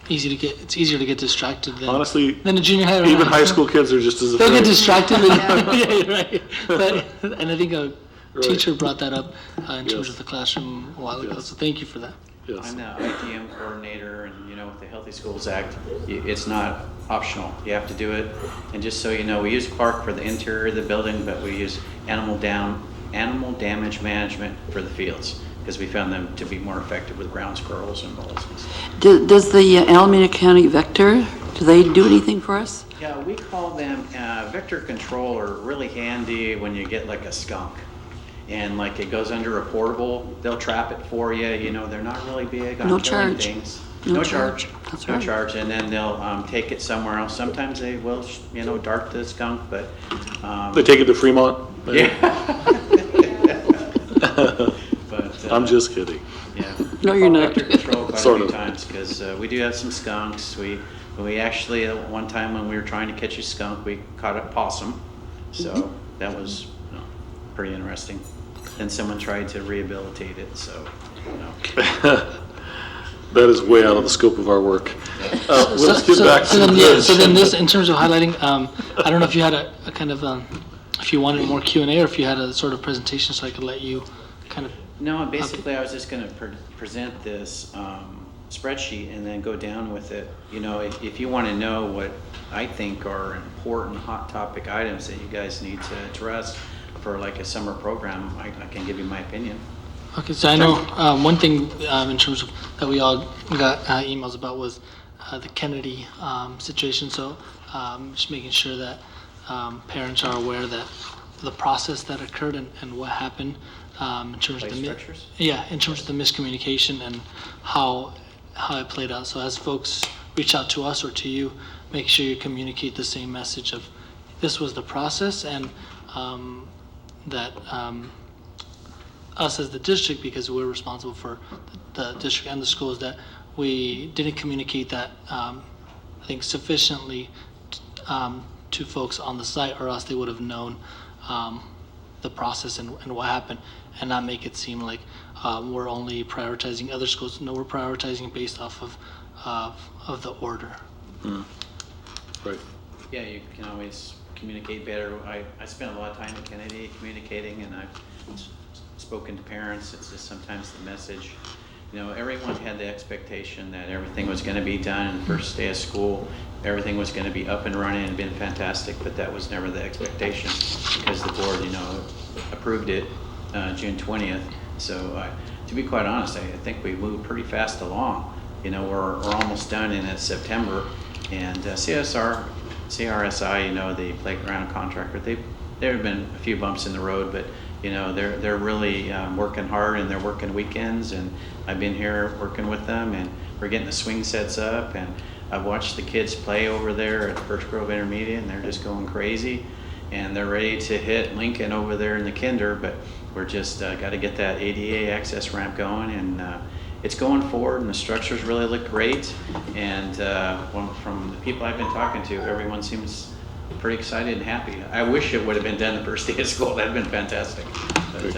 H: easy to get. It's easier to get distracted than
B: honestly
H: than a junior high.
B: Even high school kids are just as
H: they'll
B: afraid.
H: get distracted. Yeah, you're right. But and I think a teacher brought that up in terms of the classroom a while ago. So thank you for that.
B: Yes.
G: I'm the ITM coordinator, and with the Healthy Schools Act, it's not optional. You have to do it. And just so you know, we use Clark for the interior of the building, but we use animal damage management for the fields, because we found them to be more effective with ground squirrels and moles and stuff.
I: Does the Alameda County Vector, do they do anything for us?
G: Yeah, we call them vector control, are really handy when you get like a skunk. And like it goes under a portable, they'll trap it for you. They're not really big on killing things. No charge.
I: That's
G: no
I: right.
G: charge. And then they'll take it somewhere else. Sometimes they will, dart the skunk, but
B: They take it to Fremont?
G: yeah. But
B: I'm just kidding.
G: yeah.
I: No, you're not.
G: Vector control quite
B: Sort
G: a
B: of.
G: few times, because we do have some skunks. We actually one time when we were trying to catch a skunk, we caught a possum. So that was pretty interesting. Then someone tried to rehabilitate it, so,
B: That is way out of the scope of our work. Let's get back to
H: So then this, in terms of highlighting, I don't know if you had a kind of, if you wanted more Q&A or if you had a sort of presentation so I could let you kind of.
G: No, basically I was just going to present this spreadsheet and then go down with it. If you want to know what I think are important hot topic items that you guys need to address for like a summer program, I can give you my opinion.
H: Okay, so I know one thing in terms of that we all got emails about was the Kennedy situation. So just making sure that parents are aware that the process that occurred and what happened in terms of the in terms of the miscommunication and how it played out. So as folks reach out to us or to you, make sure you communicate the same message of this was the process, and that us as the district, because we're responsible for the district and the schools, that we didn't communicate that I think sufficiently to folks on the site, or else they would have known the process and what happened, and not make it seem like we're only prioritizing other schools. No, we're prioritizing based off of the order.
B: Right.
G: Yeah, you can always communicate better. I spent a lot of time at Kennedy communicating, and I've spoken to parents. It's just sometimes the message. Everyone had the expectation that everything was going to be done in the first day of school. Everything was going to be up and running and been fantastic, but that was never the expectation, because the board, approved it June 20th. So to be quite honest, I think we moved pretty fast along. We're almost done in September, and CRSI, the playground contractor, there have been a few bumps in the road, but they're really working hard, and they're working weekends, and I've been here working with them, and we're getting the swing sets up, and I've watched the kids play over there at First Grove Intermediate, and they're just going crazy, and they're ready to hit Lincoln over there in the kinder, but we're just got to get that ADA access ramp going, and it's going forward, and the structures really look great, and from the people I've been talking to, everyone seems pretty excited and happy. I wish it would have been done the first day of school. That'd been fantastic, but it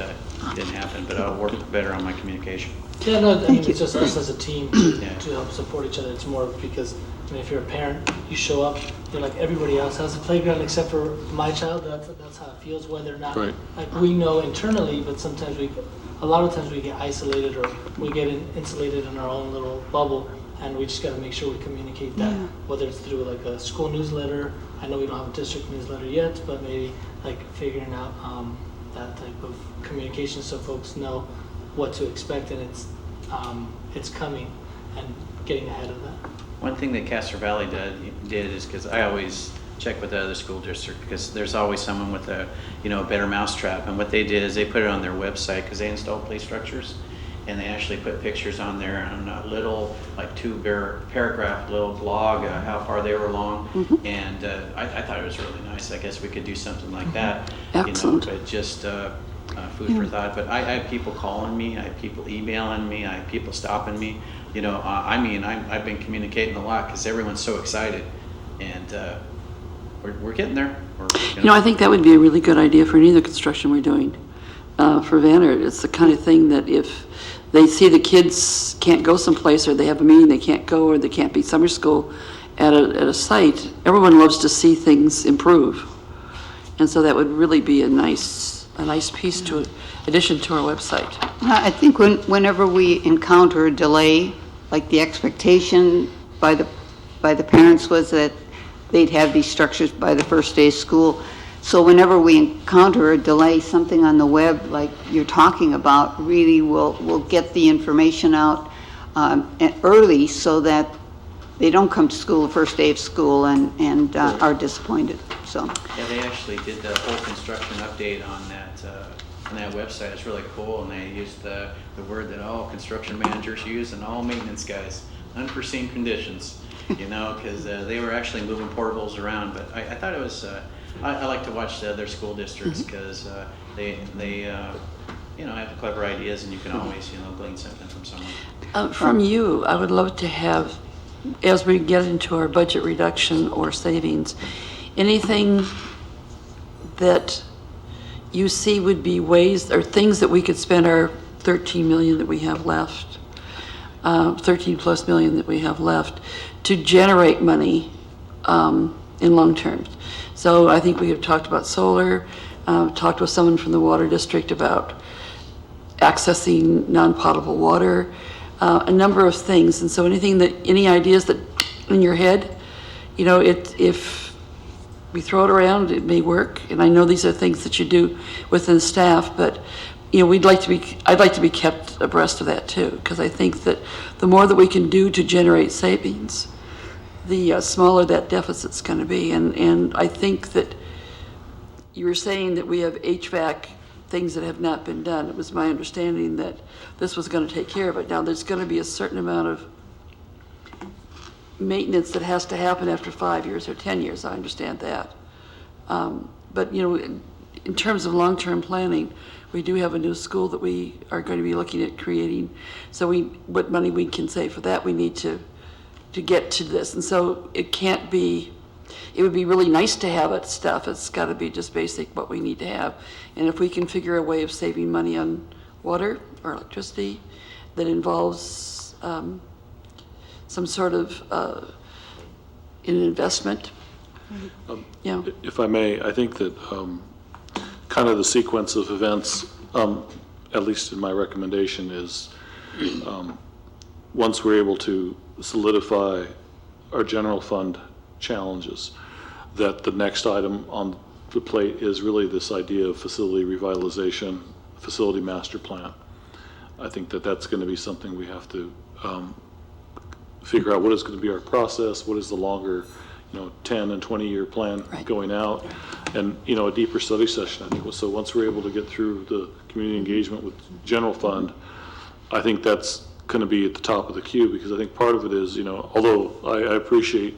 G: didn't happen. But I'll work better on my communication.
H: Yeah, no, I mean, it's just us as a team to help support each other. It's more because, if you're a parent, you show up, you're like, everybody else has a playground except for my child. That's how it feels, whether or not, like, we know internally, but sometimes a lot of times we get isolated, or we get insulated in our own little bubble, and we just got to make sure we communicate that, whether it's through like a school newsletter. I know we don't have a district newsletter yet, but maybe like figuring out that type of communication so folks know what to expect, and it's coming. and getting ahead of that.
G: One thing that Castro Valley did is, because I always check with the other school district, because there's always someone with a, a better mousetrap. And what they did is they put it on their website, because they install play structures, and they actually put pictures on there on a little, like paragraph little blog, how far they were along. And I thought it was really nice. I guess we could do something like that.
I: Excellent.
G: But just food for thought. But I have people calling me, I have people emailing me, I have people stopping me. I've been communicating a lot because everyone's so excited, and we're getting there.
I: I think that would be a really good idea for any of the construction we're doing. For Vanner, it's the kind of thing that if they see the kids can't go someplace, or they have a meeting they can't go, or they can't be summer school at a site, everyone loves to see things improve. And so that would really be a nice piece to addition to our website.
A: I think whenever we encounter a delay, like the expectation by the parents was that they'd have these structures by the first day of school. So whenever we encounter a delay, something on the web like you're talking about really will get the information out early so that they don't come to school the first day of school and are disappointed. So
G: yeah, they actually did the whole construction update on that website. It's really cool, and they used the word that all construction managers use and all maintenance guys: unforeseen conditions. Because they were actually moving portables around. But I thought it was. I like to watch the other school districts because they have clever ideas, and you can always glean something from someone.
I: From you, I would love to have, as we get into our budget reduction or savings, anything that you see would be ways or things that we could spend our 13 million that we have left, 13 plus million that we have left, to generate money in long terms. So I think we have talked about solar, talked with someone from the water district about accessing non-potable water, a number of things. And so any ideas that in your head, if we throw it around, it may work. And I know these are things that you do within staff, but I'd like to be kept abreast of that too, because I think that the more that we can do to generate savings, the smaller that deficit's going to be. And I think that you were saying that we have HVAC things that have not been done. It was my understanding that this was going to take care of it. Now, there's going to be a certain amount of maintenance that has to happen after 5 years or 10 years. I understand that. But, in terms of long-term planning, we do have a new school that we are going to be looking at creating. So what money we can save for that, we need to get to this. And so it would be really nice to have it stuff. It's got to be just basic what we need to have. And if we can figure a way of saving money on water or electricity that involves some sort of an investment.
B: If I may, I think that kind of the sequence of events, at least in my recommendation, is once we're able to solidify our general fund challenges, that the next item on the plate is really this idea of facility revitalization, facility master plan. I think that that's going to be something we have to figure out what is going to be our process, what is the longer 10 and 20-year plan going out, and a deeper study session, I think. So once we're able to get through the community engagement with general fund, I think that's going to be at the top of the queue, because I think part of it is, although I appreciate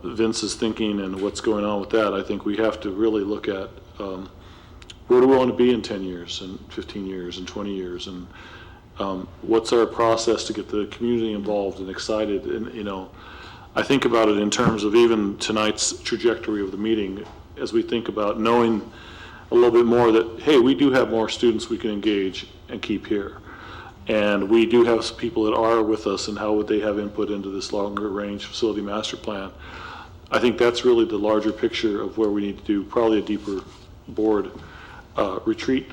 B: Vince's thinking and what's going on with that, I think we have to really look at where do we want to be in 10 years and 15 years and 20 years, and what's our process to get the community involved and excited. And I think about it in terms of even tonight's trajectory of the meeting, as we think about knowing a little bit more that, hey, we do have more students we can engage and keep here. And we do have some people that are with us, and how would they have input into this longer range facility master plan? I think that's really the larger picture of where we need to do probably a deeper board retreat.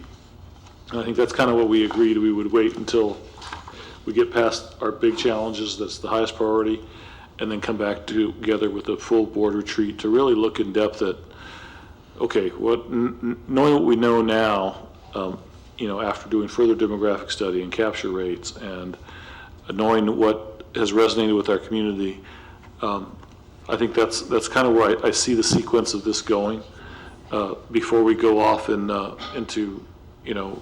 B: And I think that's kind of what we agreed. We would wait until we get past our big challenges, that's the highest priority, and then come back together with a full board retreat to really look in depth at, okay, knowing what we know now, after doing further demographic study and capture rates and knowing what has resonated with our community, I think that's kind of where I see the sequence of this going before we go off into, you know,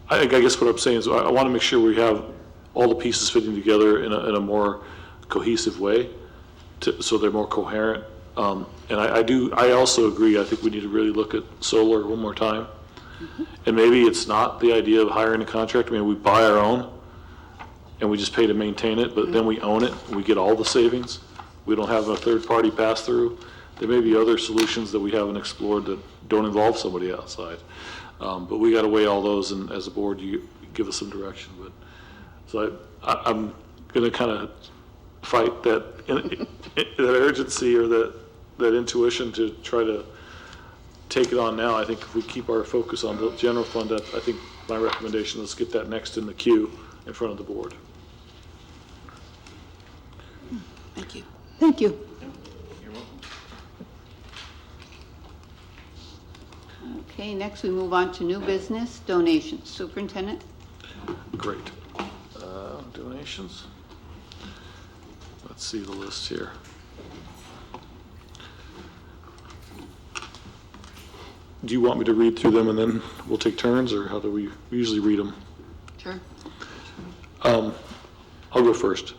B: I guess what I'm saying is I want to make sure we have all the pieces fitting together in a more cohesive way, so they're more coherent. And I also agree, I think we need to really look at solar one more time. And maybe it's not the idea of hiring a contractor. I mean, we buy our own and we just pay to maintain it, but then we own it, we get all the savings. We don't have a third-party pass-through. There may be other solutions that we haven't explored that don't involve somebody outside. But we got to weigh all those, and as a board, you give us some direction. But so I'm going to kind of fight that urgency or that intuition to try to take it on now. I think if we keep our focus on the general fund, I think my recommendation is get that next in the queue in front of the board.
A: Thank you. Thank you. Okay, next we move on to new business, donations. Superintendent?
B: Great. Donations. Let's see the list here. Do you want me to read through them and then we'll take turns, or how do we usually read them?
I: Sure.
B: I'll go first,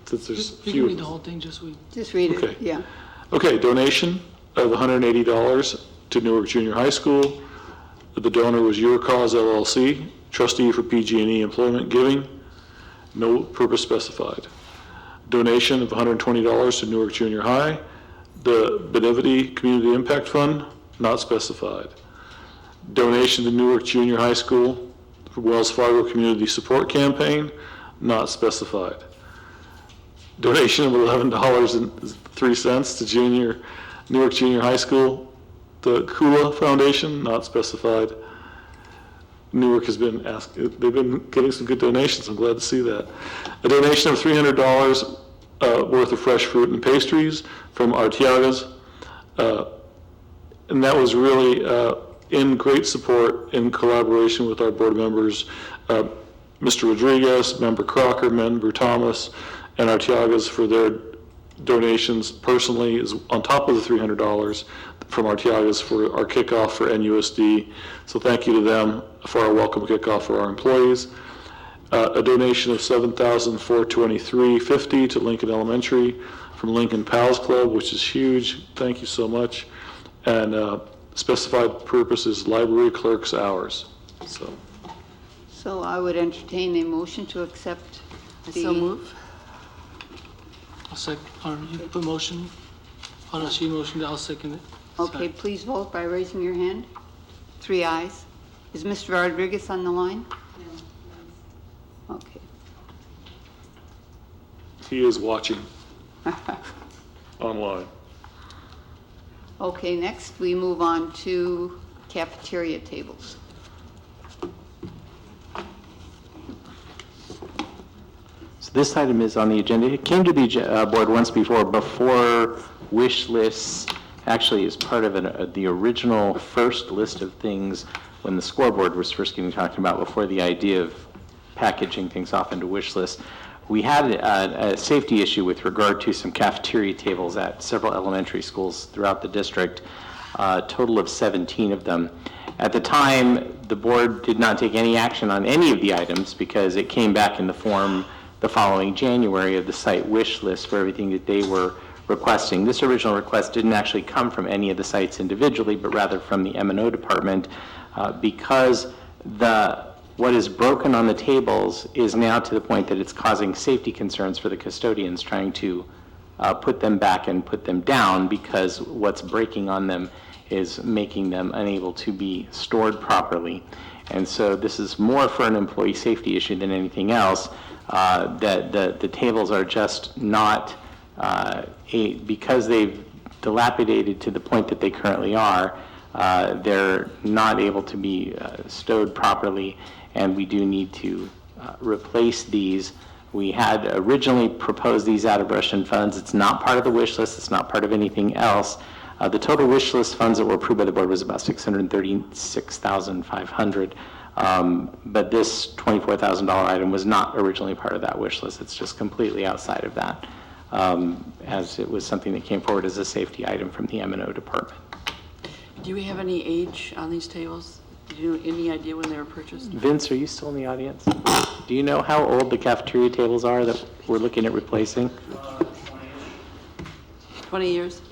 B: since there's
H: You can read the whole thing, just
A: read
B: Okay.
A: it, yeah.
B: Okay, donation of $180 to Newark Junior High School. The donor was Your Cause LLC, trustee for PG&E Employment Giving, no purpose specified. Donation of $120 to Newark Junior High. The Benevity Community Impact Fund, not specified. Donation to Newark Junior High School for Wells Fargo Community Support Campaign, not specified. Donation of $11.03 to Newark Junior High School, the Kula Foundation, not specified. Newark has been asked, they've been getting some good donations, I'm glad to see that. A donation of $300 worth of fresh fruit and pastries from Artiaga's. And that was really in great support, in collaboration with our board members, Mr. Rodriguez, Member Crocker, Member Thomas, and Artiaga's for their donations personally, is on top of the $300 from Artiaga's for our kickoff for NUSD. So thank you to them for our welcome kickoff for our employees. A donation of $7,423.50 to Lincoln Elementary from Lincoln Pals Club, which is huge. Thank you so much. And specified purpose is library clerk's hours.
A: So I would entertain a motion to accept the...
I: So move.
H: I'll second, or you put motion, unless you motioned, I'll second it.
A: Okay, please vote by raising your hand. 3 ayes. Is Mr. Rodriguez on the line? No. Okay.
B: He is watching online.
A: Okay, next we move on to cafeteria tables.
O: So this item is on the agenda. It came to the board once before wish lists actually is part of the original first list of things when the scoreboard was first getting talked about, before the idea of packaging things off into wish lists. We had a safety issue with regard to some cafeteria tables at several elementary schools throughout the district, a total of 17 of them. At the time, the board did not take any action on any of the items because it came back in the form the following January of the site wish list for everything that they were requesting. This original request didn't actually come from any of the sites individually, but rather from the M&O department, because what is broken on the tables is now to the point that it's causing safety concerns for the custodians trying to put them back and put them down, because what's breaking on them is making them unable to be stored properly. And so this is more for an employee safety issue than anything else, that the tables are just not, because they've dilapidated to the point that they currently are, they're not able to be stowed properly, and we do need to replace these. We had originally proposed these out of Russian funds. It's not part of the wish list. It's not part of anything else. The total wish list funds that were approved by the board was about $636,500. But this $24,000 item was not originally part of that wish list. It's just completely outside of that, as it was something that came forward as a safety item from the M&O department.
I: Do you have any age on these tables? Do you have any idea when they were purchased?
O: Vince, are you still in the audience? Do you know how old the cafeteria tables are that we're looking at replacing?
I: 20 years?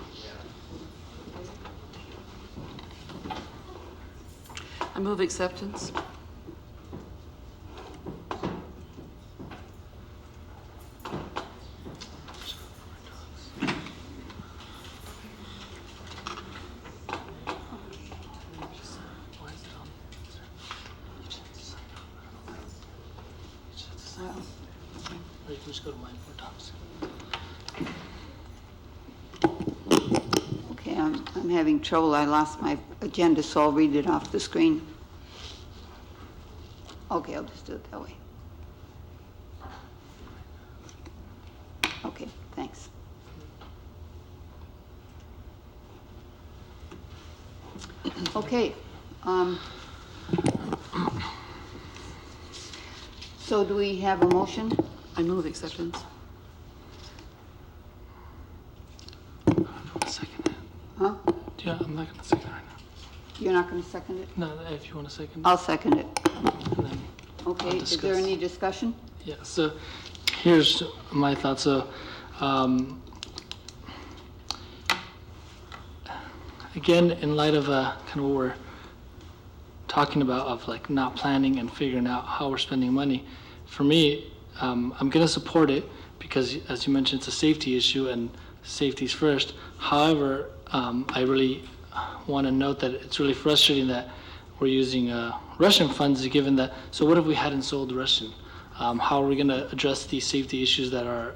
I: I move acceptance.
H: Or you can just go to mine 4 times.
A: Okay, I'm having trouble. I lost my agenda, so I'll read it off the screen. Okay, I'll just do it that way. Okay, thanks. Okay. So do we have a motion?
I: I move acceptance. Huh?
H: Yeah, I'm not going to second it right now.
A: You're not going to second it?
H: No, if you want to second it.
A: I'll second it.
H: And then
A: Okay,
H: I'll
A: is there
H: discuss.
A: any discussion?
H: Yeah, so here's my thoughts. So, again, in light of kind of what we're talking about of like not planning and figuring out how we're spending money, for me, I'm going to support it because, as you mentioned, it's a safety issue and safety's first. However, I really want to note that it's really frustrating that we're using Russian funds, given that. So what if we hadn't sold Russian? How are we going to address these safety issues that are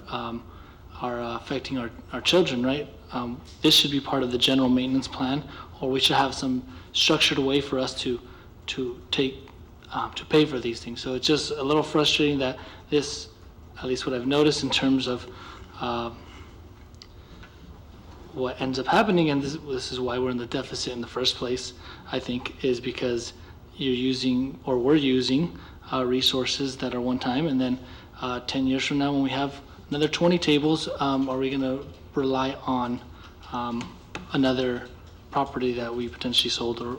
H: affecting our children, right? This should be part of the general maintenance plan, or we should have some structured way for us to pay for these things. So it's just a little frustrating that this, at least what I've noticed in terms of what ends up happening, and this is why we're in the deficit in the first place, I think, is because you're using, or we're using, resources that are one time, and then 10 years from now when we have another 20 tables, are we going to rely on another property that we potentially sold? Or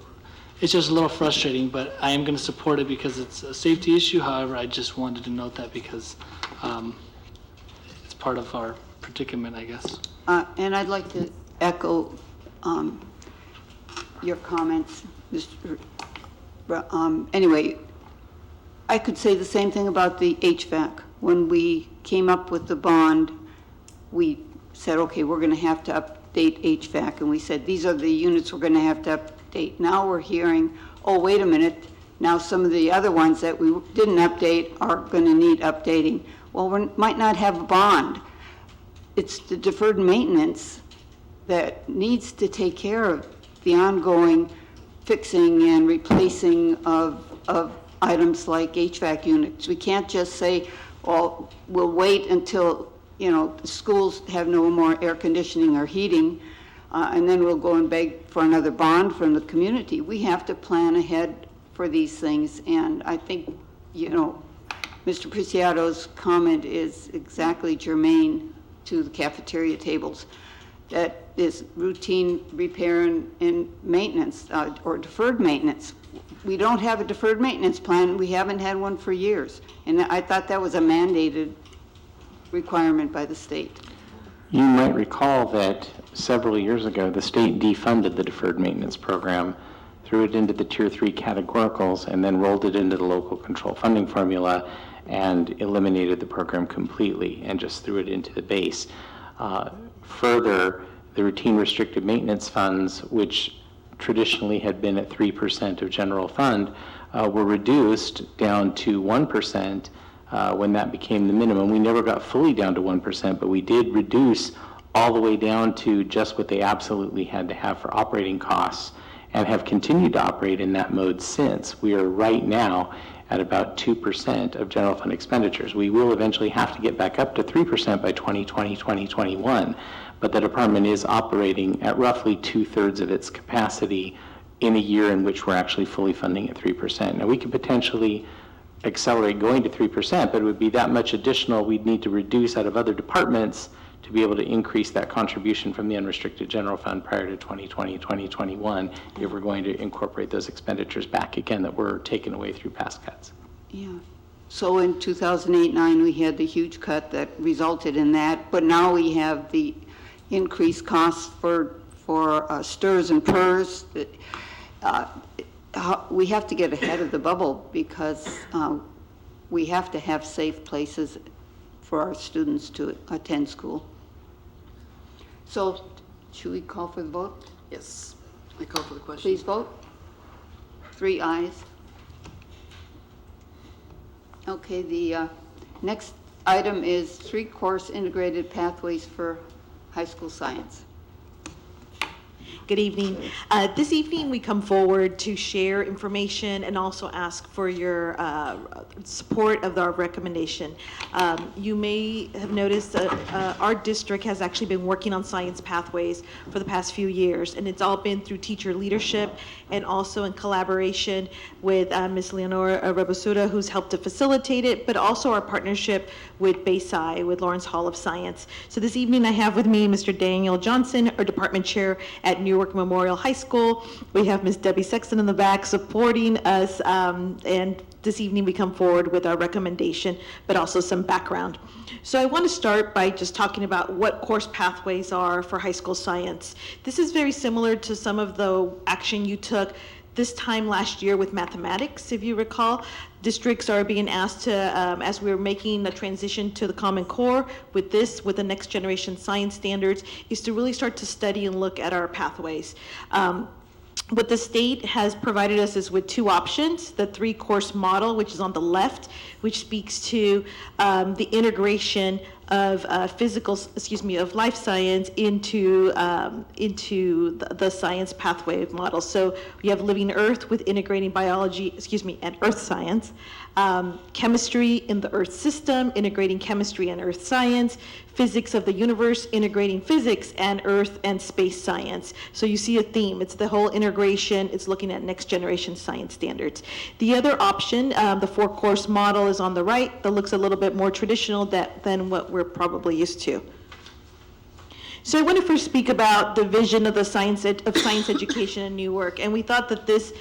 H: it's just a little frustrating, but I am going to support it because it's a safety issue. However, I just wanted to note that because it's part of our predicament, I guess.
A: And I'd like to echo your comments, Mr. Anyway, I could say the same thing about the HVAC. When we came up with the bond, we said, okay, we're going to have to update HVAC, and we said, these are the units we're going to have to update. Now we're hearing, oh, wait a minute, now some of the other ones that we didn't update are going to need updating. Well, we might not have a bond. It's the deferred maintenance that needs to take care of the ongoing fixing and replacing of items like HVAC units. We can't just say, well, we'll wait until, the schools have no more air conditioning or heating, and then we'll go and beg for another bond from the community. We have to plan ahead for these things, and I think, Mr. Preciado's comment is exactly germane to the cafeteria tables. That is routine repair and maintenance, or deferred maintenance. We don't have a deferred maintenance plan. We haven't had one for years. And I thought that was a mandated requirement by the state.
O: You might recall that several years ago, the state defunded the deferred maintenance program, threw it into the Tier 3 categoricals, and then rolled it into the local control funding formula and eliminated the program completely and just threw it into the base. Further, the routine restricted maintenance funds, which traditionally had been at 3% of general fund, were reduced down to 1% when that became the minimum. We never got fully down to 1%, but we did reduce all the way down to just what they absolutely had to have for operating costs, and have continued to operate in that mode since. We are right now at about 2% of general fund expenditures. We will eventually have to get back up to 3% by 2020, 2021, but the department is operating at roughly 2/3 of its capacity in a year in which we're actually fully funding at 3%. Now, we could potentially accelerate going to 3%, but it would be that much additional we'd need to reduce out of other departments to be able to increase that contribution from the unrestricted general fund prior to 2020, 2021, if we're going to incorporate those expenditures back again that were taken away through past cuts.
A: Yeah. So in 2008-9, we had the huge cut that resulted in that, but now we have the increased costs for STRS and PERS. We have to get ahead of the bubble because we have to have safe places for our students to attend school. So should we call for the vote?
I: Yes, I call for the question.
A: Please vote. 3 ayes. Okay, the next item is 3-course integrated pathways for high school science.
K: Good evening. This evening, we come forward to share information and also ask for your support of our recommendation. You may have noticed that our district has actually been working on science pathways for the past few years, and it's all been through teacher leadership and also in collaboration with Ms. Leonora Rebasuda, who's helped to facilitate it, but also our partnership with Bayside, with Lawrence Hall of Science. So this evening, I have with me Mr. Daniel Johnson, our department chair at Newark Memorial High School. We have Ms. Debbie Sexton in the back supporting us, and this evening we come forward with our recommendation, but also some background. So I want to start by just talking about what course pathways are for high school science. This is very similar to some of the action you took this time last year with mathematics, if you recall. Districts are being asked to, as we're making the transition to the Common Core with the next generation science standards, is to really start to study and look at our pathways. What the state has provided us is with 2 options: the 3-course model, which is on the left, which speaks to the integration of of life science into the science pathway model. So we have Living Earth with integrating biology, and earth science. Chemistry in the earth system, integrating chemistry and earth science. Physics of the universe, integrating physics and earth and space science. So you see a theme. It's the whole integration. It's looking at next generation science standards. The other option, the 4-course model, is on the right. That looks a little bit more traditional than what we're probably used to. So I want to first speak about the vision of the science education in Newark, and we thought that this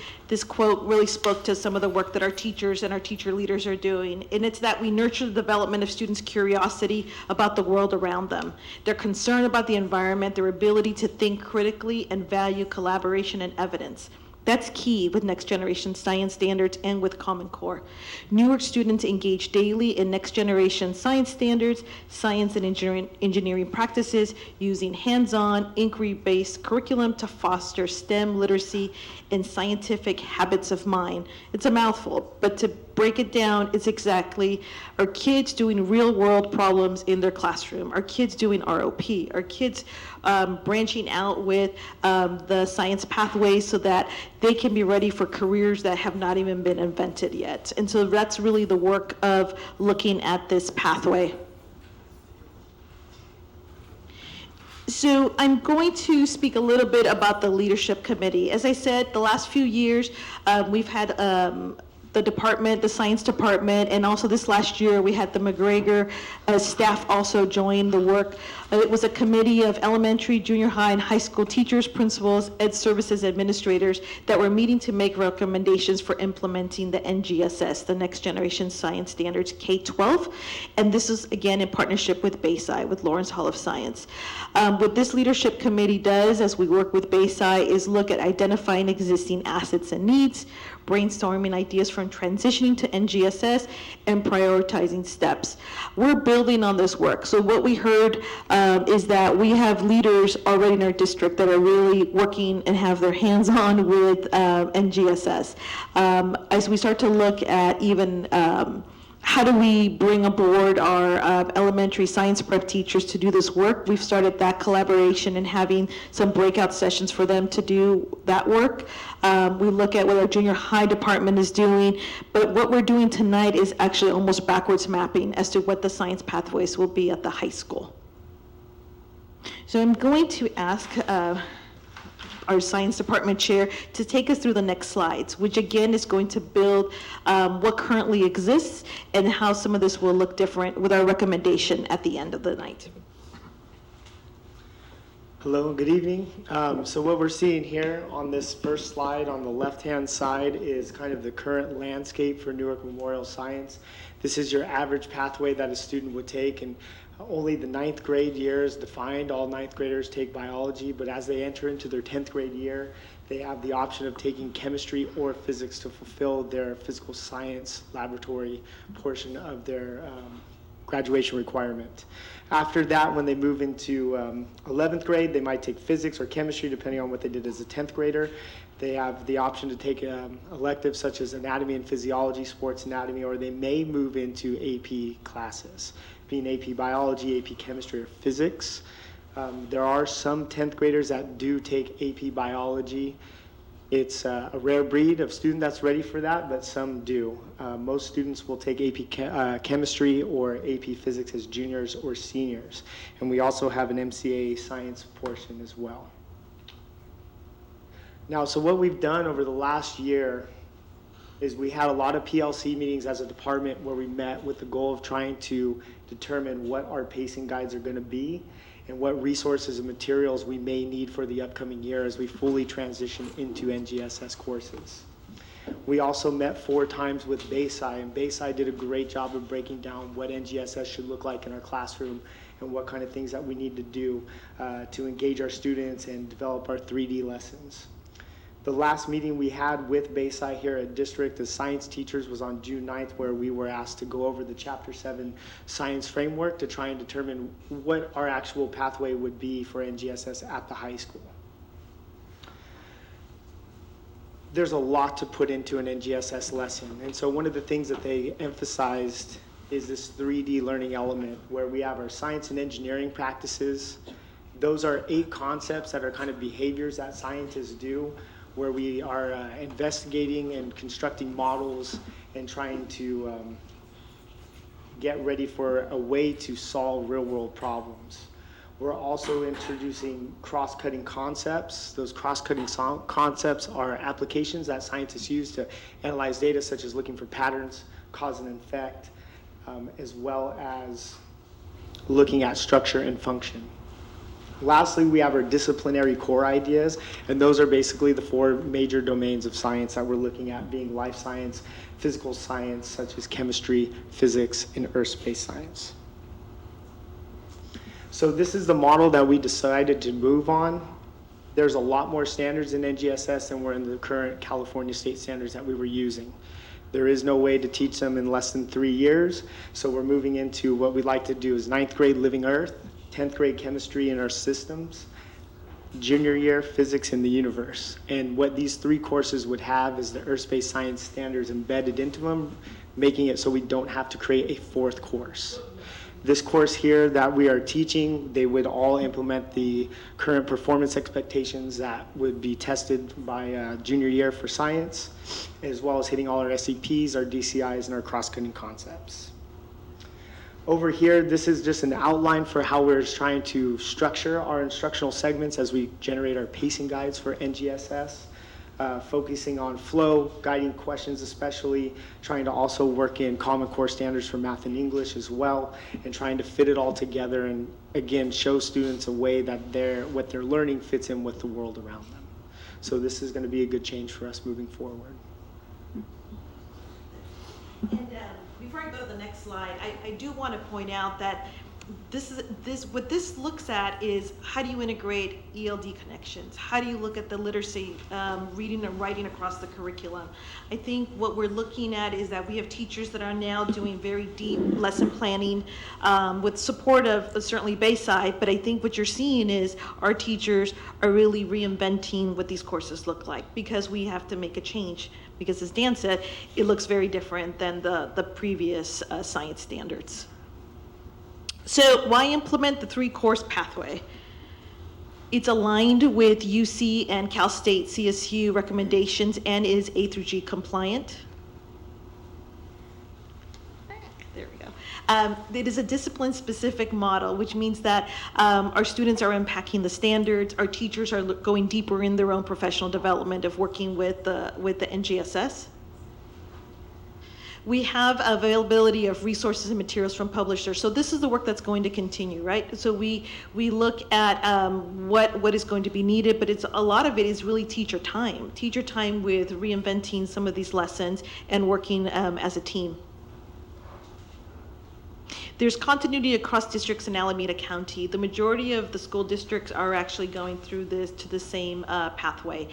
K: quote really spoke to some of the work that our teachers and our teacher leaders are doing, and it's that we nurture the development of students' curiosity about the world around them, their concern about the environment, their ability to think critically and value collaboration and evidence. That's key with next generation science standards and with Common Core. Newark students engage daily in next generation science standards, science and engineering practices using hands-on, inquiry-based curriculum to foster STEM literacy and scientific habits of mind. It's a mouthful, but to break it down, it's exactly our kids doing real world problems in their classroom, our kids doing ROP, our kids branching out with the science pathways so that they can be ready for careers that have not even been invented yet. And so that's really the work of looking at this pathway. So I'm going to speak a little bit about the leadership committee. As I said, the last few years, we've had the department, the science department, and also this last year we had the McGregor staff also join the work. It was a committee of elementary, junior high, and high school teachers, principals, ed services administrators that were meeting to make recommendations for implementing the NGSS, the Next Generation Science Standards K-12. And this is, again, in partnership with Bayside, with Lawrence Hall of Science. What this leadership committee does as we work with Bayside is look at identifying existing assets and needs, brainstorming ideas from transitioning to NGSS, and prioritizing steps. We're building on this work. So what we heard is that we have leaders already in our district that are really working and have their hands on with NGSS. As we start to look at even how do we bring aboard our elementary science prep teachers to do this work? We've started that collaboration and having some breakout sessions for them to do that work. We look at what our junior high department is doing, but what we're doing tonight is actually almost backwards mapping as to what the science pathways will be at the high school. So I'm going to ask our science department chair to take us through the next slides, which again is going to build what currently exists and how some of this will look different with our recommendation at the end of the night.
S: Hello, good evening. So what we're seeing here on this first slide on the left-hand side is kind of the current landscape for Newark Memorial Science. This is your average pathway that a student would take, and only the 9th grade year is defined. All 9th graders take biology, but as they enter into their 10th grade year, they have the option of taking chemistry or physics to fulfill their physical science laboratory portion of their graduation requirement. After that, when they move into 11th grade, they might take physics or chemistry, depending on what they did as a 10th grader. They have the option to take electives such as anatomy and physiology, sports anatomy, or they may move into AP classes, being AP biology, AP chemistry, or physics. There are some 10th graders that do take AP biology. It's a rare breed of student that's ready for that, but some do. Most students will take AP chemistry or AP physics as juniors or seniors. And we also have an MCA science portion as well. Now, so what we've done over the last year is we had a lot of PLC meetings as a department where we met with the goal of trying to determine what our pacing guides are going to be and what resources and materials we may need for the upcoming year as we fully transition into NGSS courses. We also met 4 times with Bayside, and Bayside did a great job of breaking down what NGSS should look like in our classroom and what kind of things that we need to do to engage our students and develop our 3D lessons. The last meeting we had with Bayside here at District as science teachers was on June 9th, where we were asked to go over the Chapter 7 science framework to try and determine what our actual pathway would be for NGSS at the high school. There's a lot to put into an NGSS lesson, and so one of the things that they emphasized is this 3D learning element where we have our science and engineering practices. Those are 8 concepts that are kind of behaviors that scientists do, where we are investigating and constructing models and trying to get ready for a way to solve real-world problems. We're also introducing cross-cutting concepts. Those cross-cutting concepts are applications that scientists use to analyze data, such as looking for patterns, cause and effect, as well as looking at structure and function. Lastly, we have our disciplinary core ideas, and those are basically the 4 major domains of science that we're looking at, being life science, physical science, such as chemistry, physics, and earth-space science. So this is the model that we decided to move on. There's a lot more standards in NGSS than were in the current California state standards that we were using. There is no way to teach them in less than 3 years, so we're moving into what we'd like to do is 9th grade living earth, 10th grade chemistry in our systems, junior year physics in the universe. And what these 3 courses would have is the earth-based science standards embedded into them, making it so we don't have to create a 4th course. This course here that we are teaching, they would all implement the current performance expectations that would be tested by junior year for science, as well as hitting all our SCPs, our DCIs, and our cross-cutting concepts. Over here, this is just an outline for how we're trying to structure our instructional segments as we generate our pacing guides for NGSS, focusing on flow, guiding questions especially, trying to also work in Common Core standards for math and English as well, and trying to fit it all together and, again, show students a way that what they're learning fits in with the world around them. So this is going to be a good change for us moving forward.
K: And before I go to the next slide, I do want to point out that what this looks at is how do you integrate ELD connections? How do you look at the literacy, reading and writing across the curriculum? I think what we're looking at is that we have teachers that are now doing very deep lesson planning with support of certainly Bayside, but I think what you're seeing is our teachers are really reinventing what these courses look like because we have to make a change. Because as Dan said, it looks very different than the previous science standards. So why implement the 3-course pathway? It's aligned with UC and Cal State CSU recommendations and is A through G compliant. There we go. It is a discipline-specific model, which means that our students are unpacking the standards, our teachers are going deeper in their own professional development of working with the NGSS. We have availability of resources and materials from publishers. So this is the work that's going to continue, right? So we look at what is going to be needed, but a lot of it is really teacher time with reinventing some of these lessons and working as a team. There's continuity across districts in Alameda County. The majority of the school districts are actually going through this to the same pathway.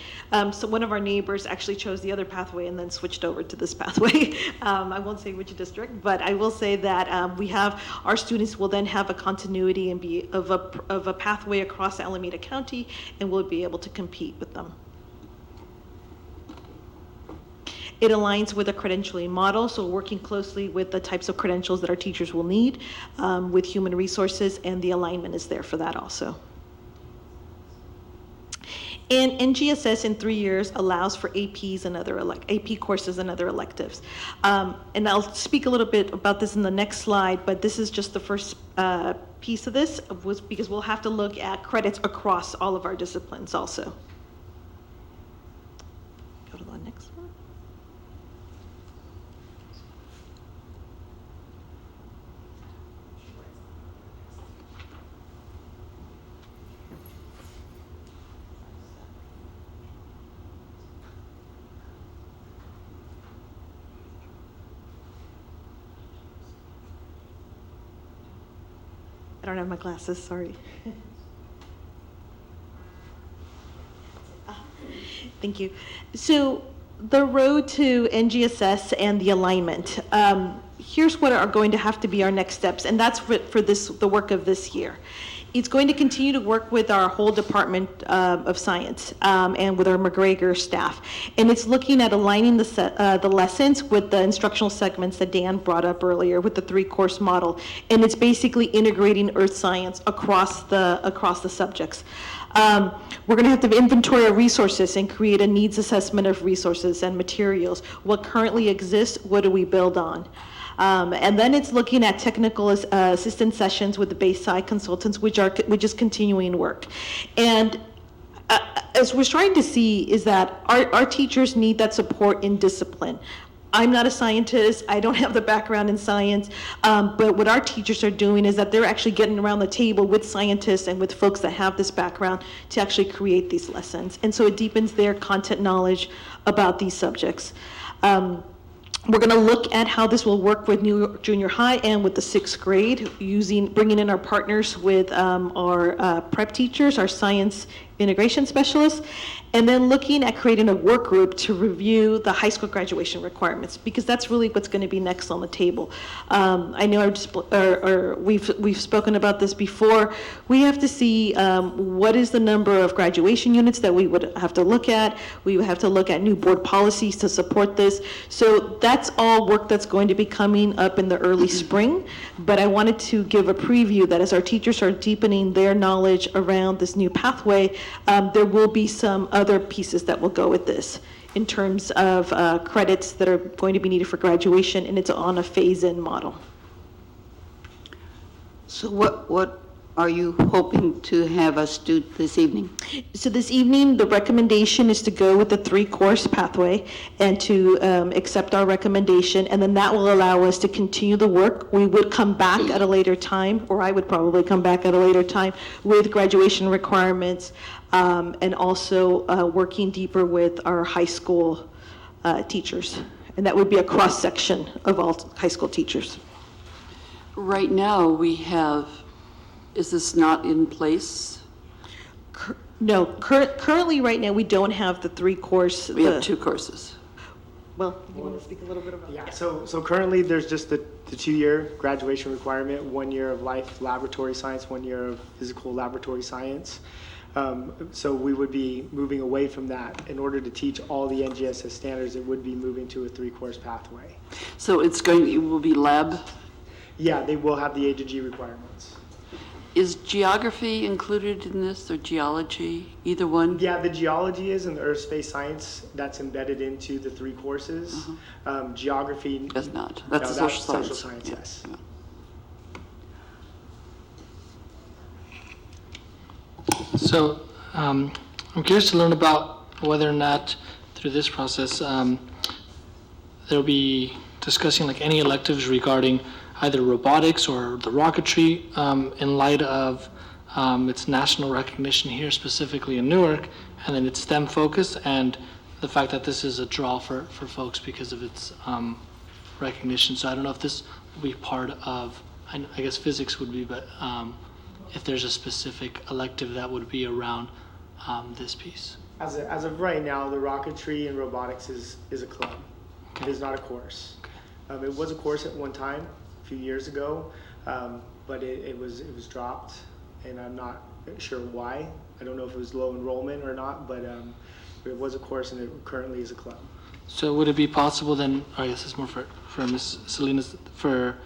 K: So one of our neighbors actually chose the other pathway and then switched over to this pathway. I won't say which district, but I will say that our students will then have a continuity and be of a pathway across Alameda County, and we'll be able to compete with them. It aligns with a credentialing model, so working closely with the types of credentials that our teachers will need with human resources, and the alignment is there for that also. And NGSS in 3 years allows for APs and other AP courses and other electives. And I'll speak a little bit about this in the next slide, but this is just the first piece of this, because we'll have to look at credits across all of our disciplines also. Go to the next one. I don't have my glasses, sorry. Thank you. So the road to NGSS and the alignment. Here's what are going to have to be our next steps, and that's for the work of this year. It's going to continue to work with our whole Department of Science and with our McGregor staff. And it's looking at aligning the lessons with the instructional segments that Dan brought up earlier with the 3-course model. And it's basically integrating earth science across the subjects. We're going to have to inventory our resources and create a needs assessment of resources and materials. What currently exists, what do we build on? And then it's looking at technical assistance sessions with the Bayside consultants, which is continuing work. And as we're trying to see is that our teachers need that support in discipline. I'm not a scientist, I don't have the background in science, but what our teachers are doing is that they're actually getting around the table with scientists and with folks that have this background to actually create these lessons. And so it deepens their content knowledge about these subjects. We're going to look at how this will work with new junior high and with the 6th grade, bringing in our partners with our prep teachers, our science integration specialists, and then looking at creating a work group to review the high school graduation requirements, because that's really what's going to be next on the table. I know we've spoken about this before. We have to see what is the number of graduation units that we would have to look at. We would have to look at new board policies to support this. So that's all work that's going to be coming up in the early spring. But I wanted to give a preview that as our teachers are deepening their knowledge around this new pathway, there will be some other pieces that will go with this in terms of credits that are going to be needed for graduation, and it's on a phase-in model.
A: So what are you hoping to have us do this evening?
K: So this evening, the recommendation is to go with the 3-course pathway and to accept our recommendation, and then that will allow us to continue the work. We would come back at a later time, or I would probably come back at a later time with graduation requirements and also working deeper with our high school teachers. And that would be a cross-section of all high school teachers.
I: Right now, is this not in place?
K: No, currently right now we don't have the 3-course.
I: We have 2 courses.
K: Well, you want to speak a little bit about that?
S: So currently there's just the 2-year graduation requirement, 1 year of life laboratory science, 1 year of physical laboratory science. So we would be moving away from that. In order to teach all the NGSS standards, it would be moving to a 3-course pathway.
I: So it will be lab?
S: Yeah, they will have the A to G requirements.
I: Is geography included in this, or geology, either one?
S: Yeah, the geology is, and the earth space science, that's embedded into the 3 courses. Geography
I: does not. That's
S: no,
I: social science.
S: Social science, yes.
H: So I'm curious to learn about whether or not through this process there'll be discussing like any electives regarding either robotics or the rocketry in light of its national recognition here, specifically in Newark, and then its STEM focus and the fact that this is a draw for folks because of its recognition. So I don't know if this will be part of, I guess physics would be, but if there's a specific elective that would be around this piece.
S: As of right now, the rocketry and robotics is a club.
H: Okay.
S: It is not a course. It was a course at one time, a few years ago, but it was dropped, and I'm not sure why. I don't know if it was low enrollment or not, but it was a course, and it currently is a club.
H: So would it be possible then, or I guess it's more for Ms. Salinas, for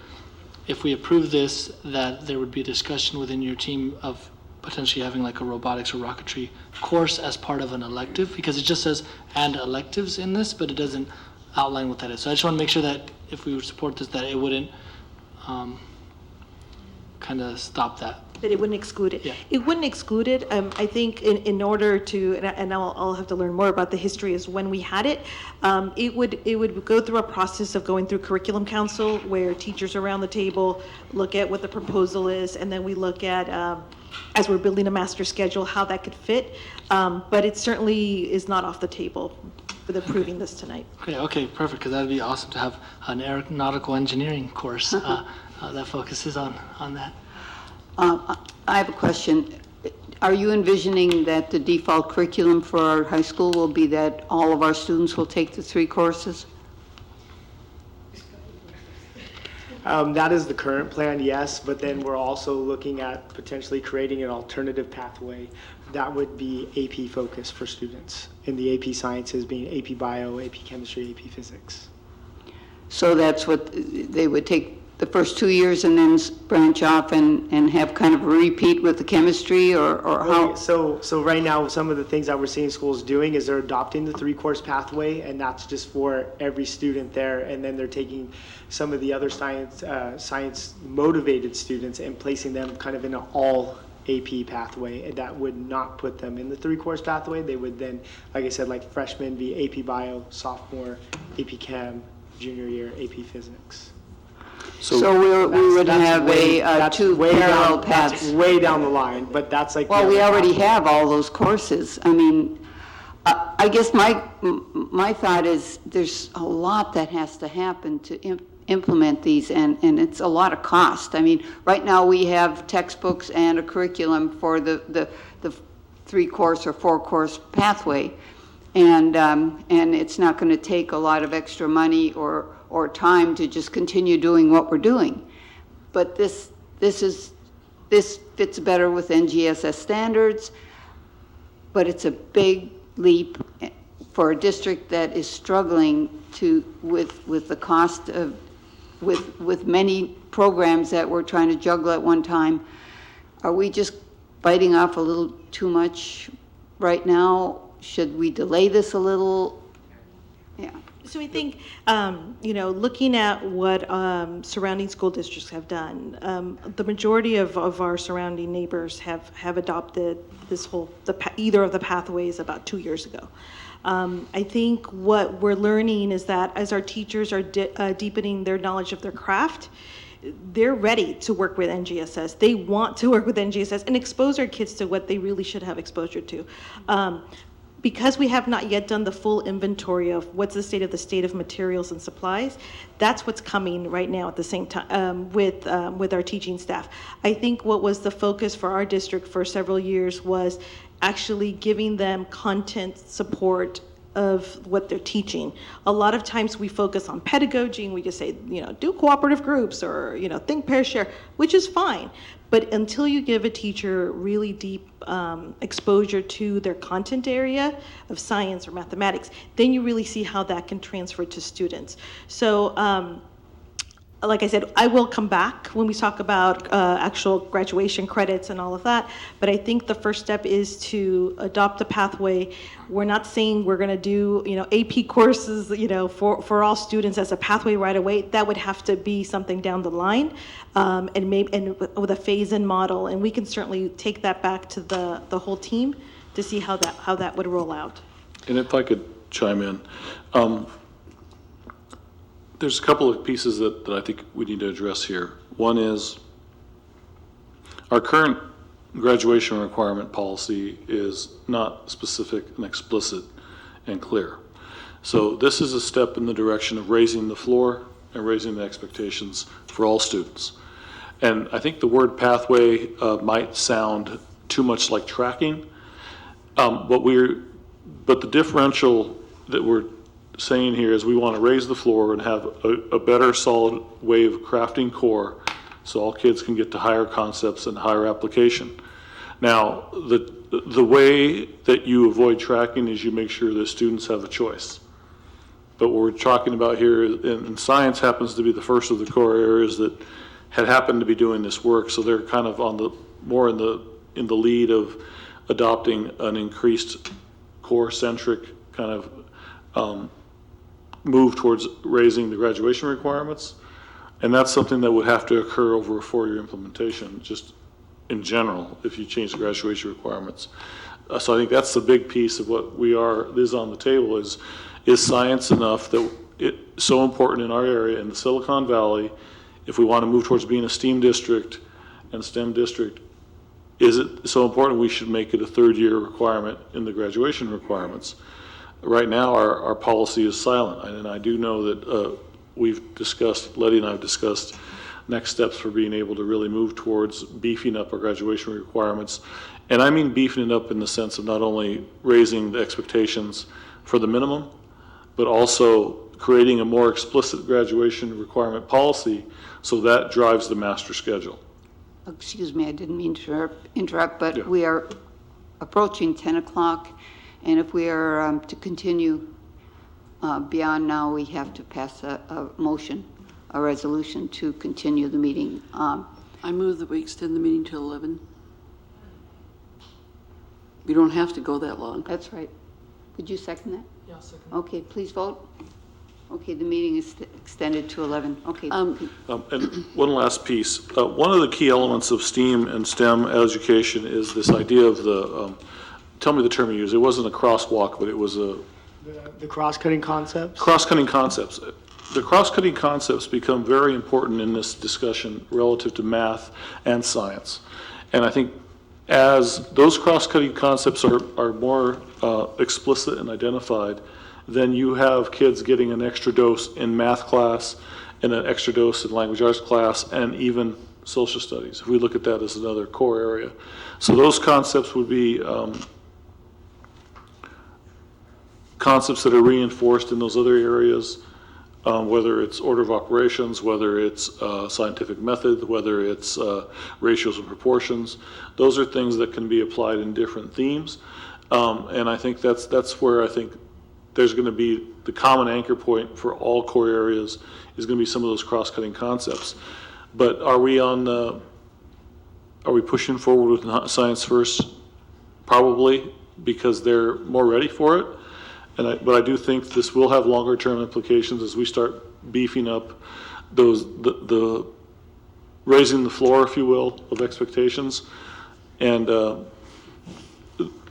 H: if we approve this, that there would be a discussion within your team of potentially having like a robotics or rocketry course as part of an elective? Because it just says and electives in this, but it doesn't outline what that is. So I just want to make sure that if we would support this, that it wouldn't kind of stop that.
K: That it wouldn't exclude it.
H: Yeah.
K: It wouldn't exclude it. I think in order to, and I'll have to learn more about the history is when we had it, it would go through a process of going through curriculum council where teachers around the table look at what the proposal is, and then we look at, as we're building a master schedule, how that could fit. But it certainly is not off the table with approving this tonight.
H: Okay, perfect, because that would be awesome to have an aeronautical engineering course that focuses on that.
A: I have a question. Are you envisioning that the default curriculum for our high school will be that all of our students will take the 3 courses?
S: That is the current plan, yes, but then we're also looking at potentially creating an alternative pathway that would be AP focused for students in the AP sciences, being AP bio, AP chemistry, AP physics.
A: So that's what they would take the first 2 years and then branch off and have kind of a repeat with the chemistry, or how?
S: So right now, some of the things that we're seeing schools doing is they're adopting the 3-course pathway, and that's just for every student there, and then they're taking some of the other science motivated students and placing them kind of in an all AP pathway, and that would not put them in the 3-course pathway. They would then, like I said, like freshmen be AP bio, sophomore AP chem, junior year AP physics.
A: So we would have two parallel paths.
S: That's way down the line, but that's like.
A: Well, we already have all those courses. I mean, I guess my thought is there's a lot that has to happen to implement these, and it's a lot of cost. I mean, right now we have textbooks and a curriculum for the 3-course or 4-course pathway, and it's not going to take a lot of extra money or time to just continue doing what we're doing. But this fits better with NGSS standards, but it's a big leap for a district that is struggling with the cost of, with many programs that we're trying to juggle at one time. Are we just biting off a little too much right now? Should we delay this a little? Yeah.
K: So I think, looking at what surrounding school districts have done, the majority of our surrounding neighbors have adopted this either of the pathways about 2 years ago. I think what we're learning is that as our teachers are deepening their knowledge of their craft, they're ready to work with NGSS. They want to work with NGSS and expose our kids to what they really should have exposure to. Because we have not yet done the full inventory of what's the state of materials and supplies, that's what's coming right now at the same time with our teaching staff. I think what was the focus for our district for several years was actually giving them content support of what they're teaching. A lot of times we focus on pedagogy and we just say, do cooperative groups or, think, pair, share, which is fine. But until you give a teacher really deep exposure to their content area of science or mathematics, then you really see how that can transfer to students. So like I said, I will come back when we talk about actual graduation credits and all of that, but I think the first step is to adopt a pathway. We're not saying we're going to do, AP courses, for all students as a pathway right away. That would have to be something down the line, and with a phase-in model, and we can certainly take that back to the whole team to see how that would roll out.
B: And if I could chime in, there's a couple of pieces that I think we need to address here. One is our current graduation requirement policy is not specific and explicit and clear. So this is a step in the direction of raising the floor and raising the expectations for all students. And I think the word pathway might sound too much like tracking, but the differential that we're saying here is we want to raise the floor and have a better solid way of crafting core so all kids can get to higher concepts and higher application. Now, the way that you avoid tracking is you make sure that students have a choice. But what we're talking about here, and science happens to be the first of the core areas that had happened to be doing this work, so they're kind of more in the lead of adopting an increased core-centric kind of move towards raising the graduation requirements. And that's something that would have to occur over a 4-year implementation, just in general, if you change the graduation requirements. So I think that's the big piece of what is on the table is science enough that it's so important in our area, in the Silicon Valley, if we want to move towards being a STEAM district and STEM district, is it so important we should make it a 3rd-year requirement in the graduation requirements? Right now, our policy is silent, and I do know that Letty and I have discussed next steps for being able to really move towards beefing up our graduation requirements. And I mean beefing it up in the sense of not only raising the expectations for the minimum, but also creating a more explicit graduation requirement policy so that drives the master schedule.
A: Excuse me, I didn't mean to interrupt, but we are approaching 10 o'clock. And if we are to continue beyond now, we have to pass a motion, a resolution to continue the meeting.
I: I move that we extend the meeting to 11. We don't have to go that long.
A: That's right. Would you second that?
H: Yeah, I'll second.
A: Okay, please vote. Okay, the meeting is extended to 11. Okay.
B: And one last piece. One of the key elements of STEAM and STEM education is this idea of the tell me the term you used. It wasn't a crosswalk, but it was
S: The cross-cutting concepts?
B: Cross-cutting concepts. The cross-cutting concepts become very important in this discussion relative to math and science. And I think as those cross-cutting concepts are more explicit and identified, then you have kids getting an extra dose in math class and an extra dose in language arts class and even social studies, if we look at that as another core area. So those concepts would be concepts that are reinforced in those other areas, whether it's order of operations, whether it's scientific method, whether it's ratios and proportions. Those are things that can be applied in different themes. And I think that's where I think there's going to be the common anchor point for all core areas is going to be some of those cross-cutting concepts. But are we pushing forward with science first? Probably, because they're more ready for it. But I do think this will have longer term implications as we start beefing up the raising the floor, if you will, of expectations. And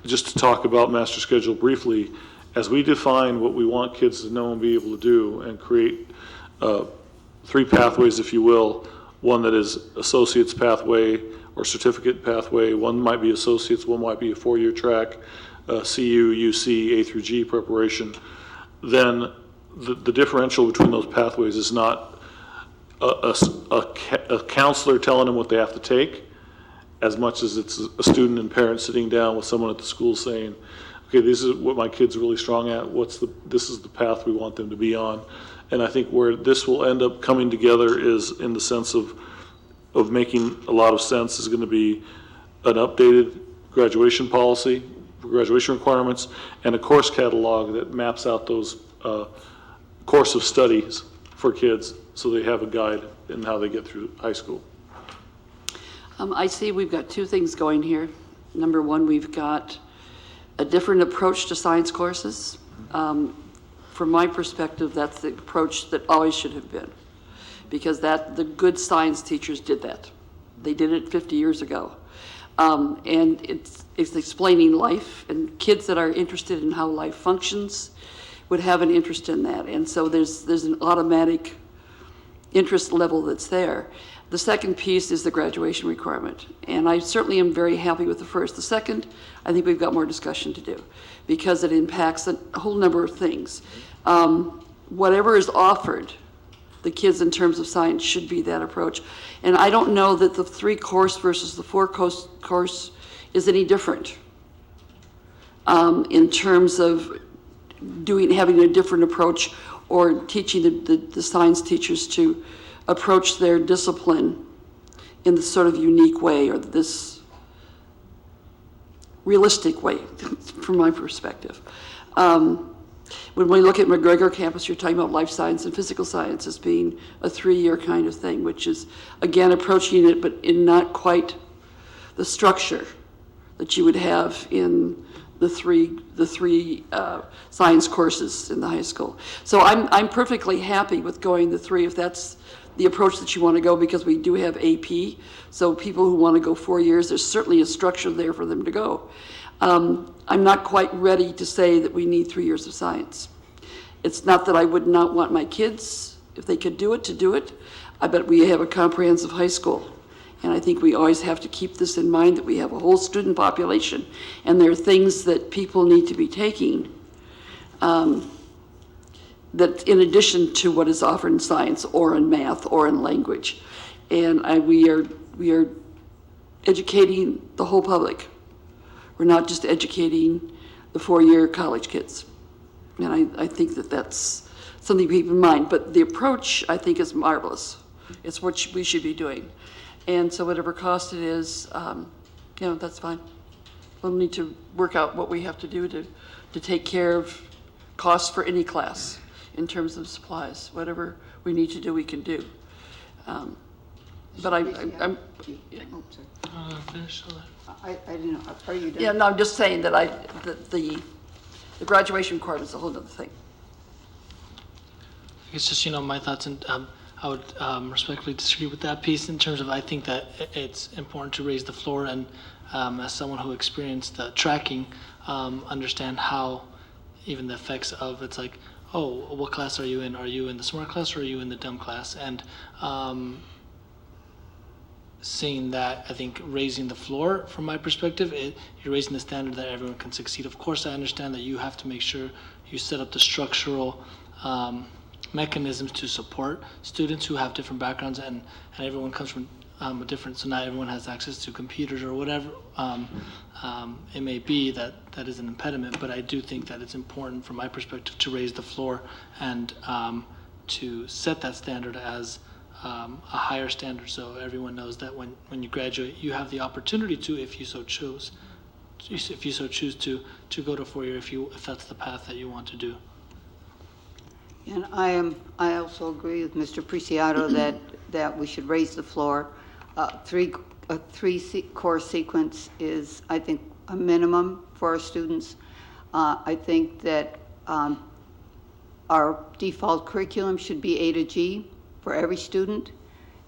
B: just to talk about master schedule briefly, as we define what we want kids to know and be able to do and create 3 pathways, if you will, one that is associate's pathway or certificate pathway, one might be associates, one might be a 4-year track, CU, UC, A through G preparation, then the differential between those pathways is not a counselor telling them what they have to take, as much as it's a student and parent sitting down with someone at the school saying, okay, this is what my kid's really strong at, this is the path we want them to be on. And I think where this will end up coming together is in the sense of making a lot of sense is going to be an updated graduation policy, graduation requirements, and a course catalog that maps out those course of studies for kids so they have a guide in how they get through high school?
I: I see we've got two things going here. Number one, we've got a different approach to science courses. From my perspective, that's the approach that always should have been, because the good science teachers did that. They did it 50 years ago. And it's explaining life, and kids that are interested in how life functions would have an interest in that. And so there's an automatic interest level that's there. The second piece is the graduation requirement. And I certainly am very happy with the first. The second, I think we've got more discussion to do because it impacts a whole number of things. Whatever is offered the kids in terms of science should be that approach. And I don't know that the 3-course versus the 4-course is any different in terms of having a different approach or teaching the science teachers to approach their discipline in this sort of unique way or this realistic way from my perspective. When we look at McGregor campus, you're talking about life science and physical science as being a 3-year kind of thing, which is, again, approaching it, but in not quite the structure that you would have in the three science courses in the high school. So I'm perfectly happy with going the 3 if that's the approach that you want to go, because we do have AP. So people who want to go 4 years, there's certainly a structure there for them to go. I'm not quite ready to say that we need 3 years of science. It's not that I would not want my kids, if they could do it, to do it. I bet we have a comprehensive high school. And I think we always have to keep this in mind, that we have a whole student population, and there are things that people need to be taking that in addition to what is offered in science or in math or in language. And we are educating the whole public. We're not just educating the 4-year college kids. And I think that that's something to keep in mind. But the approach, I think, is marvelous. It's what we should be doing. And so whatever cost it is, that's fine. We'll need to work out what we have to do to take care of costs for any class in terms of supplies. Whatever we need to do, we can do. But I'm
H: Finish.
A: I didn't know, are you done?
I: Yeah, no, I'm just saying that the graduation requirement is a whole other thing.
H: It's just, my thoughts, and I would respectfully disagree with that piece in terms of, I think that it's important to raise the floor, and as someone who experienced the tracking, understand how even the effects of, it's like, oh, what class are you in? Are you in the smart class or are you in the dumb class? And seeing that, I think raising the floor, from my perspective, you're raising the standard that everyone can succeed. Of course, I understand that you have to make sure you set up the structural mechanisms to support students who have different backgrounds, and everyone comes from a different, so not everyone has access to computers or whatever it may be that is an impediment. But I do think that it's important, from my perspective, to raise the floor and to set that standard as a higher standard, so everyone knows that when you graduate, you have the opportunity to, if you so choose to go to 4-year, if that's the path that you want to do.
A: And I also agree with Mr. Preciado that we should raise the floor. A 3-course sequence is, I think, a minimum for our students. I think that our default curriculum should be A to G for every student,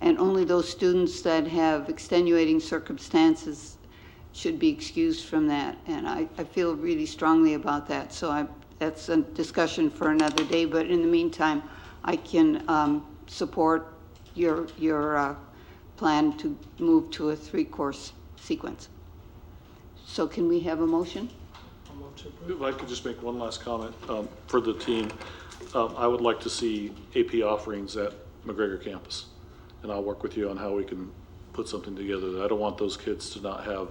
A: and only those students that have extenuating circumstances should be excused from that. And I feel really strongly about that. So that's a discussion for another day, but in the meantime, I can support your plan to move to a 3-course sequence. So can we have a motion?
B: If I could just make one last comment for the team. I would like to see AP offerings at McGregor campus, and I'll work with you on how we can put something together. I don't want those kids to not have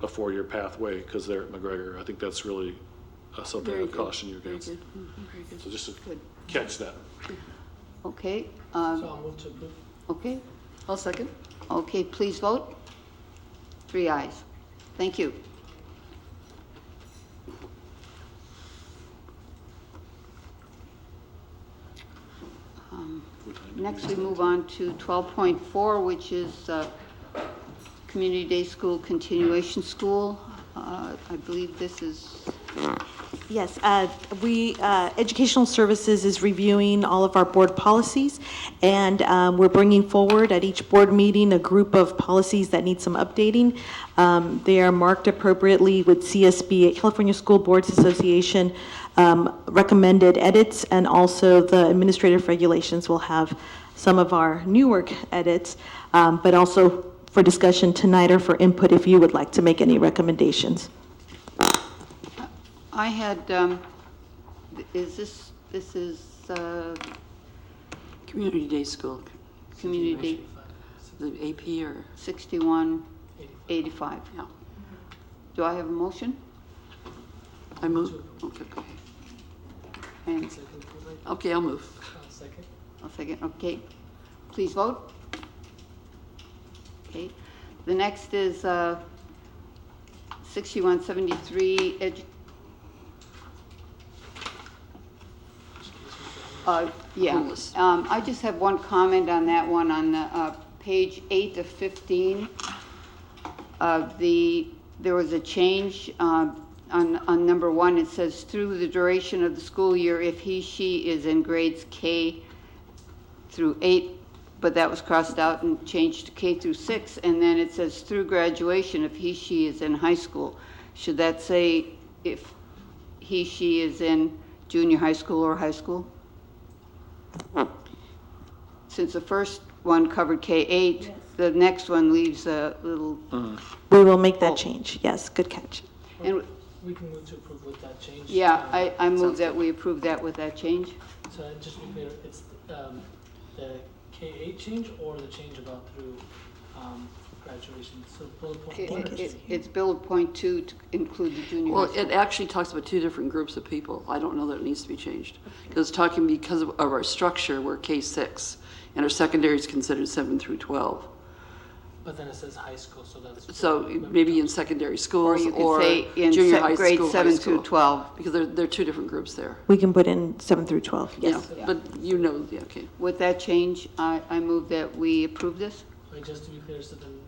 B: a 4-year pathway because they're at McGregor. I think that's really something I would caution you against.
I: Very good.
B: So just to catch that.
A: Okay.
H: So I'll move to approve.
A: Okay.
I: I'll second.
A: Okay, please vote. 3 ayes. Thank you. next we move on to 12.4, which is Community Day School Continuation School. I believe this is...
K: Yes, Educational Services is reviewing all of our board policies, and we're bringing forward at each board meeting a group of policies that need some updating. They are marked appropriately with CSB, California School Boards Association, recommended edits, and also the administrative regulations will have some of our newer edits, but also for discussion tonight or for input if you would like to make any recommendations.
A: I had, this is
I: Community Day School,
A: Community Day
I: the AP or?
A: 6185.
I: Yeah.
A: Do I have a motion?
I: I move. Okay.
A: And
I: Okay, I'll move.
A: I'll second, okay. Please vote. Okay. The next is 6173, yeah. I just have one comment on that one on the page 8 of 15. There was a change on number 1. It says through the duration of the school year if he, she is in grades K through 8, but that was crossed out and changed to K through 6, and then it says through graduation if he, she is in high school. Should that say if he, she is in junior high school or high school? Since the first one covered K-8, yes. The next one leaves a little...
K: We will make that change. Yes, good catch.
A: And
H: we can move to approve with that change.
A: Yeah, I move that we approve that with that change.
H: So just to be clear, it's the K-8 change or the change about through graduation? So bullet point 1 or 2?
A: It's bullet point 2 to include the junior
I: Well,
A: high school.
I: it actually talks about 2 different groups of people. I don't know that it needs to be changed. Because it's talking because of our structure, we're K-6, and our secondary is considered 7 through 12.
H: But then it says high school, so that's...
I: So maybe in secondary schools
A: or you could say in
I: junior high
A: grade
I: school,
A: 7 through 12.
I: Because there are 2 different groups there.
K: We can put in 7 through 12, yes.
I: Yeah, but you know, yeah, okay.
A: With that change, I move that we approve this.
H: Wait, just to be clear, so then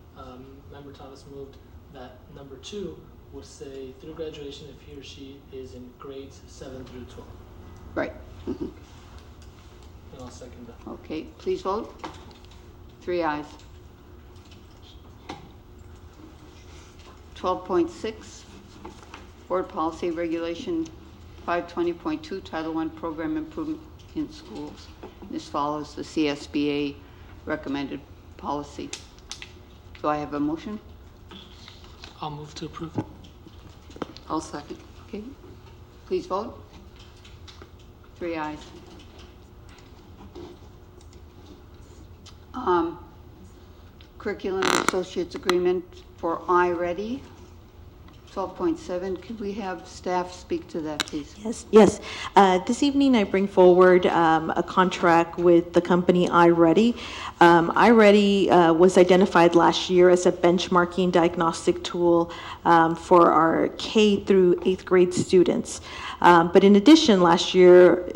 H: Member Thomas moved that number 2 would say through graduation if he or she is in grades 7 through 12.
A: Right.
H: And I'll second that.
A: Okay, please vote. 3 ayes. 12.6, Board Policy Regulation 520.2, Title I Program Improvement in Schools. This follows the CSBA recommended policy. Do I have a motion?
H: I'll move to approve.
I: I'll second.
A: Okay, please vote. 3 ayes. Curriculum Associates Agreement for iReady, 12.7. Could we have staff speak to that, please?
K: Yes. This evening I bring forward a contract with the company iReady. iReady was identified last year as a benchmarking diagnostic tool for our K through 8th grade students. But in addition, last year,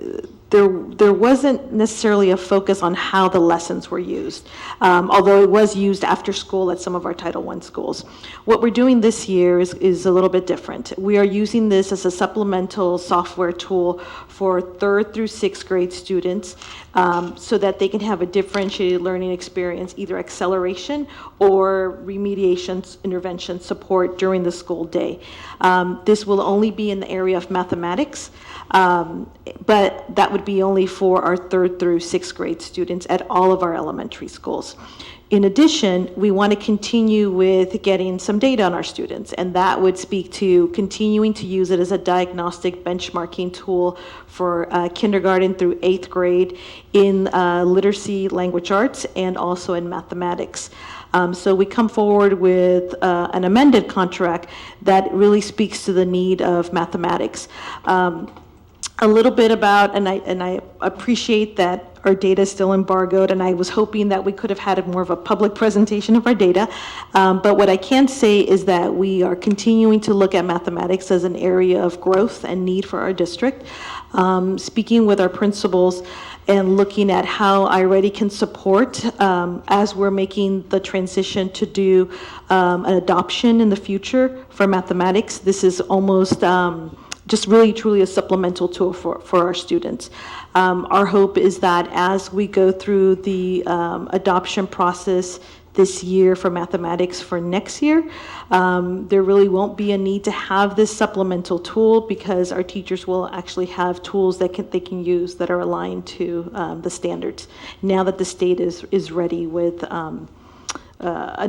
K: there wasn't necessarily a focus on how the lessons were used, although it was used after school at some of our Title I schools. What we're doing this year is a little bit different. We are using this as a supplemental software tool for 3rd through 6th grade students so that they can have a differentiated learning experience, either acceleration or remediation intervention support during the school day. This will only be in the area of mathematics, but that would be only for our 3rd through 6th grade students at all of our elementary schools. In addition, we want to continue with getting some data on our students, and that would speak to continuing to use it as a diagnostic benchmarking tool for kindergarten through 8th grade in literacy, language arts, and also in mathematics. So we come forward with an amended contract that really speaks to the need of mathematics. a little bit about, and I appreciate that our data is still embargoed, and I was hoping that we could have had more of a public presentation of our data. But what I can say is that we are continuing to look at mathematics as an area of growth and need for our district. Speaking with our principals and looking at how iReady can support as we're making the transition to do an adoption in the future for mathematics. This is almost just really truly a supplemental tool for our students. Our hope is that as we go through the adoption process this year for mathematics for next year, there really won't be a need to have this supplemental tool because our teachers will actually have tools that they can use that are aligned to the standards. Now that the state is ready with an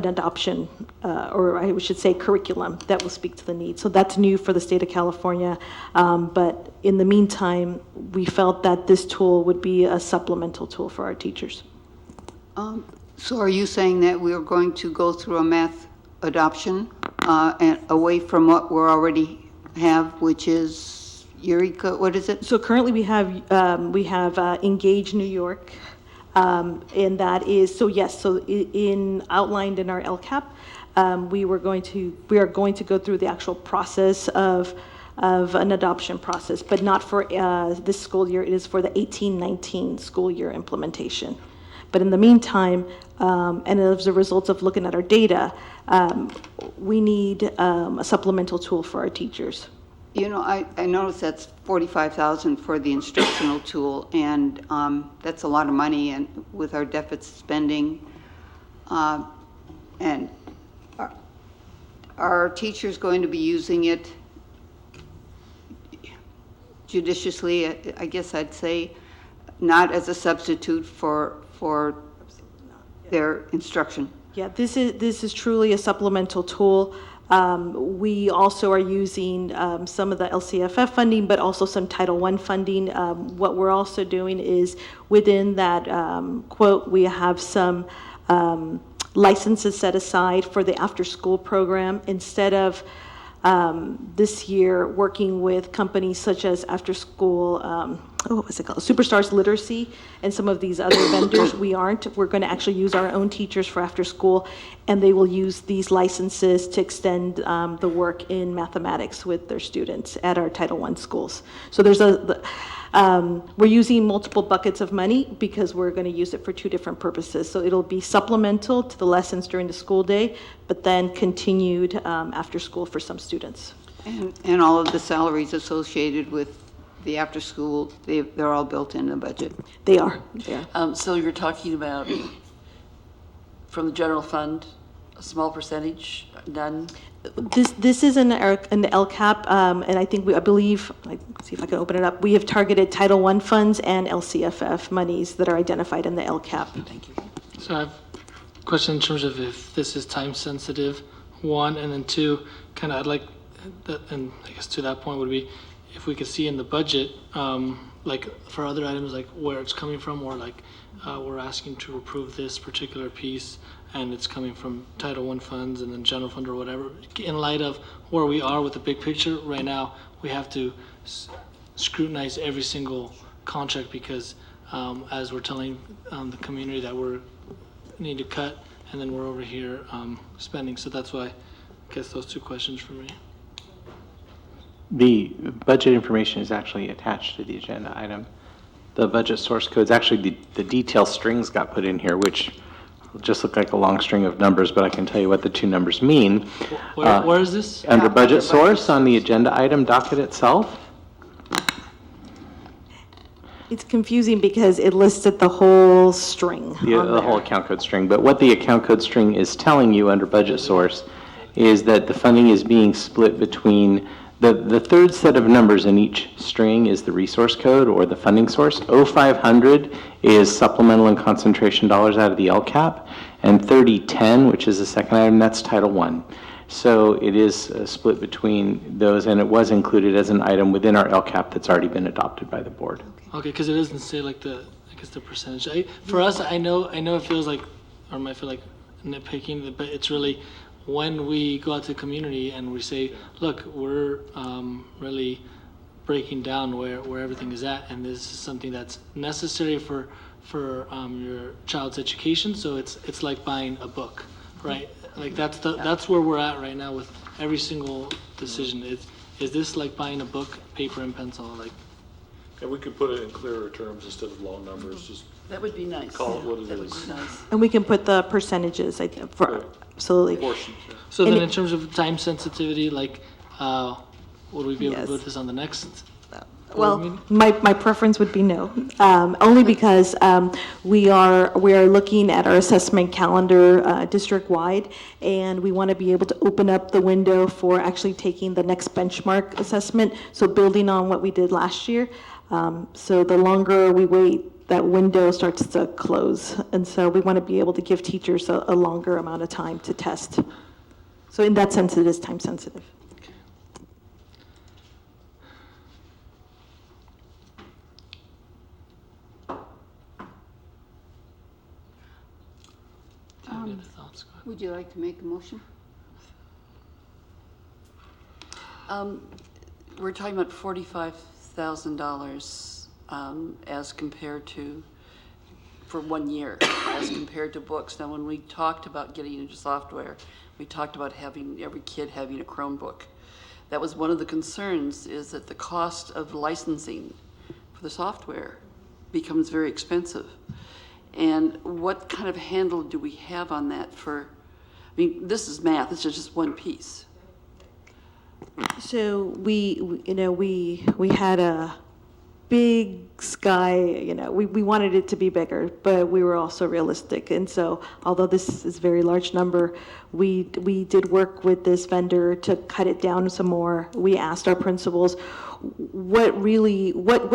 K: adoption, or I should say curriculum that will speak to the needs. So that's new for the state of California. But in the meantime, we felt that this tool would be a supplemental tool for our teachers.
A: So are you saying that we are going to go through a math adoption and away from what we already have, which is Eureka, what is it?
K: So currently we have Engage New York, and that is, so yes, so in outlined in our LCAP, we are going to go through the actual process of an adoption process, but not for this school year. It is for the 18-19 school year implementation. But in the meantime, and as a result of looking at our data, we need a supplemental tool for our teachers.
A: You know, I noticed that's $45,000 for the instructional tool, and that's a lot of money, and with our deficit spending, and are teachers going to be using it judiciously? I guess I'd say not as a substitute for their instruction.
K: Yeah, this is truly a supplemental tool. We also are using some of the LCFF funding, but also some Title I funding. What we're also doing is within that quote, we have some licenses set aside for the after-school program instead of this year working with companies such as after-school, what was it called? Superstars Literacy and some of these other vendors. We're going to actually use our own teachers for after school, and they will use these licenses to extend the work in mathematics with their students at our Title I schools. So there's we're using multiple buckets of money because we're going to use it for two different purposes. So it'll be supplemental to the lessons during the school day, but then continued after school for some students.
A: And all of the salaries associated with the after school, they're all built in the budget.
K: They are.
I: So you're talking about from the general fund, a small percentage, none?
K: This is in the LCAP, and I think I believe, let's see if I can open it up. We have targeted Title I funds and LCFF monies that are identified in the LCAP.
I: Thank you.
H: So I have a question in terms of if this is time sensitive, one, and then two, kind of I'd like that, and I guess to that point would be if we could see in the budget, like for other items, like where it's coming from, or like we're asking to approve this particular piece and it's coming from Title I funds and then general fund or whatever, in light of where we are with the big picture right now, we have to scrutinize every single contract because as we're telling the community that we need to cut, and then we're over here spending. So that's why I guess those two questions for me.
O: The budget information is actually attached to the agenda item. The budget source code is actually the detail strings got put in here, which will just look like a long string of numbers, but I can tell you what the two numbers mean.
H: Where is this?
O: Under budget source on the agenda item docket itself.
K: It's confusing because it listed the whole string.
O: The whole account code string. But what the account code string is telling you under budget source is that the funding is being split between the third set of numbers in each string is the resource code or the funding source. 0500 is supplemental and concentration dollars out of the LCAP, and 3010, which is the second item, that's Title I. So it is split between those, and it was included as an item within our LCAP that's already been adopted by the board.
H: Okay, because it doesn't say like the percentage. For us, I know it feels like, or might feel like nitpicking, but it's really when we go out to the community and we say, look, we're really breaking down where everything is at, and this is something that's necessary for your child's education. So it's like buying a book, right? Like that's where we're at right now with every single decision. Is this like buying a book, paper and pencil? Like,
B: And we could put it in clearer terms instead of long numbers, just
I: That would be nice.
B: call it what it
I: That would
B: is.
I: be nice.
K: And we can put the percentages, I think, for, absolutely.
B: Portions, yeah.
H: so
K: And
H: then
K: it-
H: in terms of time sensitivity, like, would we be able to
K: Yes.
H: put this on the next?
K: Well, my preference would be no, only because we are looking at our assessment calendar district-wide, and we want to be able to open up the window for actually taking the next benchmark assessment, so building on what we did last year. So the longer we wait, that window starts to close, and so we want to be able to give teachers a longer amount of time to test. So in that sense, it is time sensitive.
H: Any other thoughts? Go ahead.
A: Would you like to make a motion?
I: We're talking about $45,000 as compared to, for 1 year, as compared to books. Now, when we talked about getting into software, we talked about having every kid having a Chromebook. That was one of the concerns, is that the cost of licensing for the software becomes very expensive. And what kind of handle do we have on that for, I mean, this is math, this is just one piece.
K: So we had a big sky, we wanted it to be bigger, but we were also realistic. And so although this is a very large number, we did work with this vendor to cut it down some more. We asked our principals what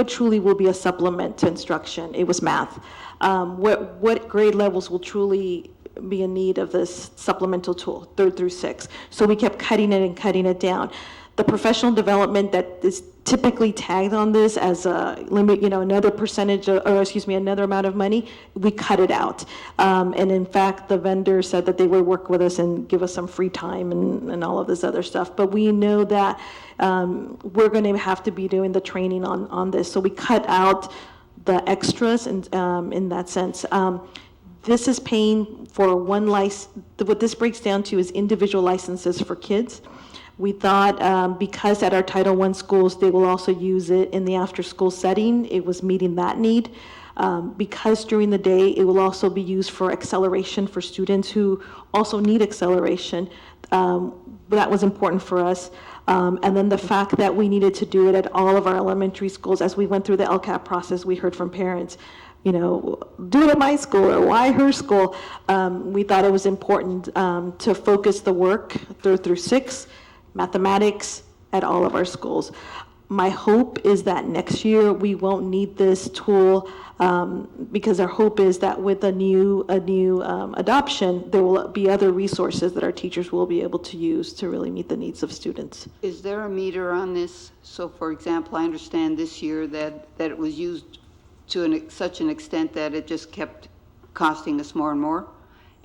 K: truly will be a supplement to instruction. It was math. What grade levels will truly be in need of this supplemental tool, 3rd through 6th. So we kept cutting it down. The professional development that is typically tagged on this as a limit, another percentage, another amount of money, we cut it out. And in fact, the vendor said that they would work with us and give us some free time and all of this other stuff. But we know that we're going to have to be doing the training on this. So we cut out the extras in that sense. This is paying for one license. What this breaks down to is individual licenses for kids. We thought because at our Title I schools, they will also use it in the after-school setting, it was meeting that need. Because during the day, it will also be used for acceleration for students who also need acceleration. That was important for us. And then the fact that we needed to do it at all of our elementary schools. As we went through the LCAP process, we heard from parents, do it at my school, or why her school? We thought it was important to focus the work 3rd through 6th, mathematics at all of our schools. My hope is that next year we won't need this tool because our hope is that with a new adoption, there will be other resources that our teachers will be able to use to really meet the needs of students.
A: Is there a meter on this? So for example, I understand this year that it was used to such an extent that it just kept costing us more and more,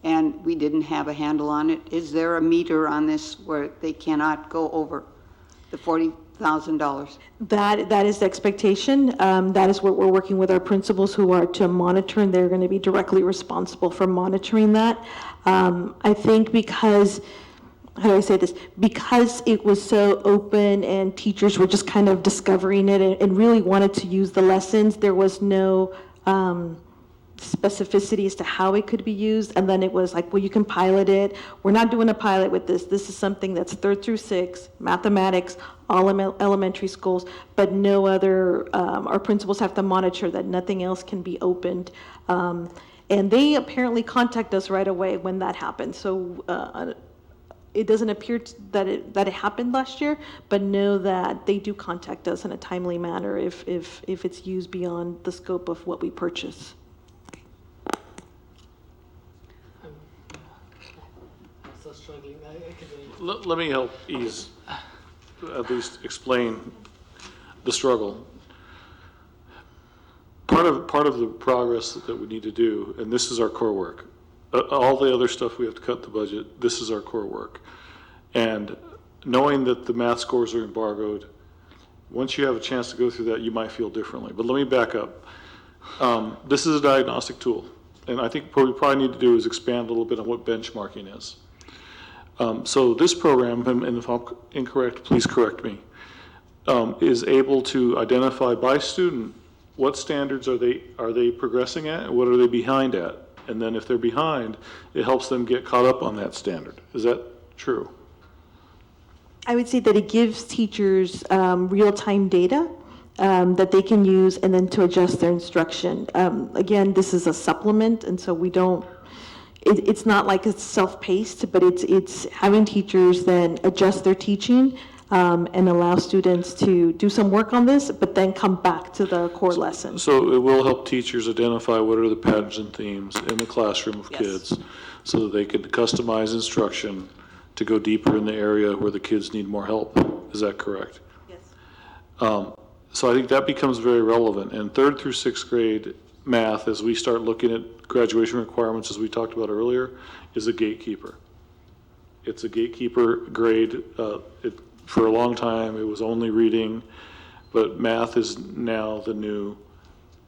A: and we didn't have a handle on it. Is there a meter on this where they cannot go over the $40,000?
K: That is the expectation. That is what we're working with our principals who are to monitor, and they're going to be directly responsible for monitoring that. I think because, how do I say this? Because it was so open and teachers were just kind of discovering it and really wanted to use the lessons, there was no specificity as to how it could be used. And then it was like, well, you can pilot it. We're not doing a pilot with this. This is something that's 3rd through 6th, mathematics, all elementary schools, but no other, our principals have to monitor that nothing else can be opened. And they apparently contact us right away when that happened. So it doesn't appear that it happened last year, but know that they do contact us in a timely manner if it's used beyond the scope of what we purchase.
H: I'm still struggling.
B: Let me help ease, at least explain the struggle. Part of the progress that we need to do, and this is our core work. All the other stuff we have to cut the budget, this is our core work. And knowing that the math scores are embargoed, Once you have a chance to go through that, you might feel differently. But let me back up. This is a diagnostic tool, and I think what we probably need to do is expand a little bit on what benchmarking is. So this program, and if I'm incorrect, please correct me, is able to identify by student what standards are they progressing at and what are they behind at. And then if they're behind, it helps them get caught up on that standard. Is that true?
K: I would say that it gives teachers real-time data that they can use and then to adjust their instruction. Again, this is a supplement, and so we don't, it's not like it's self-paced, but it's having teachers then adjust their teaching and allow students to do some work on this, but then come back to the core lesson.
B: So it will help teachers identify what are the patterns and themes in the classroom of kids so that they can customize instruction to go deeper in the area where the kids need more help. Is that correct? Yes. So I think that becomes very relevant. And 3rd through 6th grade math, as we start looking at graduation requirements, as we talked about earlier, is a gatekeeper. It's a gatekeeper grade. For a long time, it was only reading, but math is now the new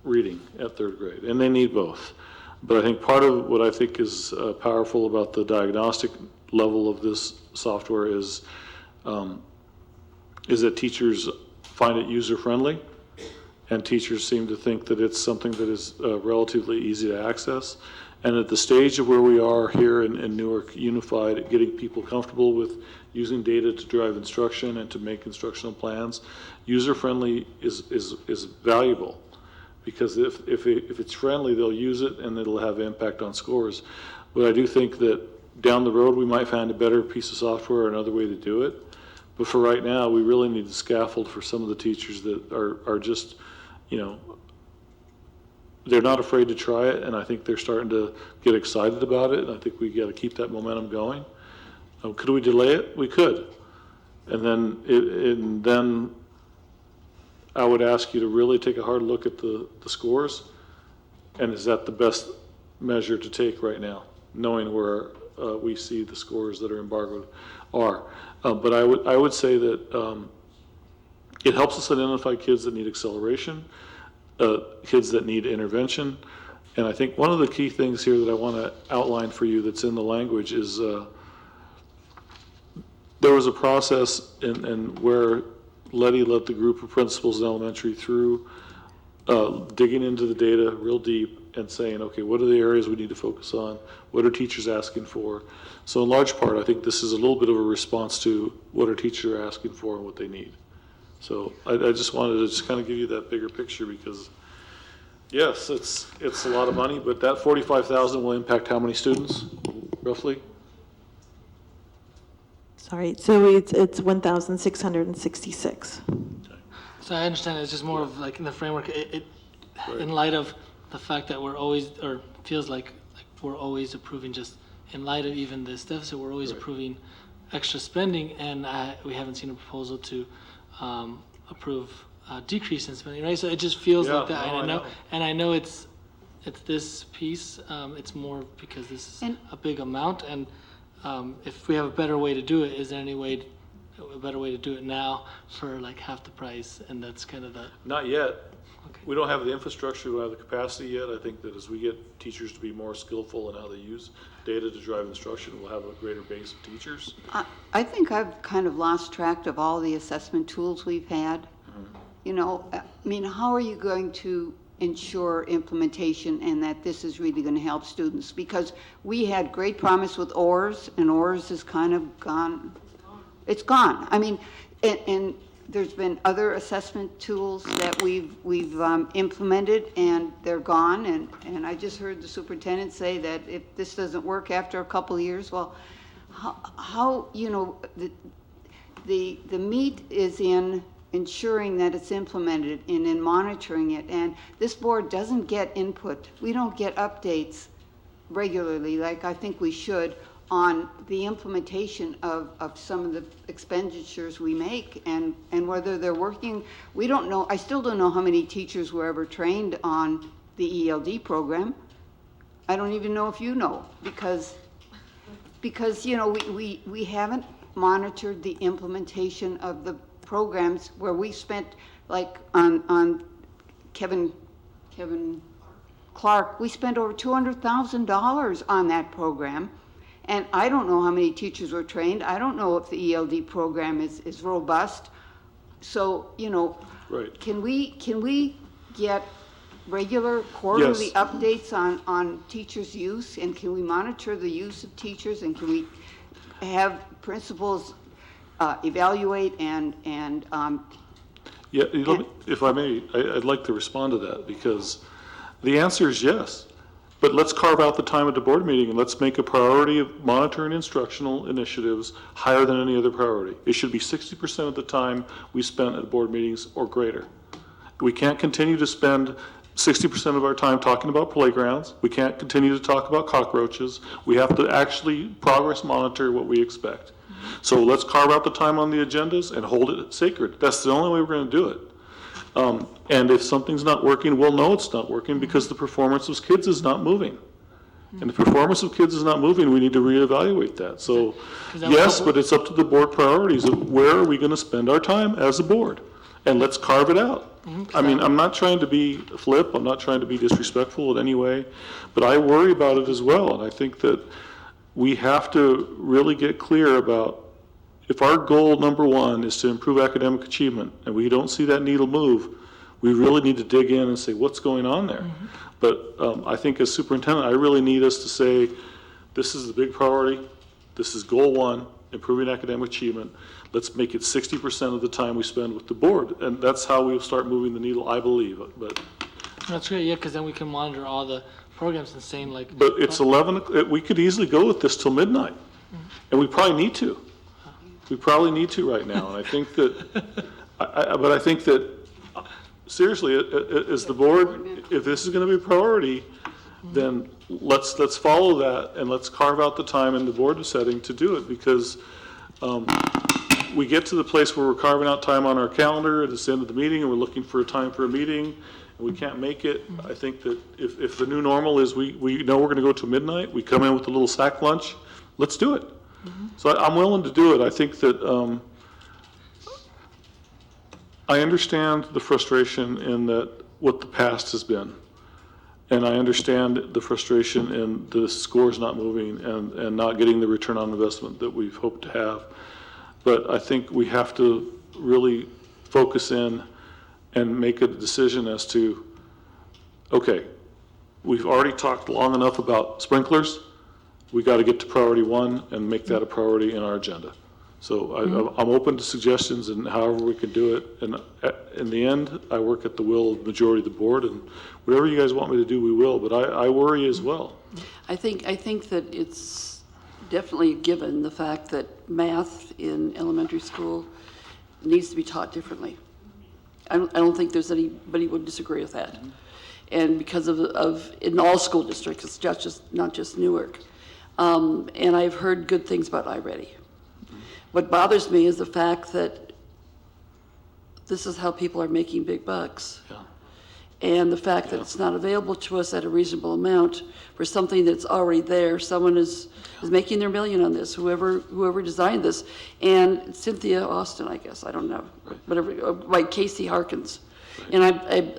B: reading at 3rd grade, and they need both. But I think part of what I think is powerful about the diagnostic level of this software is that teachers find it user-friendly, and teachers seem to think that it's something that is relatively easy to access. And at the stage of where we are here in Newark Unified, getting people comfortable with using data to drive instruction and to make instructional plans, user-friendly is valuable. Because if it's friendly, they'll use it and it'll have impact on scores. But I do think that down the road, we might find a better piece of software or another way to do it. But for right now, we really need the scaffold for some of the teachers that are just, they're not afraid to try it, and I think they're starting to get excited about it, and I think we got to keep that momentum going. Could we delay it? We could. And then I would ask you to really take a hard look at the scores, and is that the best measure to take right now, knowing where we see the scores that are embargoed are. But I would say that it helps us identify kids that need acceleration, kids that need intervention. And I think one of the key things here that I want to outline for you that's in the language is there was a process and where Letty led the group of principals in elementary through digging into the data real deep and saying, okay, what are the areas we need to focus on? What are teachers asking for? So in large part, I think this is a little bit of a response to what our teachers are asking for and what they need. So I just wanted to just kind of give you that bigger picture because, yes, it's a lot of money, but that 45,000 will impact how many students, roughly?
K: Sorry, so it's 1,666.
H: So I understand it's just more of like in the framework, in light of the fact that we're always, or feels like we're always approving just, in light of even this deficit, we're always approving extra spending, and we haven't seen a proposal to approve decrease in spending, right? So it just feels like that, and I know it's this piece, it's more because this is a big amount, and if we have a better way to do it, is there any way, a better way to do it now for like half the price? And that's kind of the...
B: Not yet. Okay. We don't have the infrastructure, we don't have the capacity yet. I think that as we get teachers to be more skillful in how they use data to drive instruction, we'll have a greater base of teachers.
A: I think I've kind of lost track of all the assessment tools we've had. I mean, how are you going to ensure implementation and that this is really going to help students? Because we had great promise with ORS, and ORS is kind of gone. It's gone. I mean, and there's been other assessment tools that we've implemented, and they're gone. And I just heard the superintendent say that if this doesn't work after a couple of years, well, how the meat is in ensuring that it's implemented and in monitoring it. And this board doesn't get input. We don't get updates regularly like I think we should on the implementation of some of the expenditures we make and whether they're working. We don't know. I still don't know how many teachers were ever trained on the ELD program. I don't even know if you know, because we haven't monitored the implementation of the programs where we spent, like on Kevin Clark, we spent over $200,000 on that program. And I don't know how many teachers were trained. I don't know if the ELD program is robust. So, you know,
B: Right.
A: can we get regular quarterly
B: Yes.
A: updates on teachers' use? And can we monitor the use of teachers? And can we have principals evaluate and
B: Yeah, if I may, I'd like to respond to that, because the answer is yes. But let's carve out the time at the board meeting and let's make a priority of monitoring instructional initiatives higher than any other priority. It should be 60% of the time we spend at board meetings or greater. We can't continue to spend 60% of our time talking about playgrounds. We can't continue to talk about cockroaches. We have to actually progress monitor what we expect. So let's carve out the time on the agendas and hold it sacred. That's the only way we're going to do it. And if something's not working, we'll know it's not working because the performance of kids is not moving. And if the performance of kids is not moving, we need to reevaluate that. So, yes, but it's up to the board priorities of where are we going to spend our time as a board? And let's carve it out. I mean, I'm not trying to be flip, I'm not trying to be disrespectful in any way, but I worry about it as well. And I think that we have to really get clear about if our goal number one is to improve academic achievement and we don't see that needle move, we really need to dig in and say, what's going on there? But I think as superintendent, I really need us to say, this is the big priority. This is goal one, improving academic achievement. Let's make it 60% of the time we spend with the board. And that's how we'll start moving the needle, I believe. But
H: That's great, yeah, because then we can monitor all the programs and saying like.
B: But it's 11, we could easily go with this till midnight. And we probably need to. We probably need to right now. And I think that, but I think that, seriously, as the board, if this is going to be a priority, then let's follow that and let's carve out the time in the board setting to do it, because we get to the place where we're carving out time on our calendar at the end of the meeting and we're looking for a time for a meeting and we can't make it. I think that if the new normal is we know we're going to go to midnight, we come in with a little sack lunch, let's do it. So I'm willing to do it. I think that I understand the frustration in that what the past has been. And I understand the frustration in the scores not moving and not getting the return on investment that we've hoped to have. But I think we have to really focus in and make a decision as to, okay, we've already talked long enough about sprinklers. We got to get to priority one and make that a priority in our agenda. So I'm open to suggestions and however we can do it. And in the end, I work at the will of the majority of the board, and whatever you guys want me to do, we will. But I worry as well.
I: I think that it's definitely given the fact that math in elementary school needs to be taught differently. I don't think there's anybody would disagree with that. And because of in all school districts, it's not just Newark. And I've heard good things about iReady. What bothers me is the fact that this is how people are making big bucks.
B: Yeah.
I: And the fact that it's not available to us at a reasonable amount for something that's already there. Someone is making their million on this, whoever designed this. And Cynthia Austin, I guess, I don't know, whatever, like Casey Harkins. And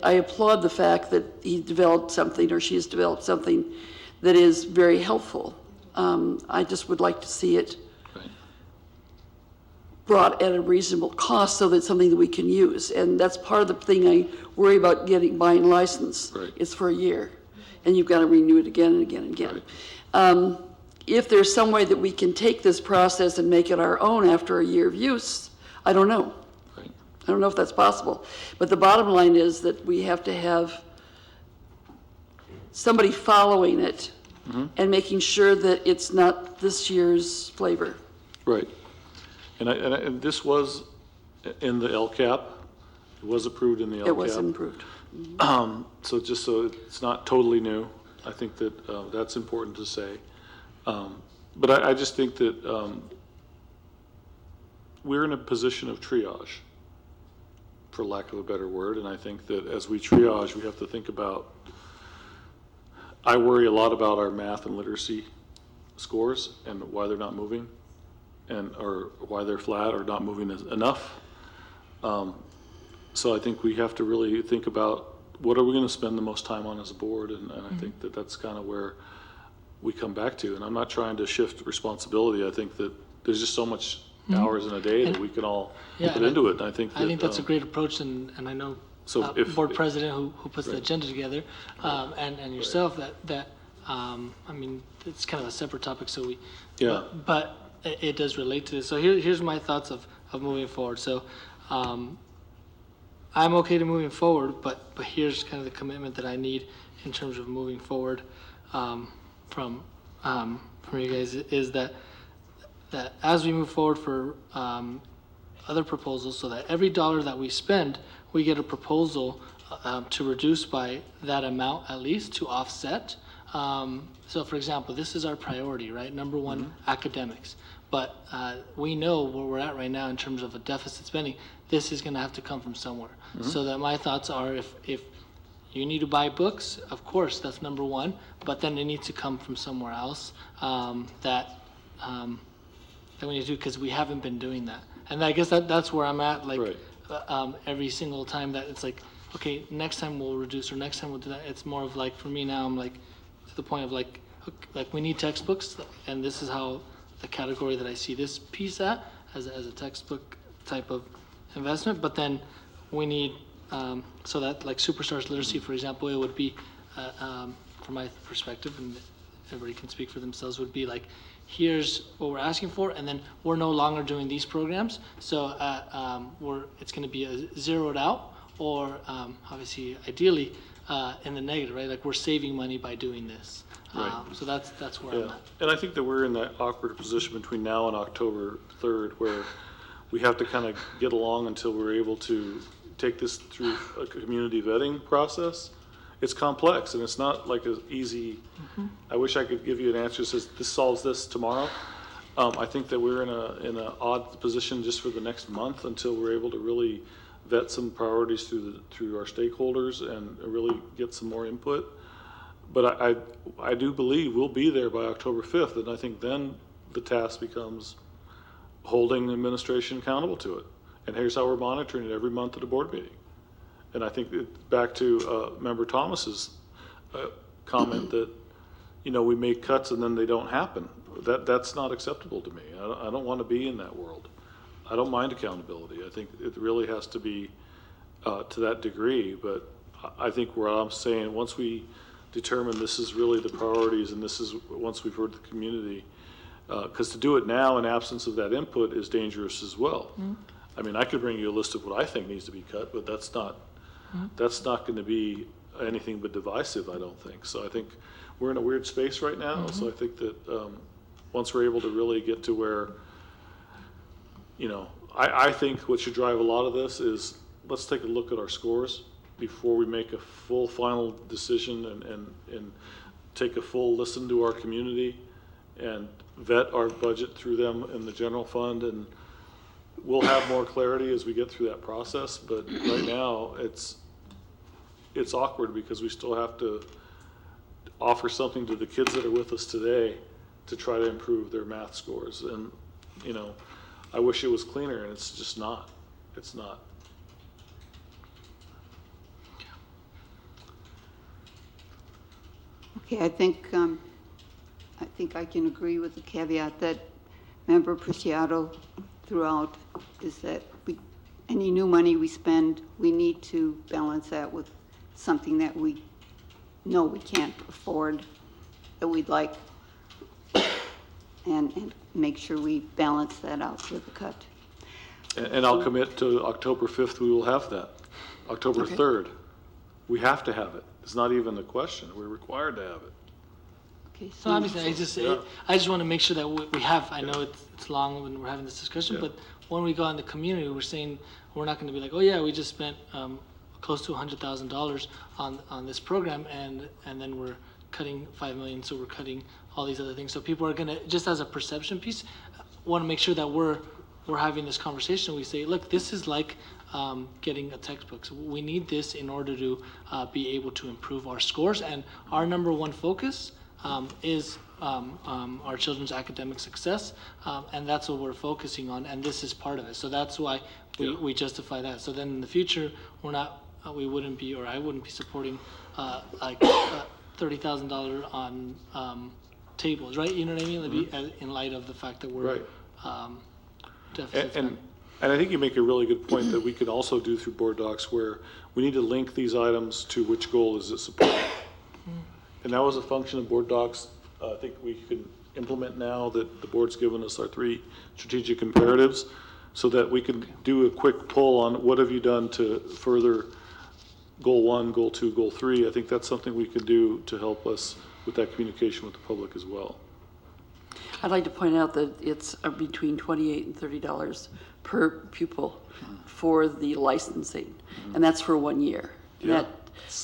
I: I applaud the fact that he developed something, or she has developed something that is very helpful. I just would like to see it brought at a reasonable cost so that it's something that we can use. And that's part of the thing I worry about buying a license.
B: Right.
I: It's for a year, and you've got to renew it again and again and again.
B: Right.
I: If there's some way that we can take this process and make it our own after a year of use, I don't know.
B: Right.
I: I don't know if that's possible. But the bottom line is that we have to have somebody following it and making sure that it's not this year's flavor.
B: Right. And this was in the LCAP. It was approved in the LCAP.
I: It was improved.
B: So just so it's not totally new, I think that that's important to say. But I just think that we're in a position of triage, for lack of a better word. And I think that as we triage, we have to think about, I worry a lot about our math and literacy scores and why they're not moving, or why they're flat or not moving enough. So I think we have to really think about what are we going to spend the most time on as a board, and I think that that's kind of where we come back to. And I'm not trying to shift responsibility. I think that there's just so much hours in a day that we can all put into it. And I think
H: that's a great approach, and I know
B: so
H: board president who puts the agenda together, and yourself that I mean, it's kind of a separate topic, so we but it does relate to this. So here's my thoughts of moving forward. So I'm okay to moving forward, but here's kind of the commitment that I need in terms of moving forward from you guys is that as we move forward for other proposals, so that every dollar that we spend, we get a proposal to reduce by that amount at least to offset. So for example, this is our priority, right? Number one, academics. But we know where we're at right now in terms of a deficit spending. This is going to have to come from somewhere. So that my thoughts are, if you need to buy books, of course, that's number one. But then it needs to come from somewhere else that we need to do, because we haven't been doing that. And I guess that's where I'm at. Like every single time that it's like, okay, next time we'll reduce, or next time we'll do that. It's more of like, for me now, I'm like to the point of like we need textbooks, and this is how the category that I see this piece at as a textbook type of investment. But then we need so that like Superstars Literacy, for example, it would be from my perspective, and everybody can speak for themselves, would be like, here's what we're asking for, and then we're no longer doing these programs, so it's going to be zeroed out, or obviously ideally in the negative, right? Like we're saving money by doing this. So that's where I'm at.
B: And I think that we're in that awkward position between now and October 3rd, where we have to kind of get along until we're able to take this through a community vetting process. It's complex, and it's not like an easy, I wish I could give you an answer that says this solves this tomorrow. I think that we're in an odd position just for the next month until we're able to really vet some priorities through our stakeholders and really get some more input. But I do believe we'll be there by October 5th, and I think then the task becomes holding the administration accountable to it. And here's how we're monitoring it every month at a board meeting. And I think back to Member Thomas's comment that, we make cuts and then they don't happen. That's not acceptable to me. I don't want to be in that world. I don't mind accountability. I think it really has to be to that degree. But I think where I'm saying, once we determine this is really the priorities, and this is once we've heard the community, because to do it now in absence of that input is dangerous as well. I mean, I could bring you a list of what I think needs to be cut, but that's not going to be anything but divisive, I don't think. So I think we're in a weird space right now. So I think that once we're able to really get to where, I think what should drive a lot of this is, let's take a look at our scores before we make a full final decision, and take a full listen to our community and vet our budget through them in the general fund. And we'll have more clarity as we get through that process, but right now it's awkward because we still have to offer something to the kids that are with us today to try to improve their math scores. And, I wish it was cleaner, and it's just not. It's not.
A: Okay, I think I can agree with the caveat that Member Preciado throughout is that any new money we spend, we need to balance that with something that we know we can't afford, that we'd like, and make sure we balance that out with a cut.
B: And I'll commit to October 5th, we will have that. October 3rd, we have to have it. It's not even a question. We're required to have it.
A: Okay,
H: So obviously, I just want to make sure that we have, I know it's long when we're having this discussion, but when we go in the community, we're saying, we're not going to be like, oh yeah, we just spent close to $100,000 on this program, and then we're cutting $5 million, so we're cutting all these other things. So people are going to, just as a perception piece, want to make sure that we're having this conversation. We say, look, this is like getting a textbook. So we need this in order to be able to improve our scores. And our number one focus is our children's academic success, and that's what we're focusing on, and this is part of it. So that's why we justify that. So then in the future, we're not, we wouldn't be, or I wouldn't be supporting like $30,000 on tables, right? You know what I mean? In light of the fact that we're deficit.
B: And I think you make a really good point that we could also do through board docs where we need to link these items to which goal is it supporting. And that was a function of board docs. I think we can implement now that the board's given us our 3 strategic imperatives so that we can do a quick poll on what have you done to further goal 1, goal 2, goal 3. I think that's something we could do to help us with that communication with the public as well.
I: I'd like to point out that it's between $28 and $30 per pupil for the licensing, and that's for 1 year.
B: Yeah.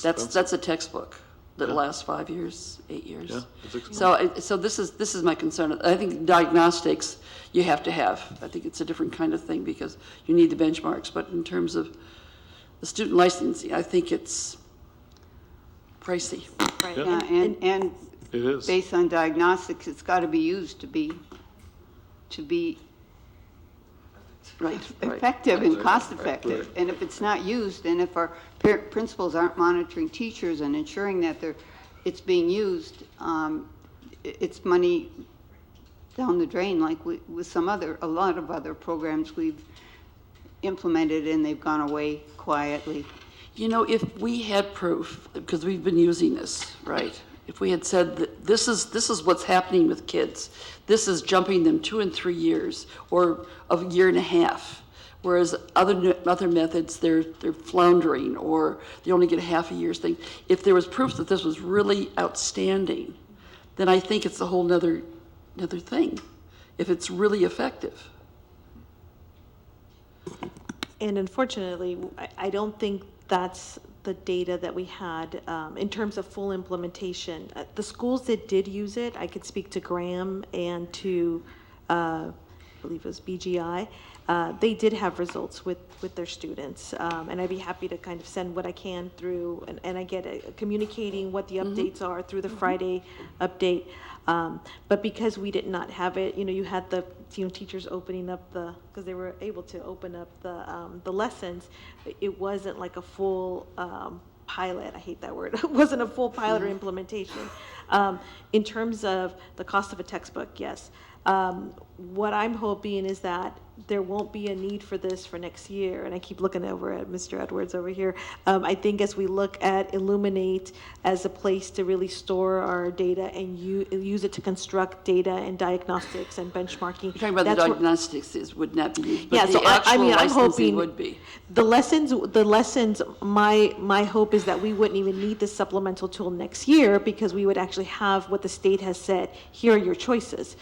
I: That's a textbook that lasts 5 years, 8 years.
B: Yeah, that's expensive.
I: So this is my concern. I think diagnostics you have to have. I think it's a different kind of thing because you need the benchmarks. But in terms of the student licensing, I think it's pricey.
A: Right.
B: Yeah.
A: And
B: It is.
A: based on diagnostics, it's got to be used to be effective and cost effective. And if it's not used, and if our principals aren't monitoring teachers and ensuring that it's being used, it's money down the drain, like with a lot of other programs we've implemented and they've gone away quietly.
I: You know, if we had proof, because we've been using this, right? If we had said that this is what's happening with kids, this is jumping them 2 and 3 years or a year and a half, whereas other methods they're floundering or they only get a half a year's thing. If there was proof that this was really outstanding, then I think it's a whole nother thing. If it's really effective.
K: And unfortunately, I don't think that's the data that we had in terms of full implementation. The schools that did use it, I could speak to Graham and to, I believe it was BGI. They did have results with their students. And I'd be happy to kind of send what I can through, and I get communicating what the updates are through the Friday update. But because we did not have it, you had the teachers opening up because they were able to open up the lessons. It wasn't like a full pilot. I hate that word. It wasn't a full pilot or implementation. In terms of the cost of a textbook, yes. What I'm hoping is that there won't be a need for this for next year. And I keep looking over at Mr. Edwards over here. I think as we look at Illuminate as a place to really store our data and use it to construct data and diagnostics and benchmarking.
I: You're talking about the diagnostics would not be used, but
K: yeah,
I: the
K: so
I: actual
K: I'm
I: licensing
K: hoping
I: would be.
K: The lessons, my hope is that we wouldn't even need this supplemental tool next year because we would actually have what the state has said, here are your choices.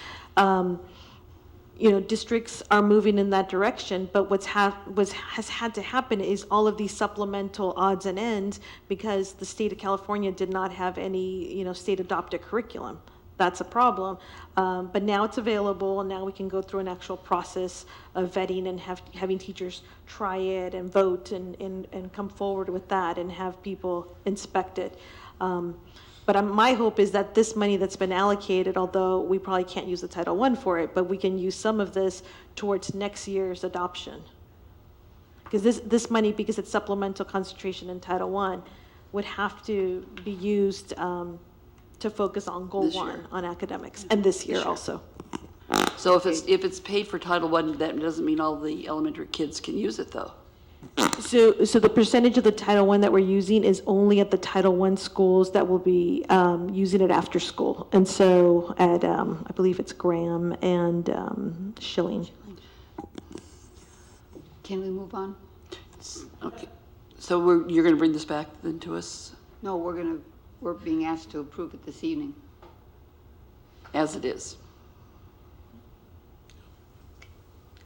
K: Districts are moving in that direction, but has had to happen is all of these supplemental odds and ends because the state of California did not have any, state adopted curriculum. That's a problem. But now it's available, and now we can go through an actual process of vetting and having teachers try it and vote and come forward with that and have people inspect it. But my hope is that this money that's been allocated, although we probably can't use the Title I for it, but we can use some of this towards next year's adoption. Because this money, because it's supplemental concentration in Title I, would have to be used to focus on Goal 1 on academics, and this year also.
I: So if it's paid for Title I, that doesn't mean all the elementary kids can use it, though.
K: So the percentage of the Title I that we're using is only at the Title I schools that will be using it after school. And so at, I believe it's Graham and Schilling.
A: Can we move on?
I: Okay. So you're going to bring this back then to us?
A: No, we're being asked to approve it this evening.
I: As it is.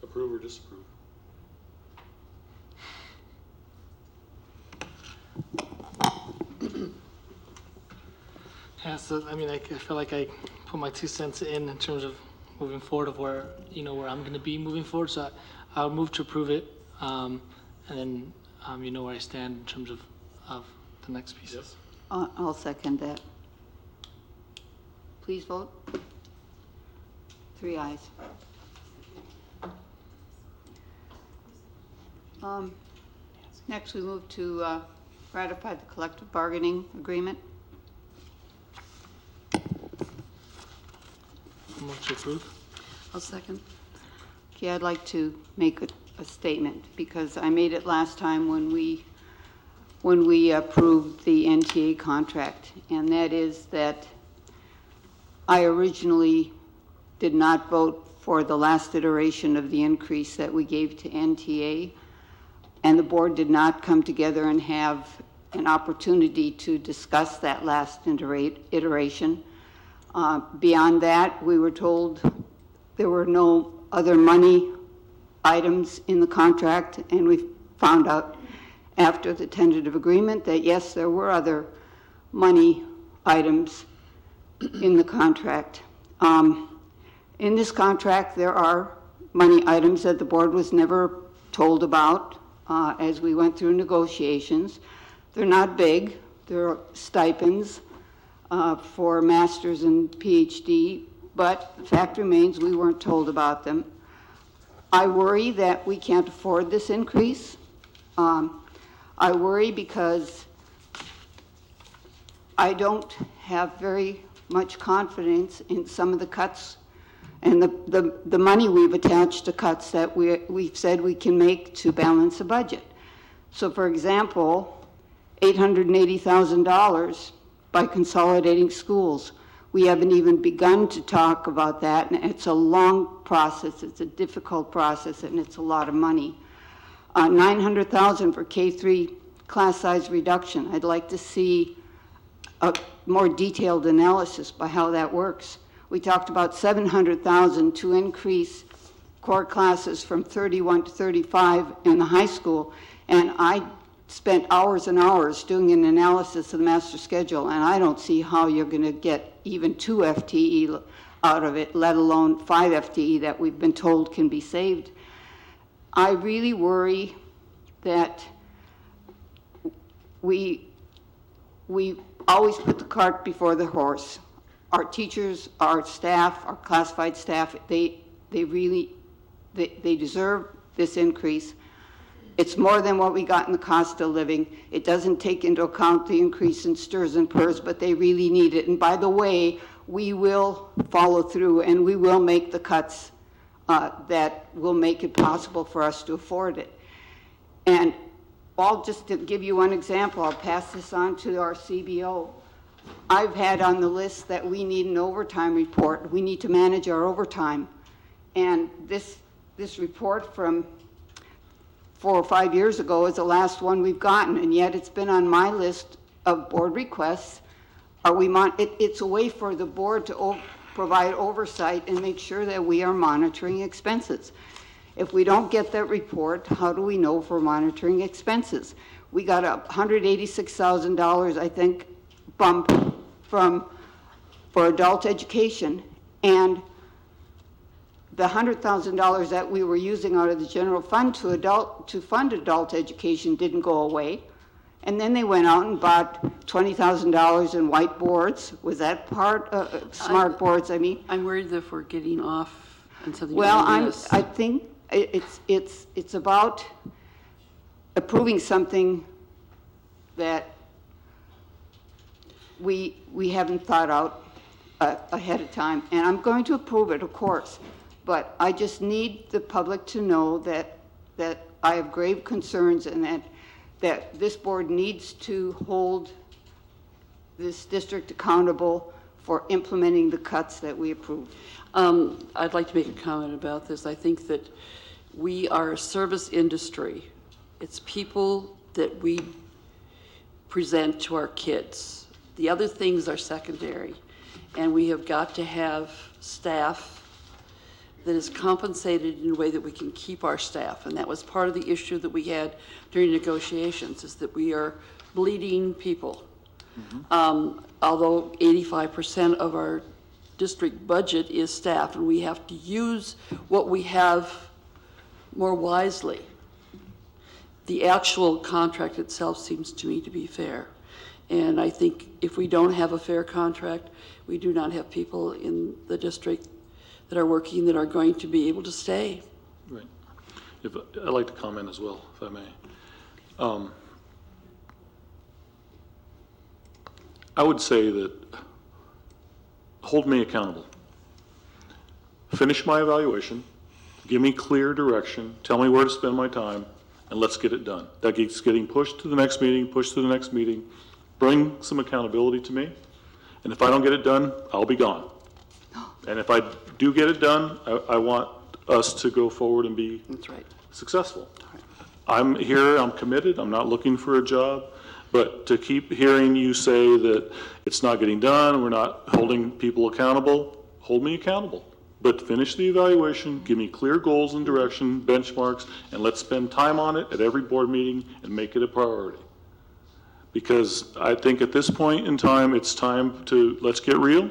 B: Approve or disapprove?
H: Yeah, so I feel like I put my 2 cents in terms of moving forward of where where I'm going to be moving forward. So I'll move to approve it, and then where I stand in terms of the next piece.
B: Yes.
A: I'll second that. please vote. 3 ayes. Next, we move to ratify the collective bargaining agreement.
H: Motion to approve.
I: I'll second.
A: Okay, I'd like to make a statement because I made it last time when we approved the NTA contract, and that is that I originally did not vote for the last iteration of the increase that we gave to NTA, and the board did not come together and have an opportunity to discuss that last iteration. Beyond that, we were told there were no other money items in the contract, and we found out after the tentative agreement that yes, there were other money items in the contract. In this contract, there are money items that the board was never told about as we went through negotiations. They're not big. They're stipends for master's and PhD, but the fact remains we weren't told about them. I worry that we can't afford this increase. I worry because I don't have very much confidence in some of the cuts and the money we've attached to cuts that we've said we can make to balance the budget. So for example, $880,000 by consolidating schools. We haven't even begun to talk about that, and it's a long process, it's a difficult process, and it's a lot of money. $900,000 for K-3 class size reduction. I'd like to see a more detailed analysis by how that works. We talked about $700,000 to increase core classes from 31 to 35 in the high school, and I spent hours and hours doing an analysis of the master schedule, and I don't see how you're going to get even 2 FTE out of it, let alone 5 FTE that we've been told can be saved. I really worry that we always put the cart before the horse. Our teachers, our staff, our classified staff, they deserve this increase. It's more than what we got in the cost of living. It doesn't take into account the increase in STRS and PERS, but they really need it. And by the way, we will follow through and we will make the cuts that will make it possible for us to afford it. And just to give you one example, I'll pass this on to our CBO. I've had on the list that we need an overtime report. We need to manage our overtime. And this report from 4 or 5 years ago is the last one we've gotten, and yet it's been on my list of board requests. It's a way for the board to provide oversight and make sure that we are monitoring expenses. If we don't get that report, how do we know if we're monitoring expenses? We got a $186,000, I think, bump for adult education, and the $100,000 that we were using out of the general fund to fund adult education didn't go away. And then they went out and bought $20,000 in whiteboards. Was that part of smart boards? I mean,
I: I'm worried that if we're getting off on something.
A: Well, I think it's about approving something that we haven't thought out ahead of time, and I'm going to approve it, of course. But I just need the public to know that I have grave concerns and that this board needs to hold this district accountable for implementing the cuts that we approve.
I: I'd like to make a comment about this. I think that we are a service industry. It's people that we present to our kids. The other things are secondary, and we have got to have staff that is compensated in a way that we can keep our staff. And that was part of the issue that we had during negotiations, is that we are bleeding people. Although 85% of our district budget is staff, and we have to use what we have more wisely. the actual contract itself seems to me to be fair. And I think if we don't have a fair contract, we do not have people in the district that are working that are going to be able to stay.
B: Right. I'd like to comment as well, if I may. I would say that hold me accountable. Finish my evaluation, give me clear direction, tell me where to spend my time, and let's get it done. That keeps getting pushed to the next meeting, pushed to the next meeting. Bring some accountability to me, and if I don't get it done, I'll be gone. And if I do get it done, I want us to go forward and be successful. I'm here, I'm committed, I'm not looking for a job, but to keep hearing you say that it's not getting done, we're not holding people accountable, hold me accountable. But finish the evaluation, give me clear goals and direction, benchmarks, and let's spend time on it at every board meeting and make it a priority. Because I think at this point in time, it's time to, let's get real,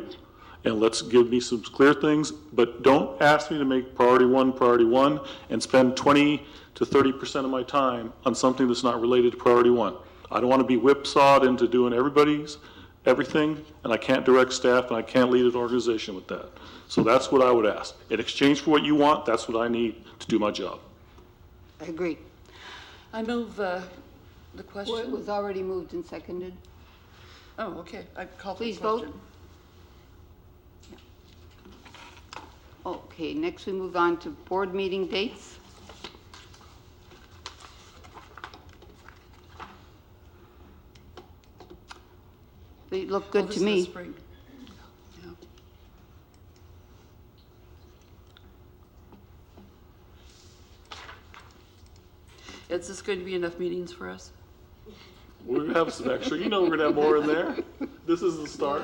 B: and let's give me some clear things, but don't ask me to make priority one, and spend 20 to 30% of my time on something that's not related to priority one. I don't want to be whipsawed into doing everything, and I can't direct staff, and I can't lead an organization with that. So that's what I would ask. In exchange for what you want, that's what I need to do my job.
A: I agree.
I: I move the question.
A: Well, it was already moved and seconded.
I: Oh, okay. I call for the
A: Please
I: question.
A: vote. Okay, next we move on to board meeting dates. They look good
I: this
A: to
I: is
A: me.
I: the spring. Yeah. Is this going to be enough meetings for us?
B: We're gonna have some extra, we're gonna have more in there. This is the start.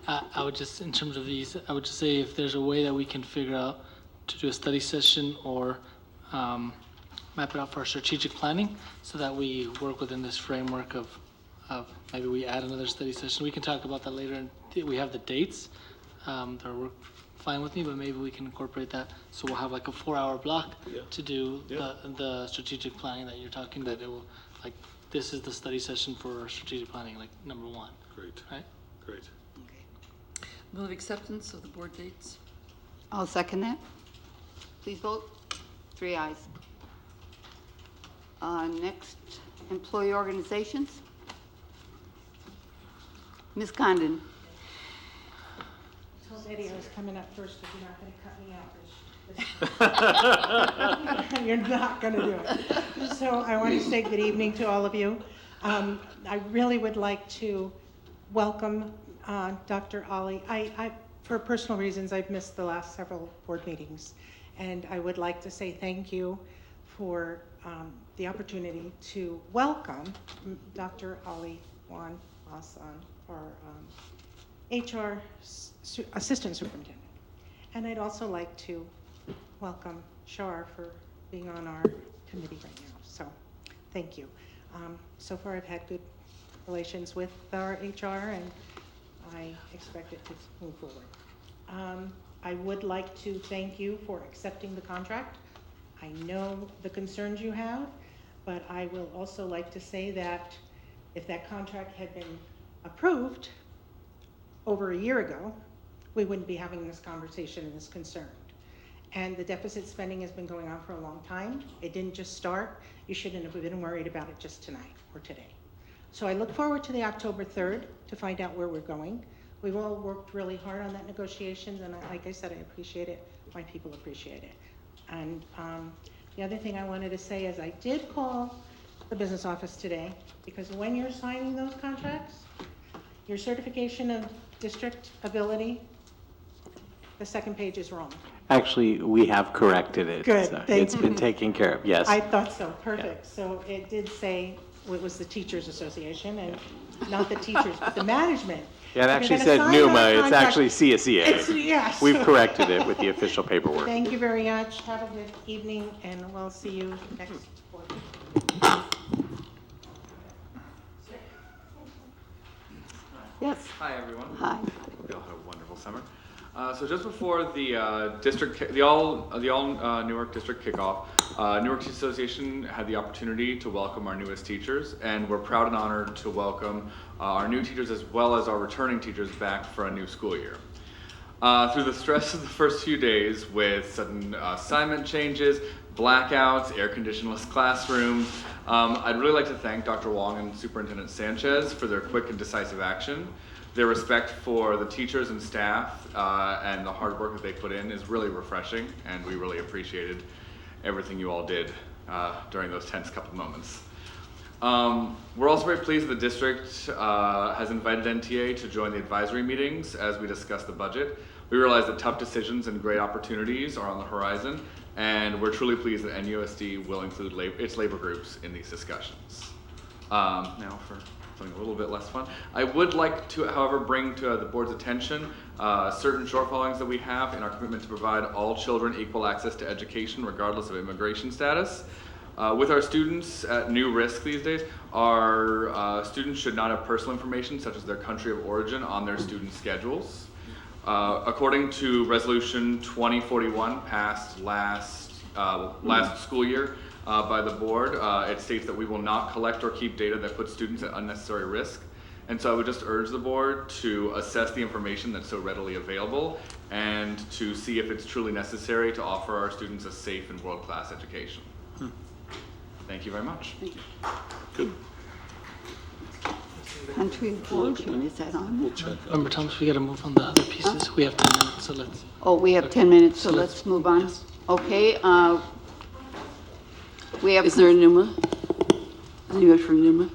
H: I would just, in terms of these, I would just say if there's a way that we can figure out to do a study session or map it out for our strategic planning so that we work within this framework of maybe we add another study session. We can talk about that later. And we have the dates that work fine with me, but maybe we can incorporate that. So we'll have like a 4-hour block to do the strategic planning that you're talking about. It will, like, this is the study session for strategic planning, like number 1.
B: Great.
H: Right?
B: Great.
I: Move acceptance of the board dates.
A: I'll second that. Please vote. 3 ayes. Next, employee organizations. Ms. Condon.
R: I told Eddie I was coming up first, but you're not going to cut me out. You're not going to do it. So I want to say good evening to all of you. I really would like to welcome Dr. Ali. For personal reasons, I've missed the last several board meetings, and I would like to say thank you for the opportunity to welcome Dr. Ali Wan Hassan, our HR Assistant Superintendent. And I'd also like to welcome Shar for being on our committee right now. So thank you. So far I've had good relations with our HR, and I expect it to move forward. I would like to thank you for accepting the contract. I know the concerns you have, but I will also like to say that if that contract had been approved over a year ago, we wouldn't be having this conversation and this concern. And the deficit spending has been going on for a long time. It didn't just start. You shouldn't have been worried about it just tonight or today. So I look forward to the October 3rd to find out where we're going. We've all worked really hard on that negotiations, and like I said, I appreciate it. My people appreciate it. And the other thing I wanted to say is I did call the business office today, because when you're signing those contracts, your certification of district ability, the second page is wrong.
O: Actually, we have corrected it.
R: Good,
O: So
R: thank
O: it's been
R: you.
O: taken care of, yes.
R: I thought so, perfect. So it did say it was the Teachers Association, and not the teachers, but the management.
O: Yeah, it
R: If
O: actually
R: you're
O: said
R: gonna sign
O: NUMA,
R: that
O: it's
R: contract-
O: actually CSEA.
R: Yes.
O: We've corrected it with the official paperwork.
R: Thank you very much. Have a good evening, and we'll see you next board.
A: Yes.
T: Hi, everyone.
A: Hi.
T: Hope you all had a wonderful summer. So just before the district, the all Newark district kickoff, Newark Teachers Association had the opportunity to welcome our newest teachers, and we're proud and honored to welcome our new teachers as well as our returning teachers back for a new school year. Through the stress of the first few days with sudden assignment changes, blackouts, air-conditioned-less classrooms, I'd really like to thank Dr. Wong and Superintendent Sanchez for their quick and decisive action. Their respect for the teachers and staff and the hard work that they put in is really refreshing, and we really appreciated everything you all did during those tense couple moments. We're also very pleased that the district has invited NTA to join the advisory meetings as we discuss the budget. We realize that tough decisions and great opportunities are on the horizon, and we're truly pleased that NUSD will include its labor groups in these discussions. Now for something a little bit less fun. I would like to, however, bring to the board's attention certain shortfallings that we have in our commitment to provide all children equal access to education regardless of immigration status. With our students at new risk these days, our students should not have personal information such as their country of origin on their student schedules. According to Resolution 2041 passed last school year, by the board, it states that we will not collect or keep data that puts students at unnecessary risk. And so I would just urge the board to assess the information that's so readily available and to see if it's truly necessary to offer our students a safe and world-class education. Thank you very much.
A: Thank you.
B: Good.
A: Country of origin, is that on?
B: We'll check.
H: Remember, Thomas, we got to move on the other pieces. We have 10 minutes, so let's.
A: Oh, we have 10 minutes, so let's move on. Okay, we have.
I: Is there a NUMA? Anyone from NUMA?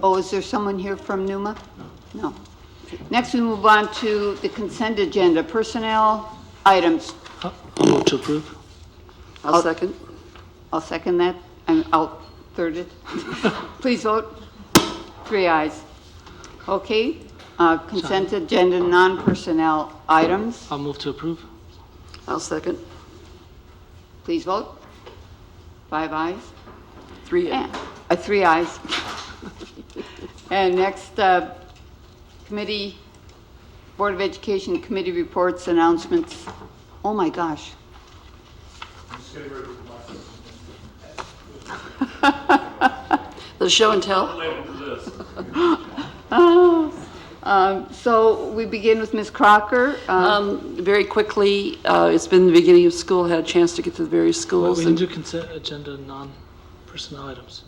A: Oh, is there someone here from NUMA? No. Next, we move on to the consent agenda, personnel items.
H: I'll move to approve.
I: I'll second.
A: I'll second that, and I'll third it. Please vote. 3 ayes. Okay, consent agenda, non-personnel items.
H: I'll move to approve.
I: I'll second.
A: Please vote. 5 ayes.
I: 3 ayes.
A: 3 ayes. And next, committee, Board of Education committee reports, announcements. Oh my gosh.
I: The show and tell?
A: So we begin with Ms. Crocker.
I: Very quickly, it's been the beginning of school, had a chance to get to the various schools.
H: We didn't do consent agenda non-personnel items.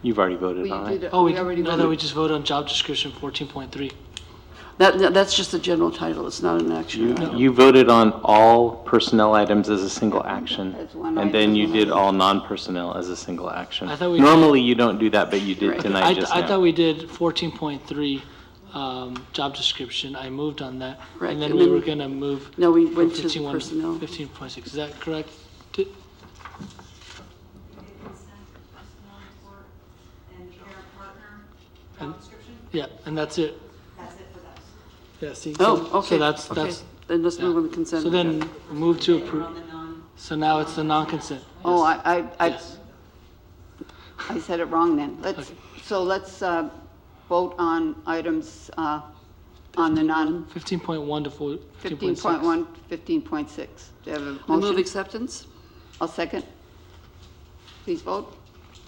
O: You've already voted on it.
H: Oh, we
A: already
H: I
A: voted.
H: thought we just voted on job description 14.3.
I: That's just the general title, it's not an action.
O: You voted on all personnel items as a single action,
A: As one
O: and then
A: item.
O: you did all non-personnel as a single action.
H: I thought we
O: Normally, you don't do that, but you did tonight just
H: I
O: now.
H: thought we did 14.3 job description. I moved on that.
I: Right,
H: And then
I: and
H: we
I: then-
H: were going to move.
I: No, we
H: for
I: went to
H: 15.1
I: personnel.
H: 15.6, is that correct? Yeah, and that's it. Yeah, see.
I: Oh,
H: so-
I: okay.
H: So that's,
I: Okay.
H: that's.
I: Then let's move
H: yeah.
I: on to consent
H: So then
I: agenda.
H: move to approve. So now it's the non-consent.
A: Oh,
H: Yes. Yes.
A: I said it wrong then. So let's vote on items on the non,
H: 15.1 to 15.6.
A: 15.1, 15.6. Do you have a
I: I move
A: motion?
I: acceptance.
A: I'll second. Please vote.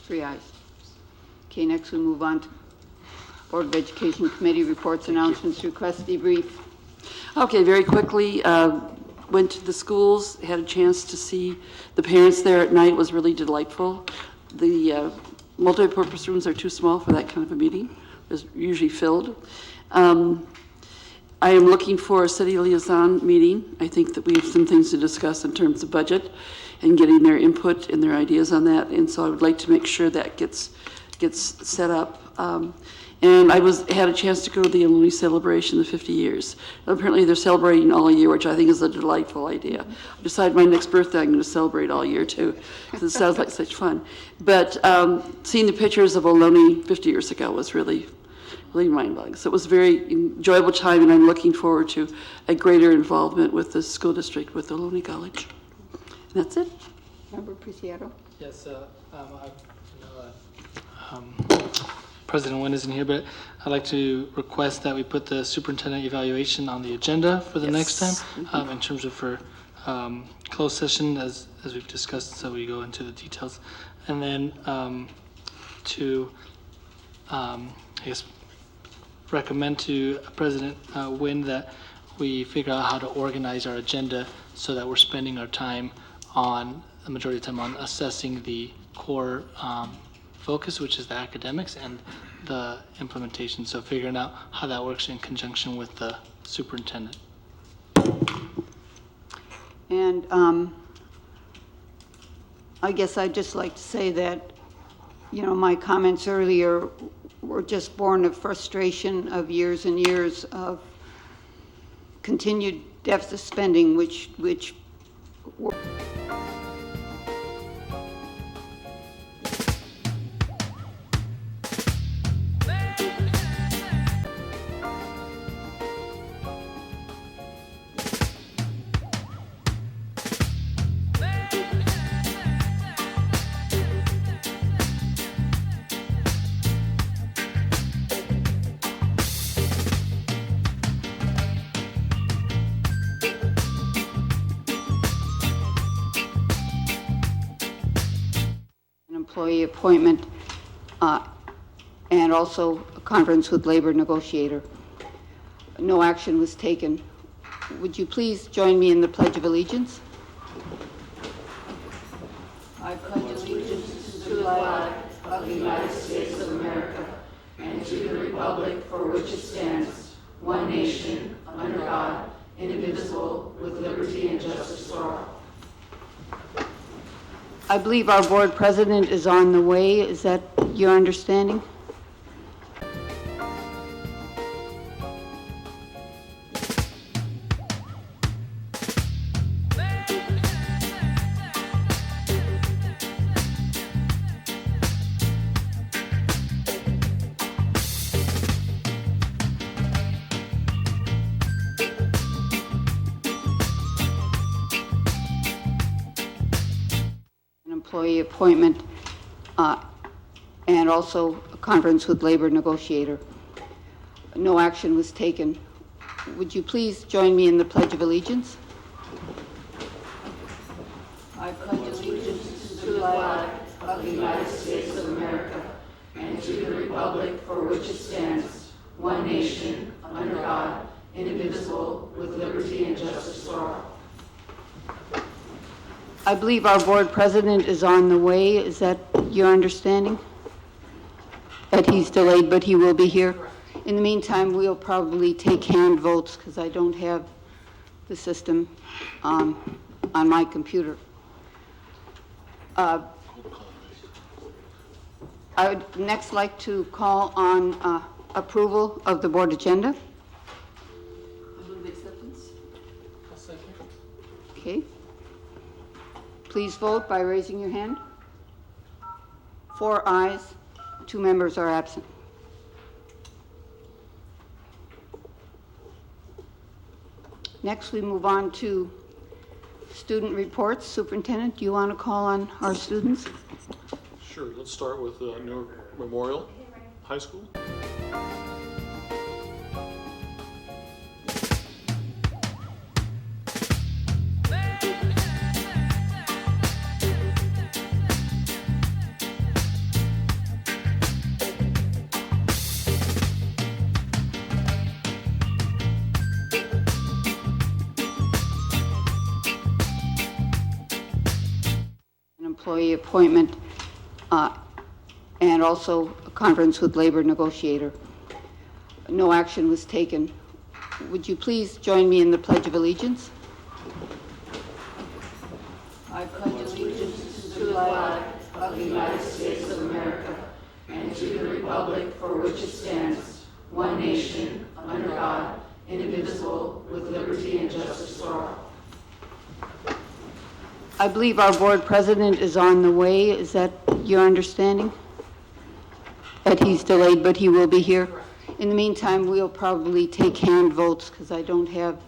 A: 3 ayes. Okay, next we move on to Board of Education Committee reports, announcements, requests, debrief.
I: Okay, very quickly, went to the schools, had a chance to see the parents there at night, was really delightful. The multi-purpose rooms are too small for that kind of a meeting. It's usually filled. I am looking for a city liaison meeting. I think that we have some things to discuss in terms of budget and getting their input and their ideas on that. And so I would like to make sure that gets set up. And I had a chance to go to the Ohlone celebration, the 50 years. Apparently they're celebrating all year, which I think is a delightful idea. Besides my next birthday, I'm going to celebrate all year too, because it sounds like such fun. But seeing the pictures of Ohlone 50 years ago was really mind-blowing. So it was a very enjoyable time, and I'm looking forward to a greater involvement with the school district, with Ohlone College. And that's it.
A: Member Preciado?
H: Yes, President Nguyen isn't here, but I'd like to request that we put the superintendent evaluation on the agenda for the next time, in terms of for closed session as we've discussed, so we go into the details. And then I guess, recommend to President Nguyen that we figure out how to organize our agenda so that we're spending our time on, the majority of the time, on assessing the core focus, which is the academics, and the implementation. So figuring out how that works in conjunction with the superintendent.
A: And I guess I'd just like to say that, you know, my comments earlier were just born of frustration of years and years of continued deficit spending, which employee appointment, and also a conference with labor negotiator. No action was taken. Would you please join me in the Pledge of Allegiance? I pledge allegiance to the flag of the United States of America and to the republic for which it stands, one nation, under God, indivisible, with liberty and justice for all. I believe our board president is on the way. Is that your understanding? Employee appointment, and also a conference with labor negotiator. No action was taken. Would you please join me in the Pledge of Allegiance? I pledge allegiance to the flag of the United States of America and to the republic for which it stands, one nation, under God, indivisible, with liberty and justice for all. I believe our board president is on the way. Is that your understanding? That he's delayed, but he will be here? In the meantime, we'll probably take hand votes because I don't have the system on my computer. I would next like to call on approval of the board agenda.
I: I move acceptance.
A: Okay. Please vote by raising your hand. 4 ayes, 2 members are absent. Next, we move on to student reports. Superintendent, do you want to call on our students?
B: Sure, let's start with Newark Memorial High School.
A: Employee appointment, and also a conference with labor negotiator. No action was taken. Would you please join me in the Pledge of Allegiance? I pledge allegiance to the flag of the United States of America and to the republic for which it stands, one nation, under God, indivisible, with liberty and justice for all. I believe our board president is on the way. Is that your understanding? That he's delayed, but he will be here? In the meantime, we'll probably take hand votes because I don't have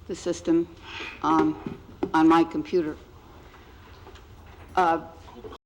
A: the system on my computer. I